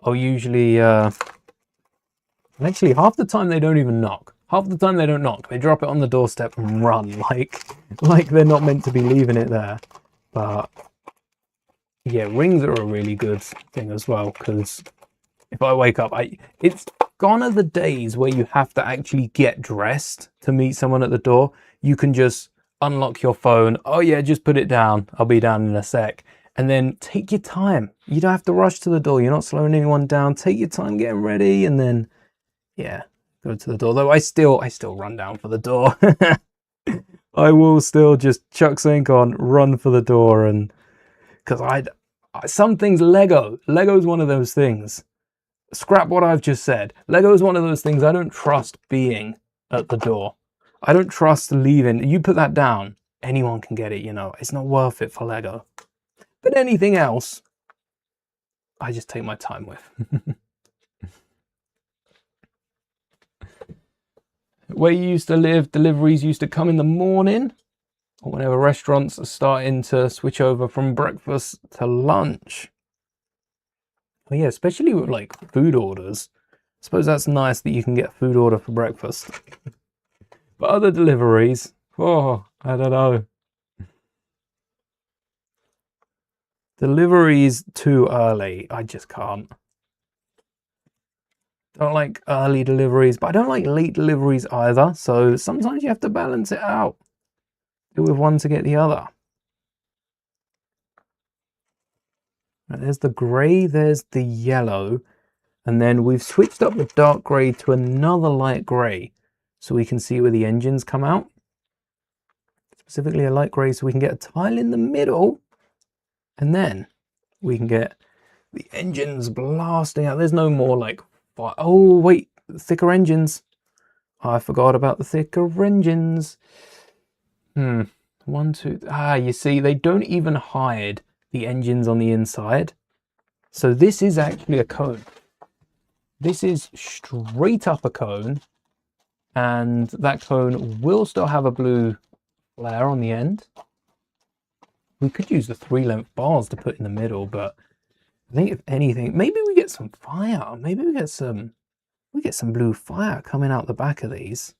Speaker 1: I'll usually actually half the time they don't even knock. Half the time they don't knock. They drop it on the doorstep and run like they're not meant to be leaving it there. But yeah, rings are a really good thing as well, because if I wake up, it's gone are the days where you have to actually get dressed to meet someone at the door. You can just unlock your phone. Oh yeah, just put it down. I'll be down in a sec. And then take your time. You don't have to rush to the door. You're not slowing anyone down. Take your time getting ready, and then yeah, go to the door. Though I still run down for the door. I will still just chuck something on, run for the door, and because some things Lego's one of those things. Scrap what I've just said. Lego is one of those things I don't trust being at the door. I don't trust leaving. You put that down, anyone can get it, you know. It's not worth it for Lego. But anything else, I just take my time with. Where you used to live, deliveries used to come in the morning, or whenever restaurants are starting to switch over from breakfast to lunch. Oh yeah, especially with like food orders. I suppose that's nice that you can get a food order for breakfast. But other deliveries, oh, I don't know. Deliveries too early, I just can't. Don't like early deliveries, but I don't like late deliveries either. So sometimes you have to balance it out. Do with one to get the other. Right, there's the grey, there's the yellow, and then we've switched up the dark grey to another light grey so we can see where the engines come out. specifically a light grey, so we can get a tile in the middle, and then we can get the engines blasting out. There's no more like, oh wait, thicker engines. I forgot about the thicker engines. One, two, you see, they don't even hide the engines on the inside. So this is actually a cone. This is straight up a cone, and that cone will still have a blue flare on the end. We could use the 3-length bars to put in the middle, but I think if anything, maybe we get some fire. Maybe we get some blue fire coming out the back of these.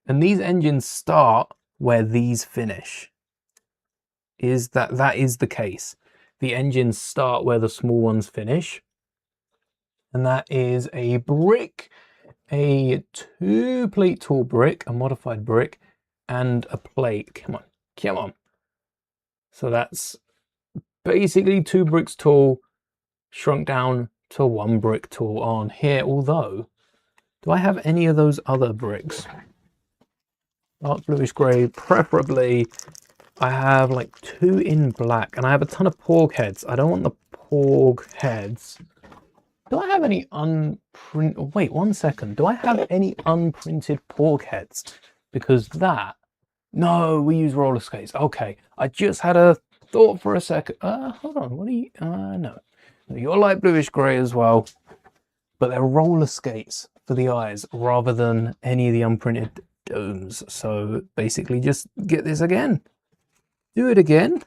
Speaker 1: And these engines start where these finish. That is the case. The engines start where the small ones finish. And that is a brick, a 2-plate tall brick, a modified brick, and a plate. Come on, come on. So that's basically 2 bricks tall, shrunk down to 1 brick tall on here. Although, do I have any of those other bricks? Dark bluish grey, preferably. I have like 2 in black, and I have a ton of porg heads. I don't want the porg heads. Do I have any unprinted? Wait, 1 second. Do I have any unprinted porg heads? Because that. No, we use roller skates. Okay, I just had a thought for a second. Hold on. What are you? No, you're light bluish grey as well, but they're roller skates for the eyes rather than any of the unprinted domes. So basically, just get this again. Do it again.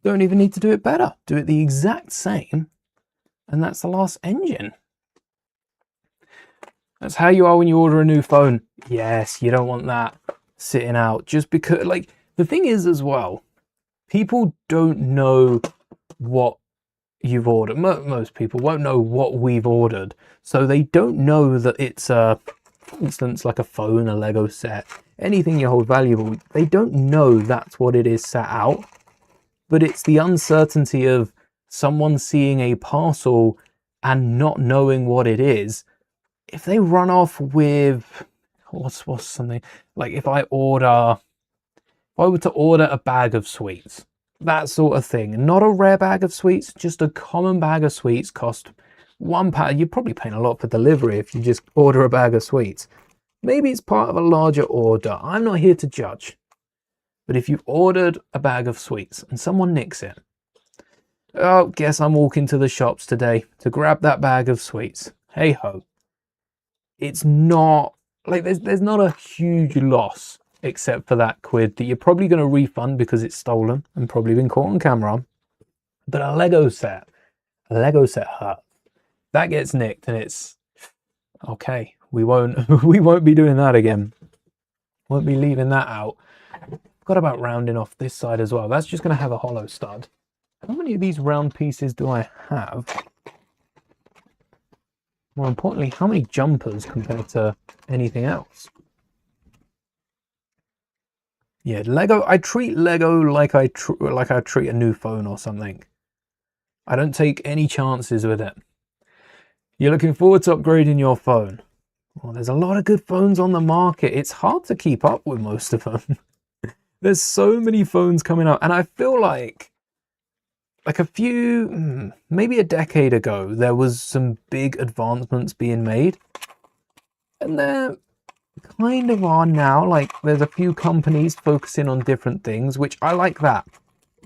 Speaker 1: Don't even need to do it better. Do it the exact same. And that's the last engine. That's how you are when you order a new phone. Yes, you don't want that sitting out just because, like, the thing is as well, people don't know what you've ordered. Most people won't know what we've ordered. So they don't know that it's, for instance, like a phone, a Lego set, anything you hold valuable. They don't know that's what it is set out. But it's the uncertainty of someone seeing a parcel and not knowing what it is. If they run off with, what's something, like if I were to order a bag of sweets, that sort of thing, not a rare bag of sweets, just a common bag of sweets cost £1. You're probably paying a lot for delivery if you just order a bag of sweets. Maybe it's part of a larger order. I'm not here to judge. But if you've ordered a bag of sweets and someone nicks it, oh, guess I'm walking to the shops today to grab that bag of sweets. Hey ho. It's not, like, there's not a huge loss except for that £1 that you're probably going to refund because it's stolen and probably been caught on camera. But a Lego set hurts. That gets nicked and it's, okay, we won't be doing that again. Won't be leaving that out. Forgot about rounding off this side as well. That's just going to have a hollow stud. How many of these round pieces do I have? More importantly, how many jumpers compared to anything else? Yeah, Lego. I treat Lego like I treat a new phone or something. I don't take any chances with it. You're looking forward to upgrading your phone. Well, there's a lot of good phones on the market. It's hard to keep up with most of them. There's so many phones coming out, and I feel like a few, maybe a decade ago, there was some big advancements being made, and there kind of are now. Like, there's a few companies focusing on different things, which I like that,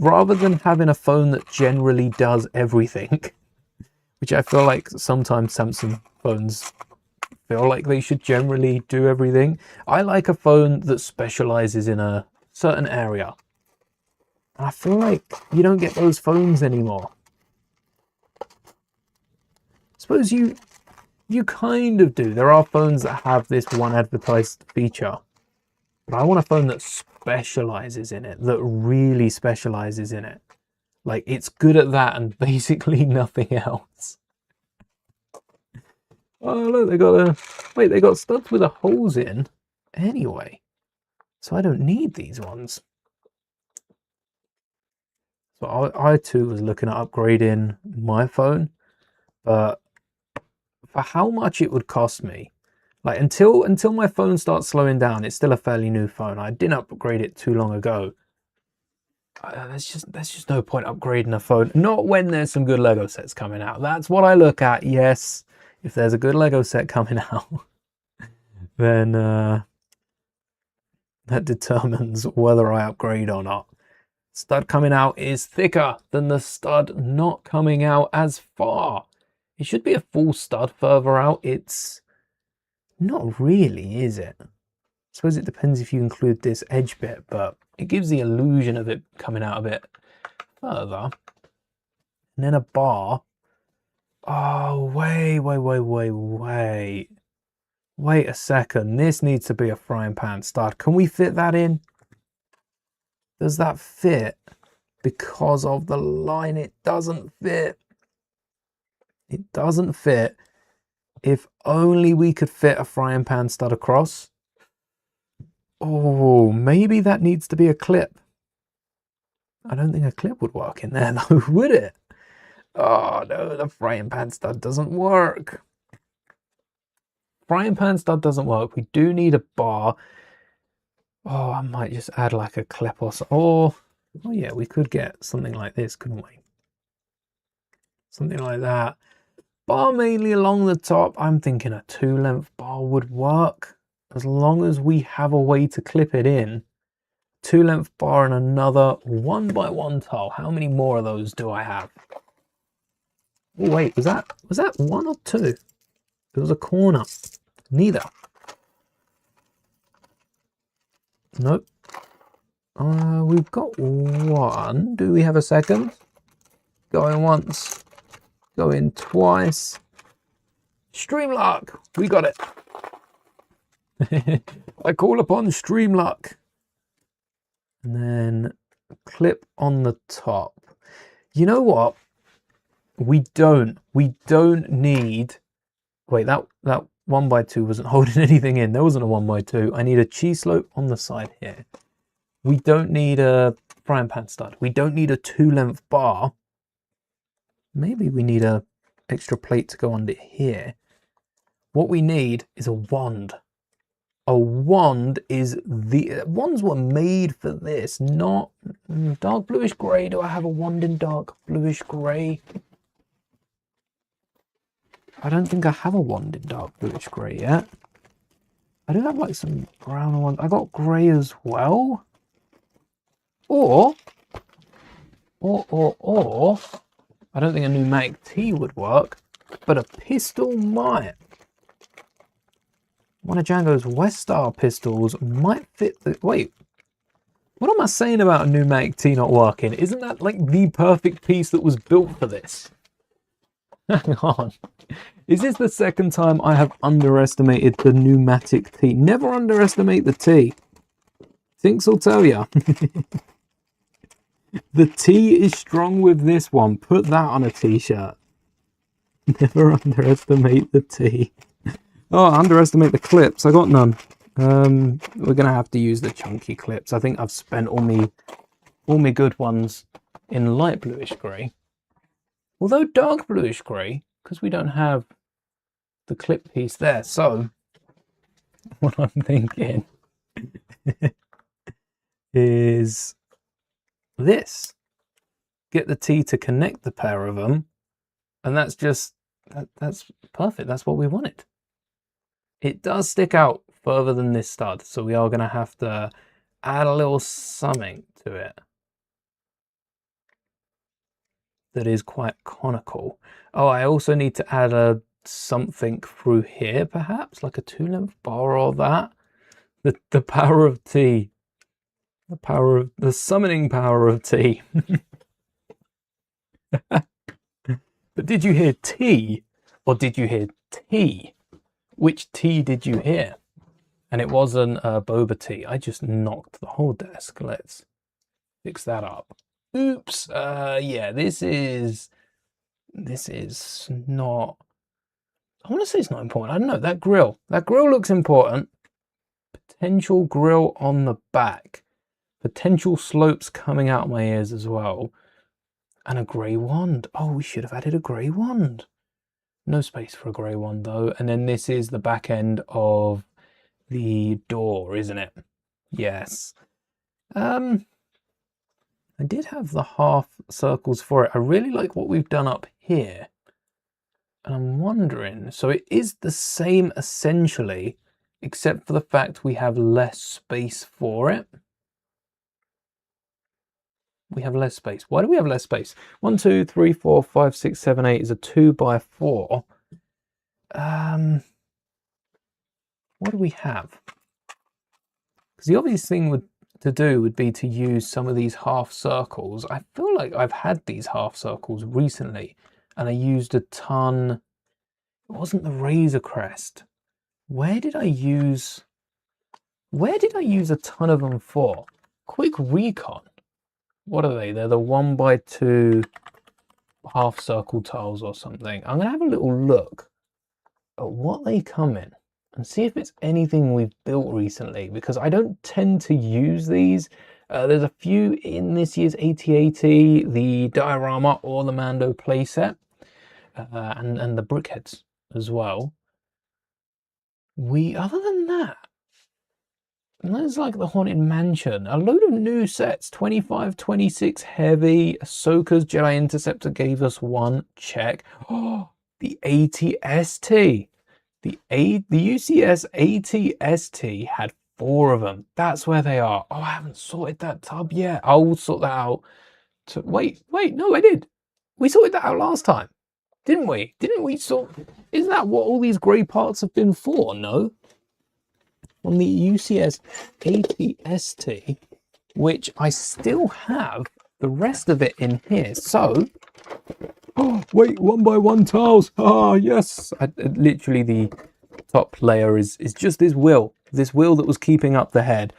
Speaker 1: rather than having a phone that generally does everything, which I feel like sometimes Samsung phones feel like they should generally do everything. I like a phone that specializes in a certain area. I feel like you don't get those phones anymore. I suppose you kind of do. There are phones that have this one advertised feature. But I want a phone that specializes in it, that really specializes in it. Like, it's good at that and basically nothing else. Oh, look, they got studs with the holes in anyway. So I don't need these ones. So I too was looking at upgrading my phone, but for how much it would cost me, Like until my phone starts slowing down, it's still a fairly new phone. I didn't upgrade it too long ago. There's just no point upgrading a phone. Not when there's some good Lego sets coming out. That's what I look at. Yes, if there's a good Lego set coming out, then that determines whether I upgrade or not. Stud coming out is thicker than the stud not coming out as far. It should be a full stud further out. It's not really, is it? I suppose it depends if you include this edge bit, but it gives the illusion of it coming out a bit further. And then a bar. Oh, wait a second. This needs to be a frying pan stud. Can we fit that in? Does that fit? Because of the line, it doesn't fit. It doesn't fit. If only we could fit a frying pan stud across. Oh, maybe that needs to be a clip. I don't think a clip would work in there though, would it? Oh no, the frying pan stud doesn't work. Frying pan stud doesn't work. We do need a bar. Oh, I might just add like a clip or so. Or, oh yeah, we could get something like this, couldn't we? Something like that. Bar mainly along the top. I'm thinking a 2-length bar would work. As long as we have a way to clip it in. 2-length bar and another 1x1 tile. How many more of those do I have? Oh wait, was that 1 or 2? It was a corner. Neither. Nope. We've got 1. Do we have a second? Going once. Going twice. Stream luck. We got it. I call upon stream luck. And then clip on the top. You know what? We don't need. Wait, that 1x2 wasn't holding anything in. There wasn't a 1x2. I need a cheese slope on the side here. We don't need a frying pan stud. We don't need a 2-length bar. Maybe we need a extra plate to go under here. What we need is a wand. A wand is wands were made for this, not dark bluish grey. Do I have a wand in dark bluish grey? I don't think I have a wand in dark bluish grey yet. I do have like some brown ones. I got grey as well. Or, I don't think a pneumatic T would work, but a pistol might. One of Django's West Star pistols might fit the... Wait, what am I saying about a pneumatic T not working? Isn't that like the perfect piece that was built for this? Hang on. Is this the second time I have underestimated the pneumatic T? Never underestimate the T. Thinks will tell ya. The T is strong with this one. Put that on a t-shirt. Never underestimate the T. Oh, underestimate the clips. I got none. We're gonna have to use the chunky clips. I think I've spent all me good ones in light bluish grey. Although dark bluish grey, because we don't have the clip piece there. So what I'm thinking is this. Get the T to connect the pair of them, and that's just that's perfect. That's what we wanted. It does stick out further than this stud, so we are going to have to add a little something to it that is quite conical. Oh, I also need to add a something through here, perhaps like a 2-length bar or that. The power of T. The summoning power of T. But did you hear T or did you hear T? Which T did you hear? And it wasn't boba tea. I just knocked the whole desk. Let's fix that up. Oops. Yeah, this is not. I want to say it's not important. I don't know. That grill looks important. Potential grill on the back. Potential slopes coming out of my ears as well. And a grey wand. Oh, we should have added a grey wand. No space for a grey one though. And then this is the back end of the door, isn't it? Yes. I did have the half circles for it. I really like what we've done up here. And I'm wondering, so it is the same essentially, except for the fact we have less space for it. We have less space. Why do we have less space? 1, 2, 3, 4, 5, 6, 7, 8 is a 2x4. What do we have? Because the obvious thing to do would be to use some of these half circles. I feel like I've had these half circles recently, and I used a ton. It wasn't the Razor Crest. Where did I use a ton of them for? Quick recon. What are they? They're the 1x2 half circle tiles or something. I'm going to have a little look at what they come in and see if it's anything we've built recently, because I don't tend to use these. There's a few in this year's AT-AT, the diorama or the Mando playset, and the brickheads as well. Other than that, there's like the Haunted Mansion, a load of new sets, 25, 26 heavy. Ahsoka's Jedi Interceptor gave us one, check. Oh, the AT-ST. The UCS AT-ST had 4 of them. That's where they are. Oh, I haven't sorted that tub yet. I'll sort that out. Wait, no, I did. We sorted that out last time, didn't we? Isn't that what all these grey parts have been for? No? On the UCS AT-ST, which I still have the rest of it in here. So, oh, wait, 1x1 tiles. Ah, yes. Literally the top layer is just this wheel that was keeping up the head.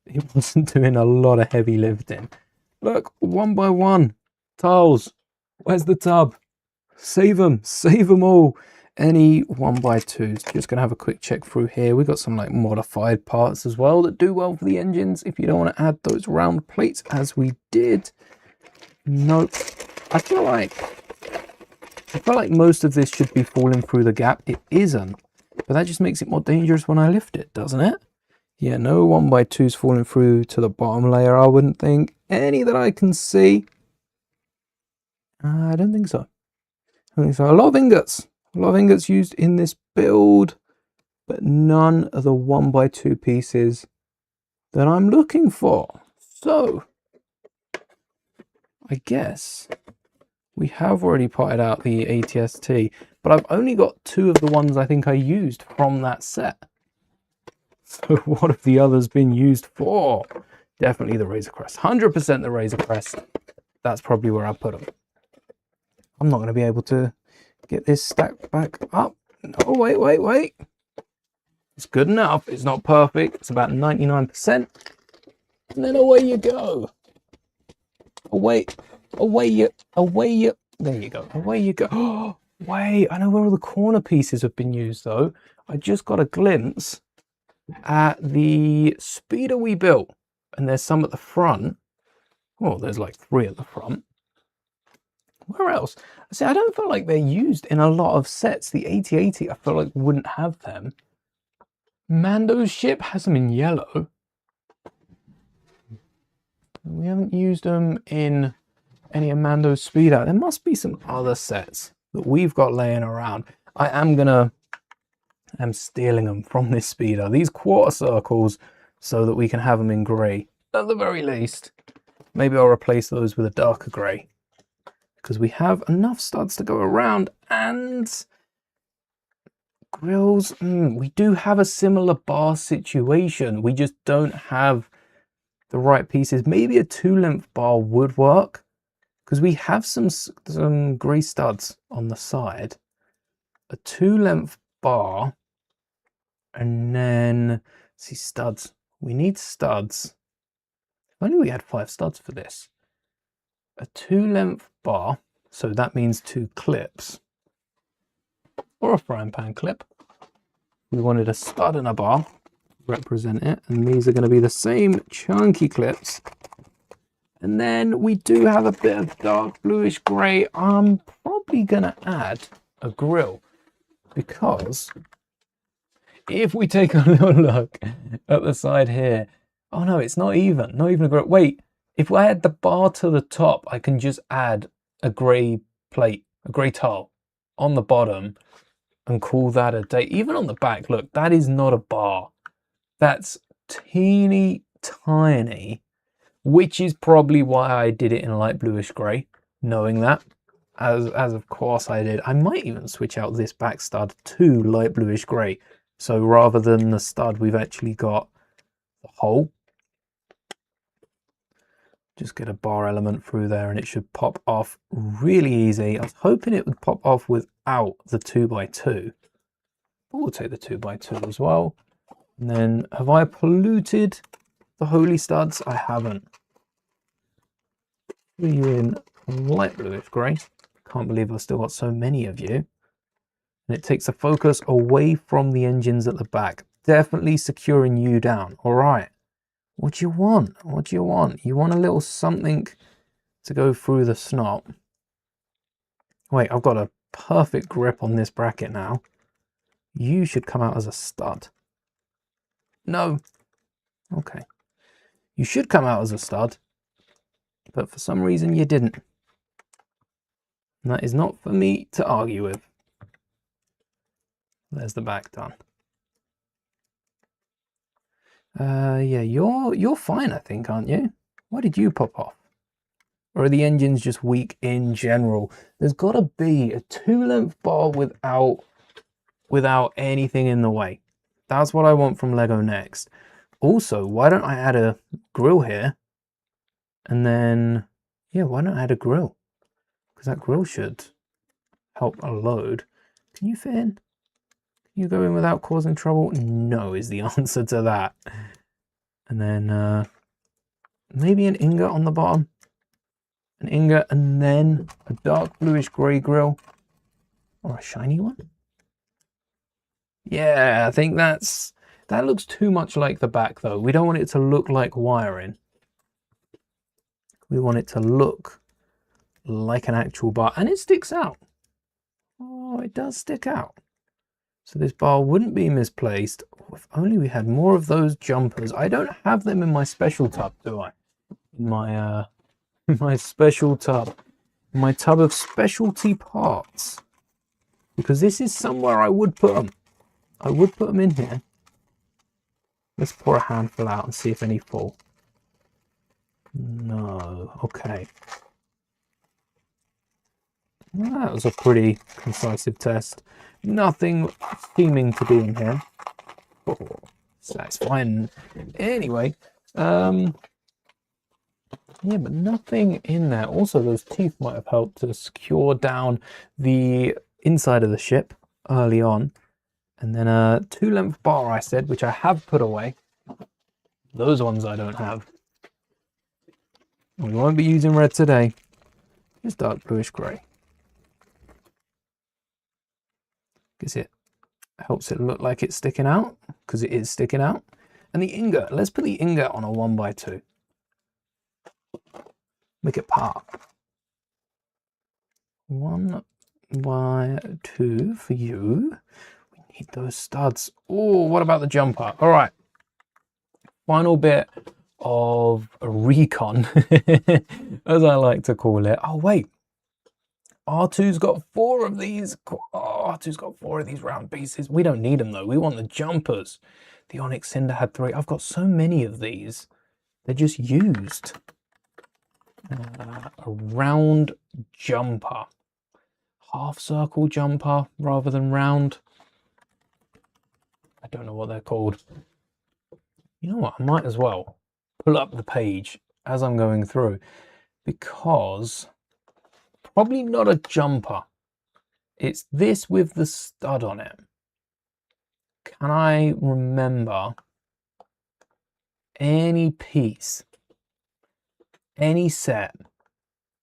Speaker 1: It wasn't doing a lot of heavy lifting. Look, 1x1 tiles. Where's the tub? Save them all. Any 1x2s. Just gonna have a quick check through here. We've got some like modified parts as well that do well for the engines if you don't want to add those round plates as we did. Nope. I feel like most of this should be falling through the gap. It isn't, but that just makes it more dangerous when I lift it, doesn't it? Yeah, no 1x2s falling through to the bottom layer, I wouldn't think. Any that I can see. I don't think so. A lot of ingots. A lot of ingots used in this build, but none of the 1x2 pieces that I'm looking for. So, I guess we have already potted out the AT-ST, but I've only got 2 of the ones I think I used from that set. So what have the others been used for? Definitely the Razor Crest. 100% the Razor Crest. That's probably where I put them. I'm not going to be able to get this stacked back up. Oh, wait. It's good enough. It's not perfect. It's about 99%. And then away you go. Away you. There you go. Away you go. Oh, wait, I know where all the corner pieces have been used though. I just got a glimpse at the speeder we built. And there's some at the front. Well, there's like 3 at the front. Where else? See, I don't feel like they're used in a lot of sets. The AT-AT, I feel like wouldn't have them. Mando's ship has them in yellow. We haven't used them in any of Mando's speeder. There must be some other sets that we've got laying around. I'm stealing them from this speeder. These quarter circles so that we can have them in grey. At the very least. Maybe I'll replace those with a darker grey, because we have enough studs to go around. And grills, we do have a similar bar situation. We just don't have the right pieces. Maybe a 2-length bar would work, because we have some grey studs on the side. A 2-length bar, and then see, studs. We need studs. If only we had 5 studs for this. A 2-length bar, so that means 2 clips, or a frying pan clip. We wanted a stud and a bar, represent it, and these are going to be the same chunky clips. And then we do have a bit of dark bluish grey. I'm probably going to add a grill, because if we take a little look at the side here, oh no, it's not even a grill. Wait, if I add the bar to the top, I can just add a grey plate, a grey tile on the bottom and call that a day. Even on the back, look, that is not a bar. That's teeny tiny, which is probably why I did it in light bluish grey, knowing that, as of course I did. I might even switch out this back stud to light bluish grey. So rather than the stud, we've actually got the hole. Just get a bar element through there and it should pop off really easy. I was hoping it would pop off without the 2x2. But we'll take the 2x2 as well. And then, have I polluted the holy studs? I haven't. Put you in light bluish grey. Can't believe I've still got so many of you. And it takes the focus away from the engines at the back. Definitely securing you down. All right. What do you want? What do you want? You want a little something to go through the snot. Wait, I've got a perfect grip on this bracket now. You should come out as a stud. No. Okay. You should come out as a stud. But for some reason you didn't. And that is not for me to argue with. There's the back done. Yeah, you're fine, I think, aren't you? Why did you pop off? Or are the engines just weak in general? There's got to be a 2-length bar without anything in the way. That's what I want from Lego next. Also, why don't I add a grill here? And then, yeah, why not add a grill? Because that grill should help a load. Can you fit in? You go in without causing trouble? No is the answer to that. And then maybe an ingot on the bottom. An ingot and then a dark bluish grey grill. Or a shiny one. Yeah, I think that looks too much like the back though. We don't want it to look like wiring. We want it to look like an actual bar. And it sticks out. Oh, it does stick out. So this bar wouldn't be misplaced. Oh, if only we had more of those jumpers. I don't have them in my special tub, do I? In my special tub. In my tub of specialty parts. Because this is somewhere I would put them. I would put them in here. Let's pour a handful out and see if any fall. No. Okay. Well, that was a pretty concisive test. Nothing seeming to be in here. Oh, so that's fine. Anyway, yeah, but nothing in there. Also, those teeth might have helped to secure down the inside of the ship early on. And then a 2-length bar, I said, which I have put away. Those ones I don't have. We won't be using red today. Just dark bluish grey. Because it helps it look like it's sticking out, because it is sticking out. And the ingot, let's put the ingot on a 1x2. Make it pop. 1x2 for you. We need those studs. Oh, what about the jumper? All right. Final bit of a recon, as I like to call it. Oh, wait. R2's got 4 of these. Oh, R2's got 4 of these round pieces. We don't need them though. We want the jumpers. The Onyx Cinder had 3. I've got so many of these. They're just used. A round jumper. Half circle jumper rather than round. I don't know what they're called. You know what? I might as well pull up the page as I'm going through, because probably not a jumper. It's this with the stud on it. Can I remember any piece, any set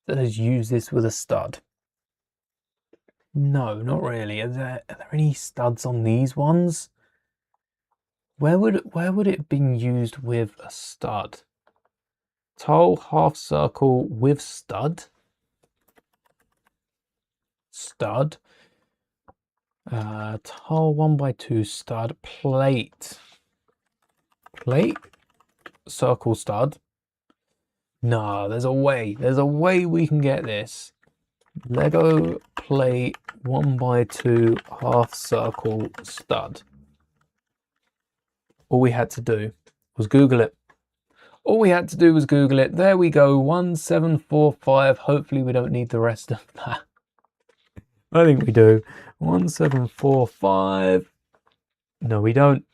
Speaker 1: that has used this with a stud? No, not really. Are there any studs on these ones? Where would it have been used with a stud? Tile half circle with stud. Stud. Tile 1x2 stud plate. Plate, circle stud. No, there's a way. There's a way we can get this. Lego plate 1x2 half circle stud. All we had to do was Google it. All we had to do was Google it. There we go, 1745. Hopefully we don't need the rest of that. I think we do. 1745. No, we don't.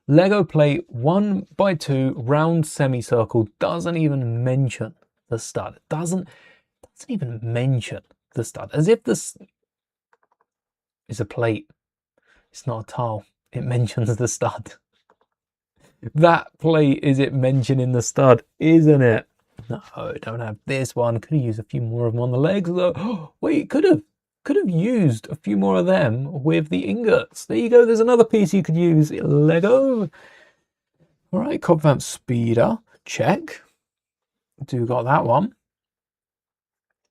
Speaker 1: Lego plate 1x2 round semicircle doesn't even mention the stud. It doesn't even mention the stud. As if this is a plate. It's not a tile. It mentions the stud. That plate is it mentioning the stud, isn't it? No, don't have this one. Could have used a few more of them on the legs though. Oh, wait, could have used a few more of them with the ingots. There you go. There's another piece you could use. Lego. All right, cop vamp speeder. Check. Do got that one.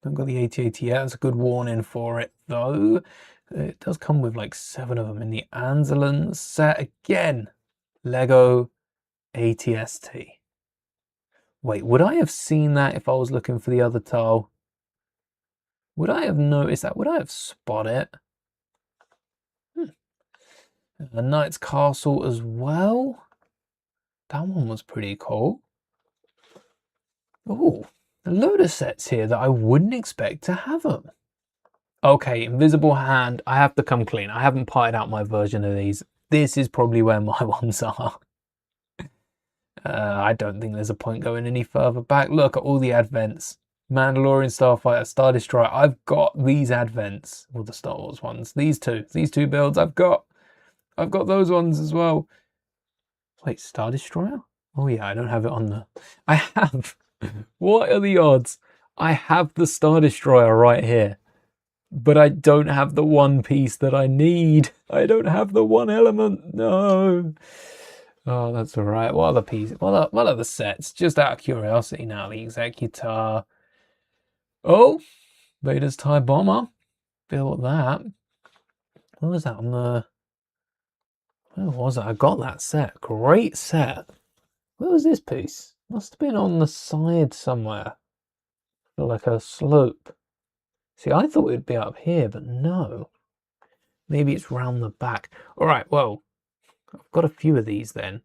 Speaker 1: Don't got the AT-AT yet. That's a good warning for it though. It does come with like 7 of them in the Anzellan set. Again, Lego ATST. Wait, would I have seen that if I was looking for the other tile? Would I have noticed that? Would I have spotted it? A Knight's Castle as well. That one was pretty cool. Oh, a load of sets here that I wouldn't expect to have them. Okay, Invisible Hand. I have to come clean. I haven't parted out my version of these. This is probably where my ones are. I don't think there's a point going any further back. Look at all the advents. Mandalorian, Starfighter, Star Destroyer. I've got these advents. Well, the Star Wars ones. These two builds I've got those ones as well. Wait, Star Destroyer? Oh yeah, I don't have it on the... I have... What are the odds? I have the Star Destroyer right here. But I don't have the one piece that I need. I don't have the one element. No. Oh, that's all right. What other pieces? What are the sets? Just out of curiosity now. The Executor. Oh, Vader's TIE Bomber. Built that. What was that on the... Where was it? I got that set. Great set. Where was this piece? Must have been on the side somewhere. Like a slope. See, I thought it'd be up here, but no. Maybe it's round the back. All right, well, I've got a few of these then.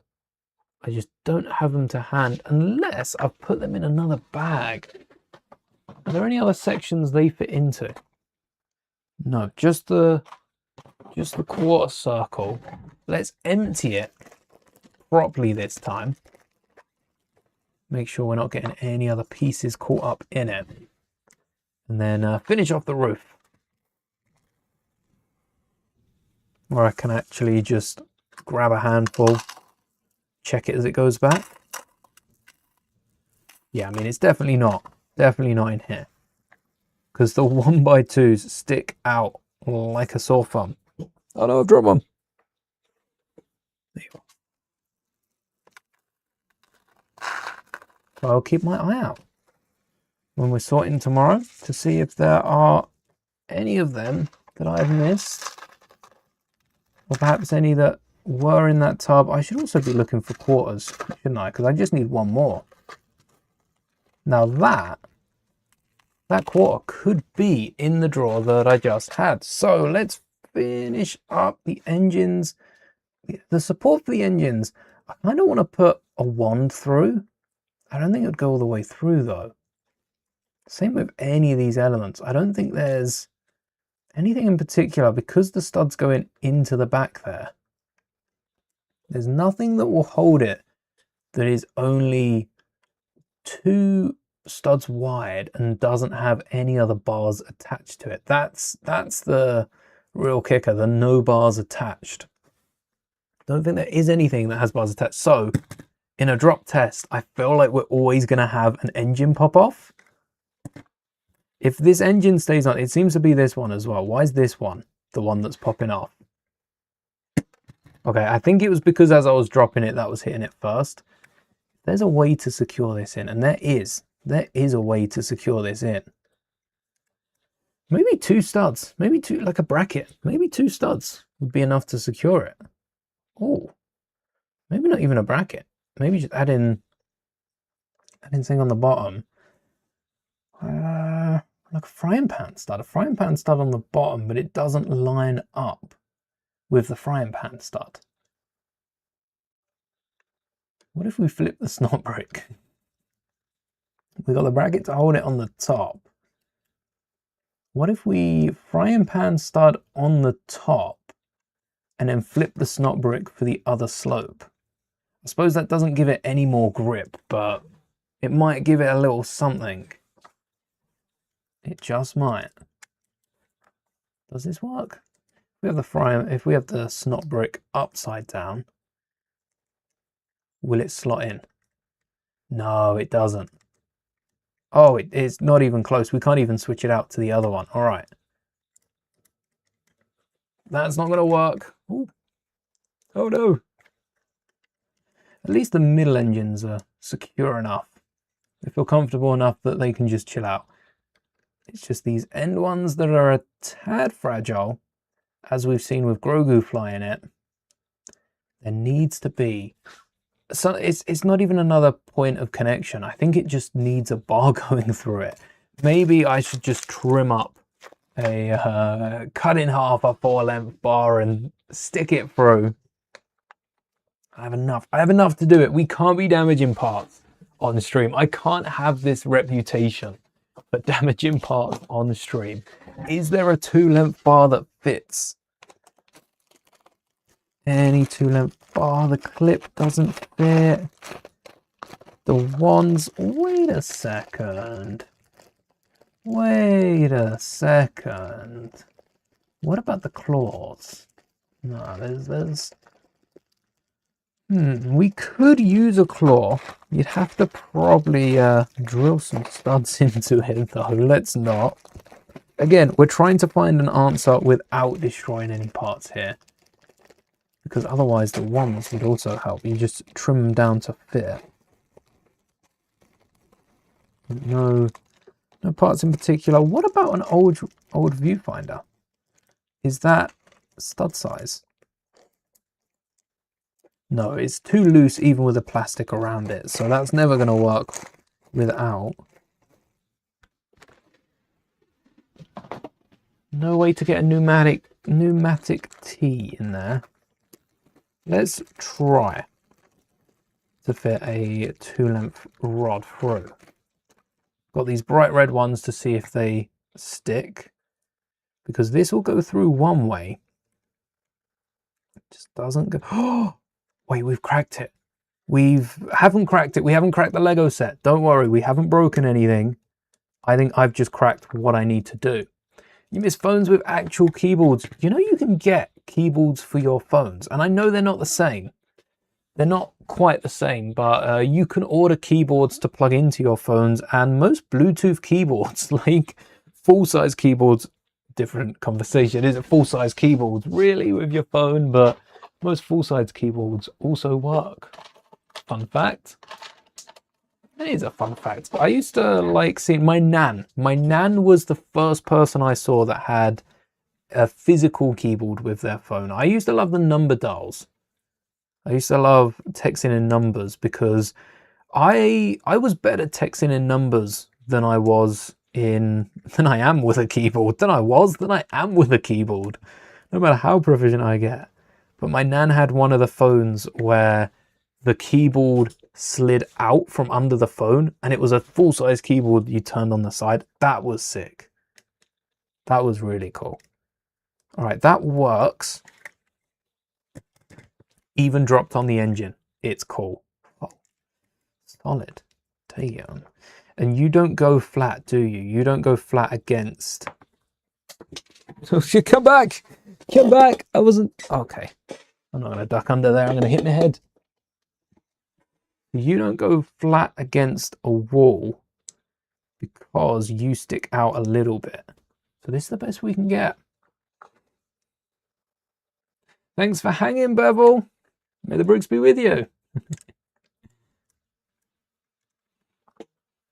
Speaker 1: I just don't have them to hand unless I've put them in another bag. Are there any other sections they fit into? No, just the quarter circle. Let's empty it properly this time. Make sure we're not getting any other pieces caught up in it. And then finish off the roof. Or I can actually just grab a handful, check it as it goes back. Yeah, I mean, it's definitely not in here. Because the 1x2s stick out like a sore thumb. Oh no, I've dropped one. There you go. So I'll keep my eye out when we're sorting tomorrow to see if there are any of them that I've missed. Or perhaps any that were in that tub. I should also be looking for quarters, shouldn't I? Because I just need one more. Now that quarter could be in the drawer that I just had. So let's finish up the engines. The support for the engines, I kind of want to put a wand through. I don't think it would go all the way through though. Same with any of these elements. I don't think there's anything in particular because the stud's going into the back there. There's nothing that will hold it that is only 2 studs wide and doesn't have any other bars attached to it. That's the real kicker, the no bars attached. Don't think there is anything that has bars attached. So in a drop test, I feel like we're always going to have an engine pop off. If this engine stays on, it seems to be this one as well. Why is this one the one that's popping off? Okay, I think it was because as I was dropping it, that was hitting it first. There's a way to secure this in, and there is a way to secure this in. Maybe 2 studs. Maybe 2, like a bracket. Maybe 2 studs would be enough to secure it. Oh, maybe not even a bracket. Maybe just add in thing on the bottom. Like a frying pan stud. A frying pan stud on the bottom, but it doesn't line up with the frying pan stud. What if we flip the snot brick? We got the bracket to hold it on the top. What if we frying pan stud on the top and then flip the snot brick for the other slope? I suppose that doesn't give it any more grip, but it might give it a little something. It just might. Does this work? If we have the snot brick upside down, will it slot in? No, it doesn't. Oh, it's not even close. We can't even switch it out to the other one. All right. That's not going to work. Ooh. Oh, no. At least the middle engines are secure enough. They feel comfortable enough that they can just chill out. It's just these end ones that are a tad fragile, as we've seen with Grogu flying it. There needs to be... So it's not even another point of connection. I think it just needs a bar going through it. Maybe I should just trim up a cut in half a 4-length bar and stick it through. I have enough to do it. We can't be damaging parts on stream. I can't have this reputation for damaging parts on stream. Is there a 2-length bar that fits? Any 2-length bar, the clip doesn't fit. The wands, wait a second. Wait a second. What about the claws? No, there's... we could use a claw. You'd have to probably drill some studs into it though. Let's not. Again, we're trying to find an answer without destroying any parts here. Because otherwise the wands would also help. You just trim them down to fit. No parts in particular. What about an old viewfinder? Is that stud size? No, it's too loose even with the plastic around it. So that's never going to work without. No way to get a pneumatic T in there. Let's try to fit a 2-length rod through. Got these bright red ones to see if they stick, because this will go through one way. It just doesn't go. Oh, wait, we've cracked it. We haven't cracked it. We haven't cracked the Lego set. Don't worry, we haven't broken anything. I think I've just cracked what I need to do. You miss phones with actual keyboards. You know you can get keyboards for your phones, and I know they're not the same. They're not quite the same, but you can order keyboards to plug into your phones, and most Bluetooth keyboards, like full-size keyboards, different conversation, is it full-size keyboards really with your phone, but most full-size keyboards also work. Fun fact. It is a fun fact. I used to like seeing my nan. My nan was the first person I saw that had a physical keyboard with their phone. I used to love the number dials. I used to love texting in numbers because I was better texting in numbers than I am with a keyboard. Than I am with a keyboard. No matter how proficient I get. But my nan had one of the phones where the keyboard slid out from under the phone and it was a full-size keyboard you turned on the side. That was sick. That was really cool. All right, that works. Even dropped on the engine. It's cool. Oh, solid. Damn. And you don't go flat, do you? You don't go flat against. So come back. Come back. I wasn't. Okay. I'm not going to duck under there. I'm going to hit my head. You don't go flat against a wall because you stick out a little bit. So this is the best we can get. Thanks for hanging, Bevel. May the bricks be with you.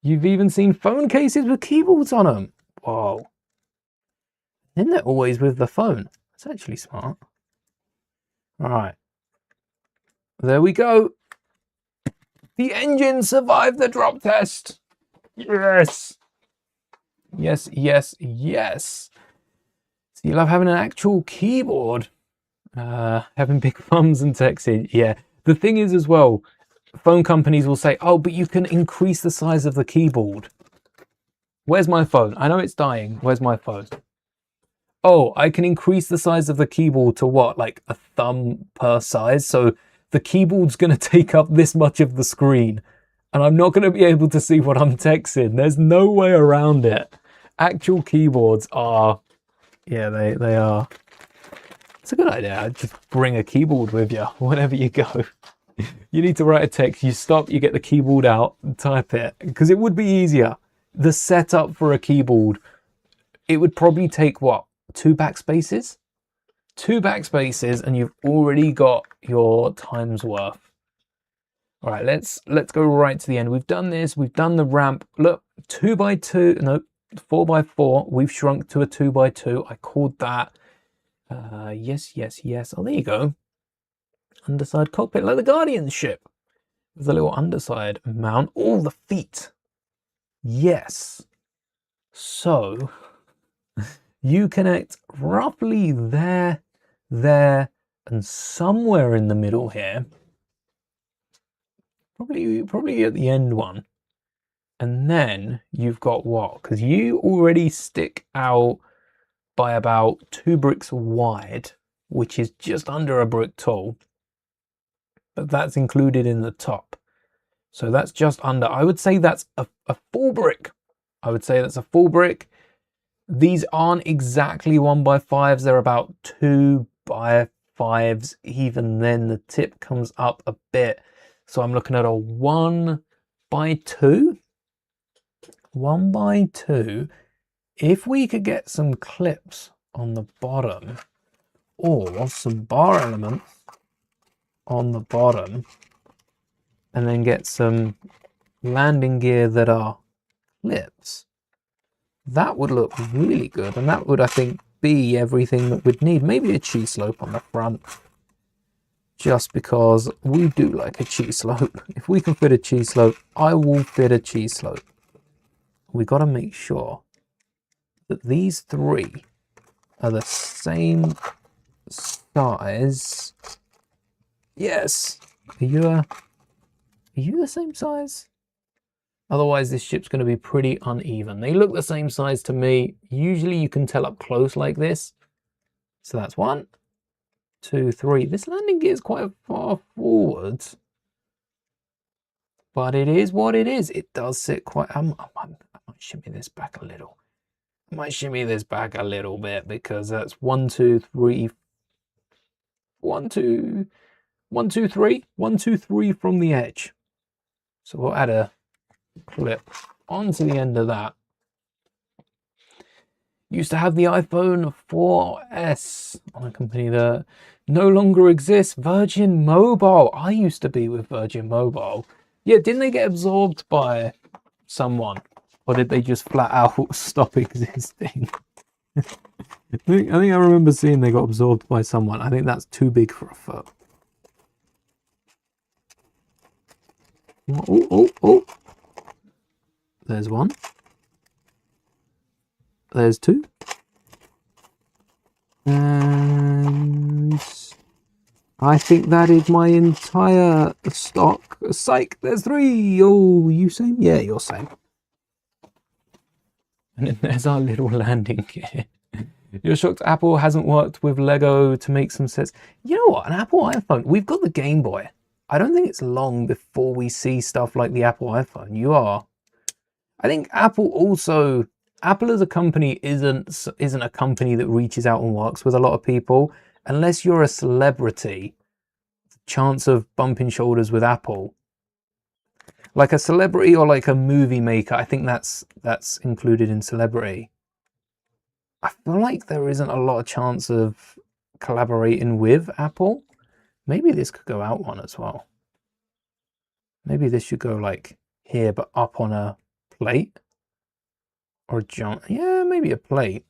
Speaker 1: You've even seen phone cases with keyboards on them. Whoa. Then they're always with the phone. That's actually smart. All right. There we go. The engine survived the drop test. Yes. Yes, yes, yes. So you love having an actual keyboard. Having big thumbs and texting. Yeah. The thing is as well, phone companies will say, oh, but you can increase the size of the keyboard. Where's my phone? I know it's dying. Where's my phone? Oh, I can increase the size of the keyboard to what? Like a thumb per size. So the keyboard's going to take up this much of the screen. And I'm not going to be able to see what I'm texting. There's no way around it. Actual keyboards are... Yeah, they are. It's a good idea. Just bring a keyboard with you whenever you go. You need to write a text, you stop, you get the keyboard out and type it. Because it would be easier. The setup for a keyboard, it would probably take, what, 2 backspaces? 2 backspaces and you've already got your time's worth. All right, let's go right to the end. We've done this, we've done the ramp. Look, 2x2, no, 4x4. We've shrunk to a 2x2. I called that. Yes, yes, yes. Oh, there you go. Underside cockpit, like the Guardian ship. With a little underside mount. All the feet. Yes. So, you connect roughly there, and somewhere in the middle here. Probably at the end one. And then you've got what? Because you already stick out by about 2 bricks wide, which is just under a brick tall. But that's included in the top. So that's just under, I would say that's a full brick. I would say that's a full brick. These aren't exactly 1x5s, they're about 2x5s. Even then the tip comes up a bit. So I'm looking at a 1x2. 1x2. If we could get some clips on the bottom or some bar elements on the bottom and then get some landing gear that are clips, that would look really good. And that would, I think, be everything that we'd need. Maybe a cheese slope on the front, just because we do like a cheese slope. If we can fit a cheese slope, I will fit a cheese slope. We got to make sure that these 3 are the same size. Yes. Are you the same size? Otherwise this ship's going to be pretty uneven. They look the same size to me. Usually you can tell up close like this. So that's 1, 2, 3. This landing gear is quite far forward, but it is what it is. It does sit quite... I might shimmy this back a little. I might shimmy this back a little bit, because that's 1, 2, 3. 1, 2, 1, 2, 3. 1, 2, 3 from the edge. So we'll add a clip onto the end of that. Used to have the iPhone 4S on a company that no longer exists. Virgin Mobile. I used to be with Virgin Mobile. Yeah, didn't they get absorbed by someone? Or did they just flat out stop existing? I think I remember seeing they got absorbed by someone. I think that's too big for a foot. Oh. There's 1. There's 2. And I think that is my entire stock. Psych, there's 3. Oh, you same? Yeah, you're same. And then there's our little landing gear. You're shocked Apple hasn't worked with Lego to make some sets. You know what? An Apple iPhone. We've got the Game Boy. I don't think it's long before we see stuff like the Apple iPhone. You are. I think Apple as a company isn't a company that reaches out and works with a lot of people. Unless you're a celebrity, the chance of bumping shoulders with Apple, like a celebrity or like a movie maker, I think that's included in celebrity. I feel like there isn't a lot of chance of collaborating with Apple. Maybe this could go out one as well. Maybe this should go like here, but up on a plate or a giant. Yeah, maybe a plate.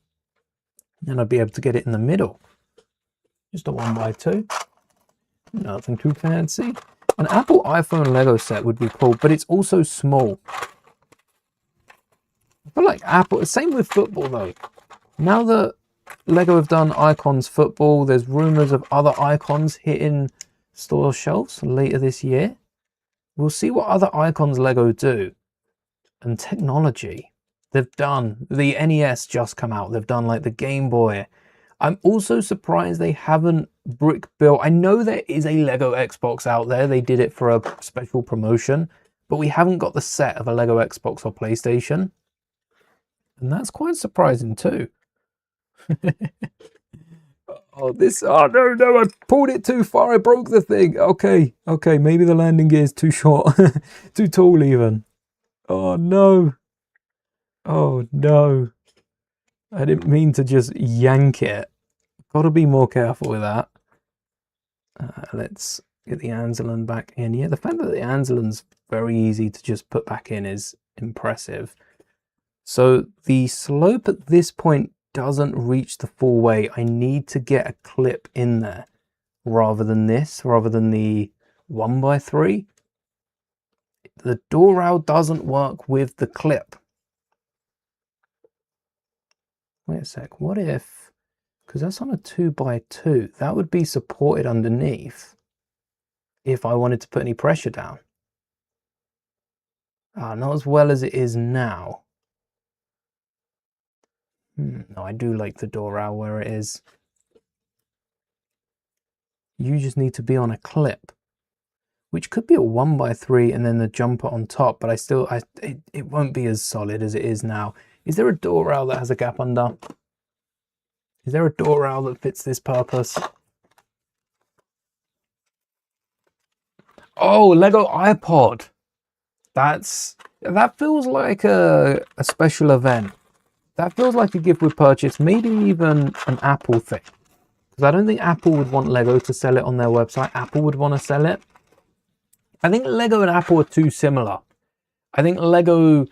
Speaker 1: And I'd be able to get it in the middle. Just a 1x2. Nothing too fancy. An Apple iPhone Lego set would be cool, but it's also small. I feel like Apple, same with football though. Now that Lego have done Icons football, there's rumors of other Icons hitting store shelves later this year. We'll see what other Icons Lego do. And technology. They've done, the NES just come out. They've done like the Game Boy. I'm also surprised they haven't brick built. I know there is a Lego Xbox out there. They did it for a special promotion, but we haven't got the set of a Lego Xbox or PlayStation. And that's quite surprising too. Oh no, I pulled it too far. I broke the thing. Okay, maybe the landing gear is too short, too tall even. Oh no. Oh no. I didn't mean to just yank it. Gotta be more careful with that. Let's get the Anzellan back in. Yeah, the fact that the Anzellan's very easy to just put back in is impressive. So the slope at this point doesn't reach the full way. I need to get a clip in there rather than the 1x3. The door rail doesn't work with the clip. Wait a sec, what if, because that's on a 2x2, that would be supported underneath if I wanted to put any pressure down. Not as well as it is now. No, I do like the door rail where it is. You just need to be on a clip, which could be a 1x3 and then the jumper on top, but it won't be as solid as it is now. Is there a door rail that has a gap under? Is there a door rail that fits this purpose? Oh, Lego iPod. That feels like a special event. That feels like a gift with purchase, maybe even an Apple thing. Because I don't think Apple would want Lego to sell it on their website. Apple would want to sell it. I think Lego and Apple are too similar. I think Lego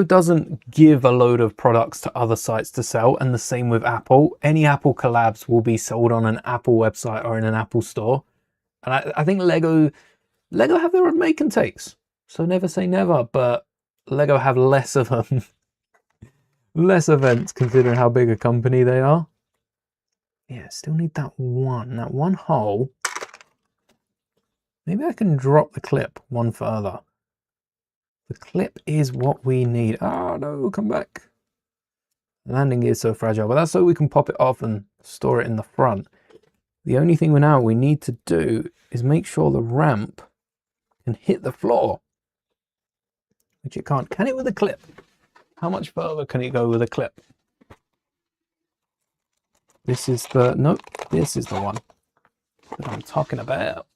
Speaker 1: doesn't give a load of products to other sites to sell, and the same with Apple. Any Apple collabs will be sold on an Apple website or in an Apple store. And I think Lego have their own make and takes. So never say never, but Lego have less of them. Less events considering how big a company they are. Yeah, still need that one hole. Maybe I can drop the clip one further. The clip is what we need. Oh no, come back. The landing gear is so fragile, but that's so we can pop it off and store it in the front. The only thing we need to do is make sure the ramp can hit the floor, which it can't. Can it with a clip? How much further can it go with a clip? This is the, nope, this is the one that I'm talking about.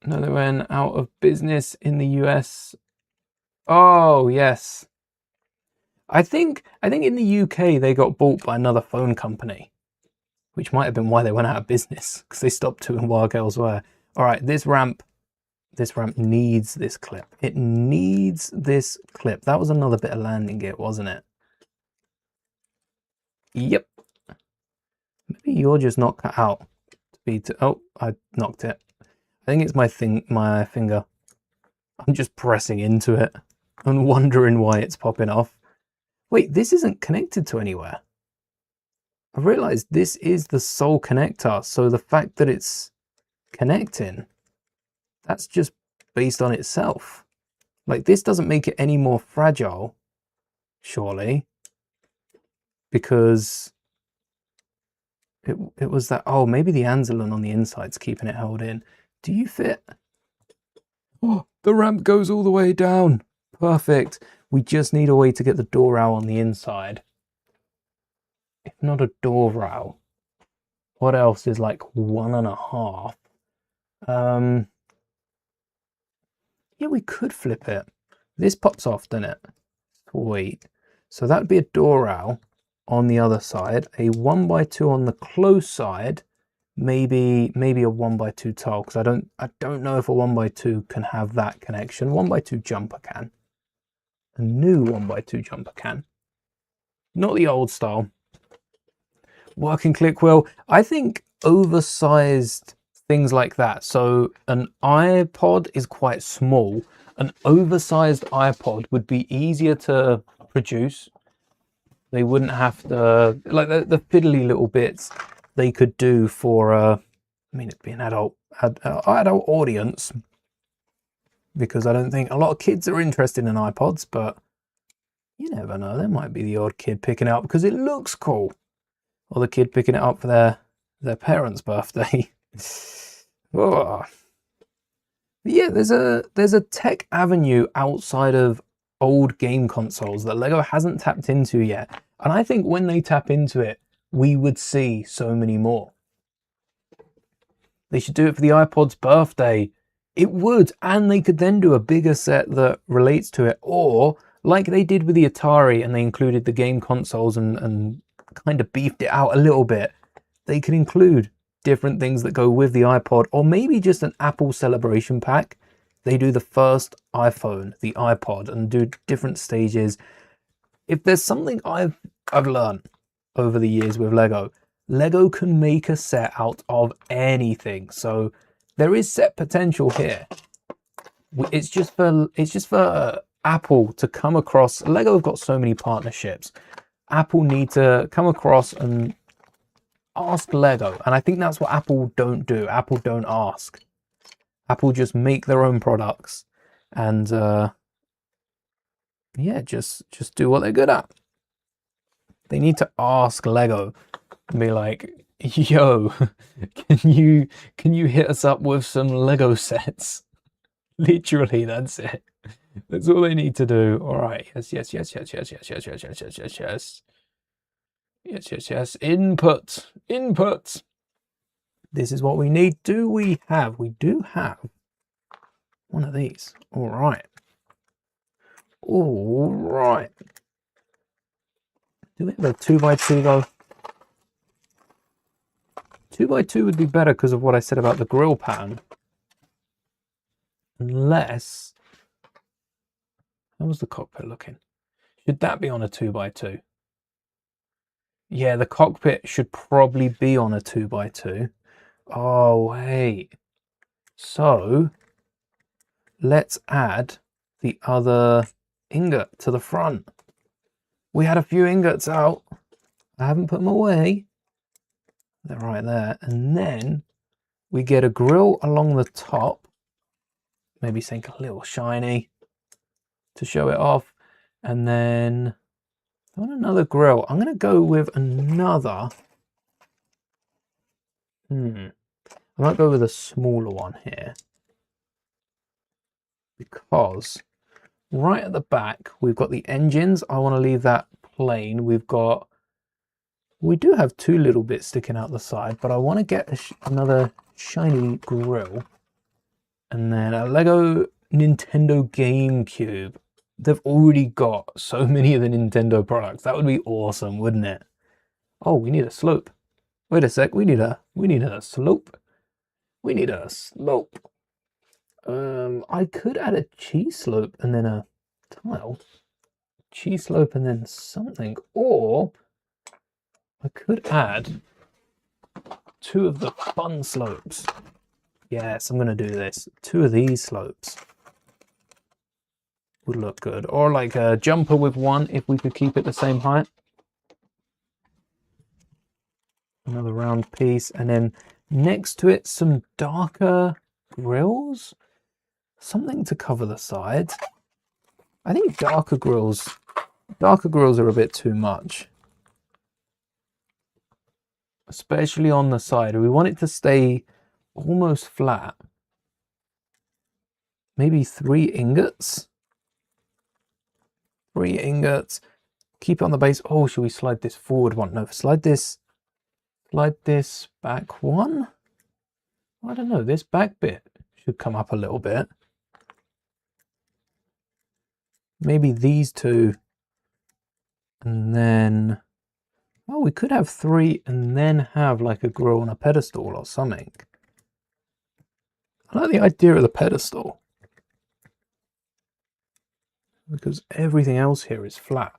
Speaker 1: No, they went out of business in the US. Oh, yes. I think in the UK they got bought by another phone company, which might have been why they went out of business, because they stopped doing work elsewhere. All right, this ramp needs this clip. It needs this clip. That was another bit of landing gear, wasn't it? Yep. Maybe you're just not cut out to be oh, I knocked it. I think it's my finger. I'm just pressing into it and wondering why it's popping off. Wait, this isn't connected to anywhere. I realized this is the sole connector, so the fact that it's connecting, that's just based on itself. Like, this doesn't make it any more fragile, surely, because it was that, oh, maybe the Anzellan on the inside's keeping it held in. Do you fit? Oh, the ramp goes all the way down. Perfect. We just need a way to get the door rail on the inside. If not a door rail, what else is like 1.5? Yeah, we could flip it. This pops off, doesn't it? Sweet. So that'd be a door rail on the other side, a 1x2 on the close side, maybe a 1x2 tile, because I don't know if a 1x2 can have that connection. 1x2 jumper can. a new 1x2 jumper can. Not the old style. Working click wheel. I think oversized things like that. So an iPod is quite small. An oversized iPod would be easier to produce. They wouldn't have to, like the fiddly little bits they could do for, I mean, it'd be an adult audience, because I don't think a lot of kids are interested in iPods, but you never know. There might be the odd kid picking it up because it looks cool, or the kid picking it up for their parents' birthday. Oh. Yeah, there's a tech avenue outside of old game consoles that Lego hasn't tapped into yet. And I think when they tap into it, we would see so many more. They should do it for the iPod's birthday. It would, and they could then do a bigger set that relates to it. Or, like they did with the Atari, and they included the game consoles and kind of beefed it out a little bit, they could include different things that go with the iPod, or maybe just an Apple celebration pack. They do the first iPhone, the iPod, and do different stages. If there's something I've learned over the years with Lego can make a set out of anything. So there is set potential here. It's just for Apple to come across. Lego have got so many partnerships. Apple need to come across and ask Lego, and I think that's what Apple don't do. Apple don't ask. Apple just make their own products, and yeah, just do what they're good at. They need to ask Lego and be like, yo, can you hit us up with some Lego sets? Literally, that's it. That's all they need to do. All right. Yes. Input. This is what we need. We do have one of these. All right. Do we have a 2x2 though? 2x2 would be better because of what I said about the grill pattern. Unless, how was the cockpit looking? Should that be on a 2x2? Yeah, the cockpit should probably be on a 2x2. Oh, wait. So, let's add the other ingot to the front. We had a few ingots out. I haven't put them away. They're right there. And then we get a grill along the top. Maybe something a little shiny to show it off. And then I want another grill. I'm going to go with another. I might go with a smaller one here. Because right at the back, we've got the engines. I want to leave that plain. We do have two little bits sticking out the side, but I want to get another shiny grill. And then a Lego Nintendo GameCube. They've already got so many of the Nintendo products. That would be awesome, wouldn't it? Oh, we need a slope. Wait a sec. We need a slope. We need a slope. I could add a cheese slope and then a tile. Cheese slope and then something. Or I could add two of the fun slopes. Yes, I'm going to do this. Two of these slopes would look good. Or like a jumper with one if we could keep it the same height. Another round piece. And then next to it, some darker grills. Something to cover the sides. I think darker grills are a bit too much. Especially on the side. We want it to stay almost flat. Maybe 3 ingots. 3 ingots. Keep it on the base. Oh, should we slide this forward one? No, slide this back one. I don't know. This back bit should come up a little bit. Maybe these two. And then, oh, we could have 3 and then have like a grill on a pedestal or something. I like the idea of the pedestal. because everything else here is flat,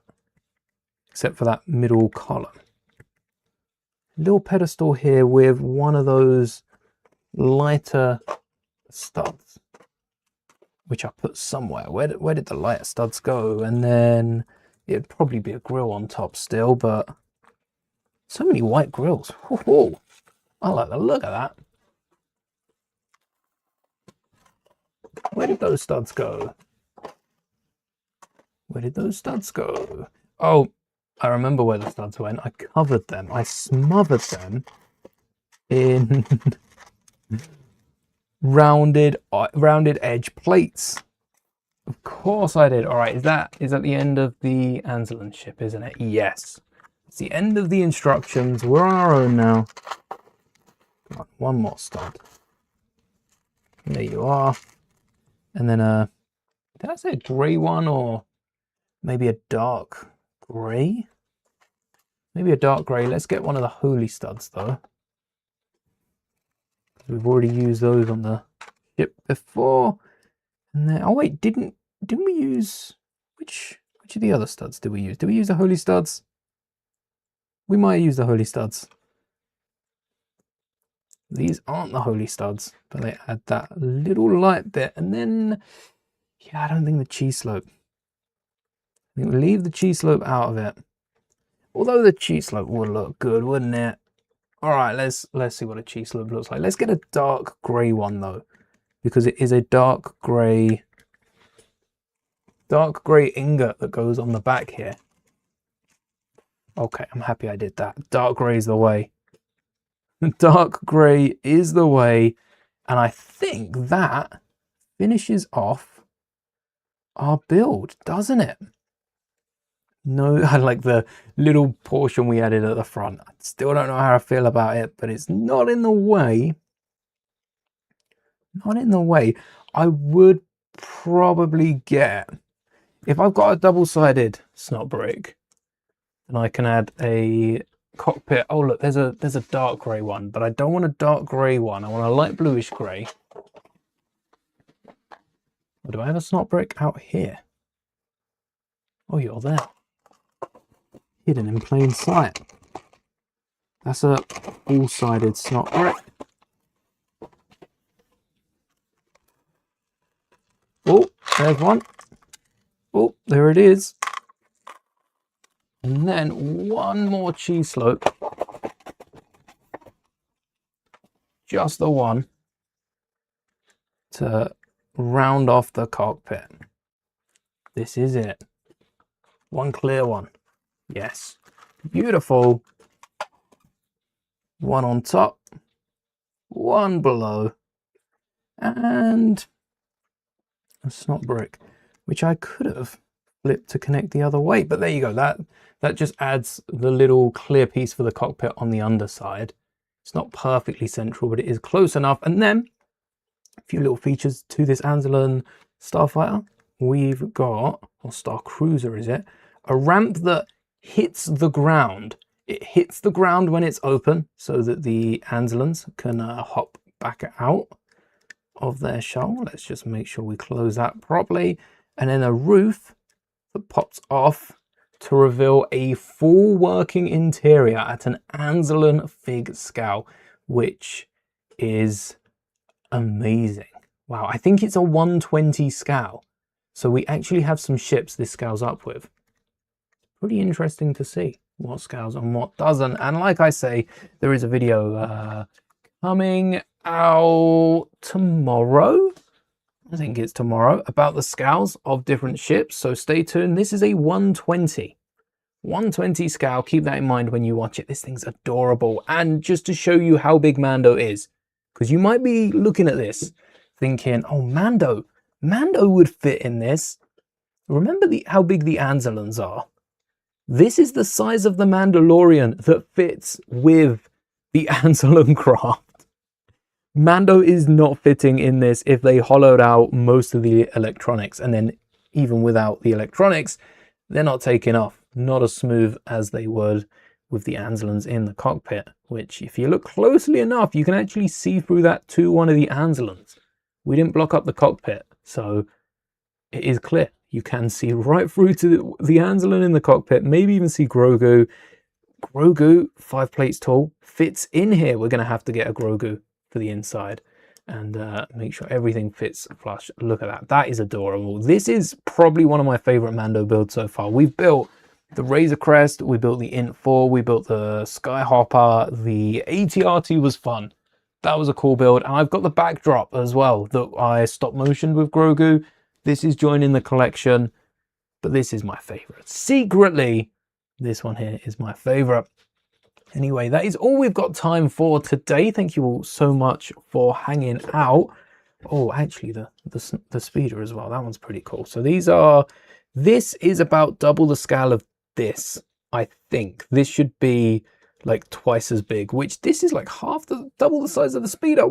Speaker 1: except for that middle column. Little pedestal here with one of those lighter studs, which I put somewhere. Where did the lighter studs go? And then it'd probably be a grill on top still, but so many white grills. Ooh, I like the look of that. Where did those studs go? Where did those studs go? Oh, I remember where the studs went. I covered them. I smothered them in rounded edge plates. Of course I did. All right, is that the end of the Anzellan ship, isn't it? Yes. It's the end of the instructions. We're on our own now. Come on, one more stud. There you are. And then did I say a grey one or maybe a dark grey? Maybe a dark grey. Let's get one of the holy studs though. We've already used those on the ship before. And then, oh wait, didn't we use, which of the other studs did we use? Did we use the holy studs? We might use the holy studs. These aren't the holy studs, but they add that little light bit. And then, yeah, I don't think the cheese slope. I think we'll leave the cheese slope out of it. Although the cheese slope would look good, wouldn't it? All right, let's see what a cheese slope looks like. Let's get a dark grey one though, because it is a dark grey ingot that goes on the back here. Okay, I'm happy I did that. Dark grey is the way. Dark grey is the way, and I think that finishes off our build, doesn't it? No, I like the little portion we added at the front. I still don't know how I feel about it, but it's not in the way. Not in the way. I would probably get, if I've got a double-sided snot brick, then I can add a cockpit. Oh look, there's a dark grey one, but I don't want a dark grey one. I want a light bluish grey. Or do I have a snot brick out here? Oh, you're there. Hidden in plain sight. That's a full-sided snot brick. Oh, there's one. Oh, there it is. And then one more cheese slope. Just the one to round off the cockpit. This is it. One clear one. Yes. Beautiful. One on top. One below. And a snot brick, which I could have flipped to connect the other way. But there you go. That just adds the little clear piece for the cockpit on the underside. It's not perfectly central, but it is close enough. And then a few little features to this Anzellan Starfighter. We've got, or Star Cruiser is it, a ramp that hits the ground. It hits the ground when it's open so that the Anzellans can hop back out of their shell. Let's just make sure we close that properly. And then a roof that pops off to reveal a full working interior at an Anzellan Fig scale, which is amazing. Wow, I think it's a 120 scale. So we actually have some ships this scales up with. Pretty interesting to see what scales and what doesn't. And like I say, there is a video coming out tomorrow. I think it's tomorrow, about the scales of different ships. So stay tuned. This is a 120 scale. Keep that in mind when you watch it. This thing's adorable. And just to show you how big Mando is, because you might be looking at this thinking, oh, Mando would fit in this. Remember how big the Anzellans are. This is the size of the Mandalorian that fits with the Anzellan craft. Mando is not fitting in this if they hollowed out most of the electronics, and then even without the electronics, they're not taking off. Not as smooth as they would with the Anzellans in the cockpit, which if you look closely enough, you can actually see through that to one of the Anzellans. We didn't block up the cockpit, so it is clear. You can see right through to the Anzellan in the cockpit, maybe even see Grogu. Grogu, 5 plates tall, fits in here. We're going to have to get a Grogu for the inside and make sure everything fits flush. Look at that. That is adorable. This is probably one of my favorite Mando builds so far. We've built the Razor Crest, we built the Int 4, we built the Skyhopper, the AT-RT was fun. That was a cool build. And I've got the backdrop as well that I stop motioned with Grogu. This is joining the collection, but this is my favorite. Secretly, this one here is my favorite. Anyway, that is all we've got time for today. Thank you all so much for hanging out. Oh, actually, the speeder as well. That one's pretty cool. So this is about double the scale of this, I think. This should be like twice as big, which this is like double the size of the speeder.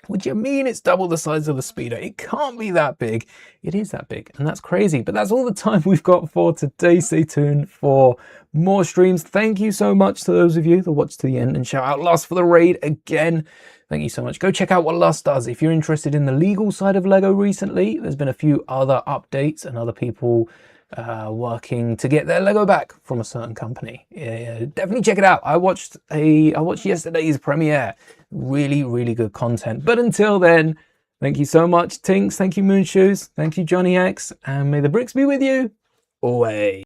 Speaker 1: What do you mean it's double the size of the speeder? It can't be that big. It is that big, and that's crazy. But that's all the time we've got for today. Stay tuned for more streams. Thank you so much to those of you that watched to the end, and shout out Lust for the raid again. Thank you so much. Go check out what Lust does. If you're interested in the legal side of Lego recently, there's been a few other updates and other people working to get their Lego back from a certain company. Yeah, definitely check it out. I watched yesterday's premiere. Really, really good content. But until then, thank you so much, Tinks. Thank you, Moonshoes. Thank you, Johnny X. And may the bricks be with you always.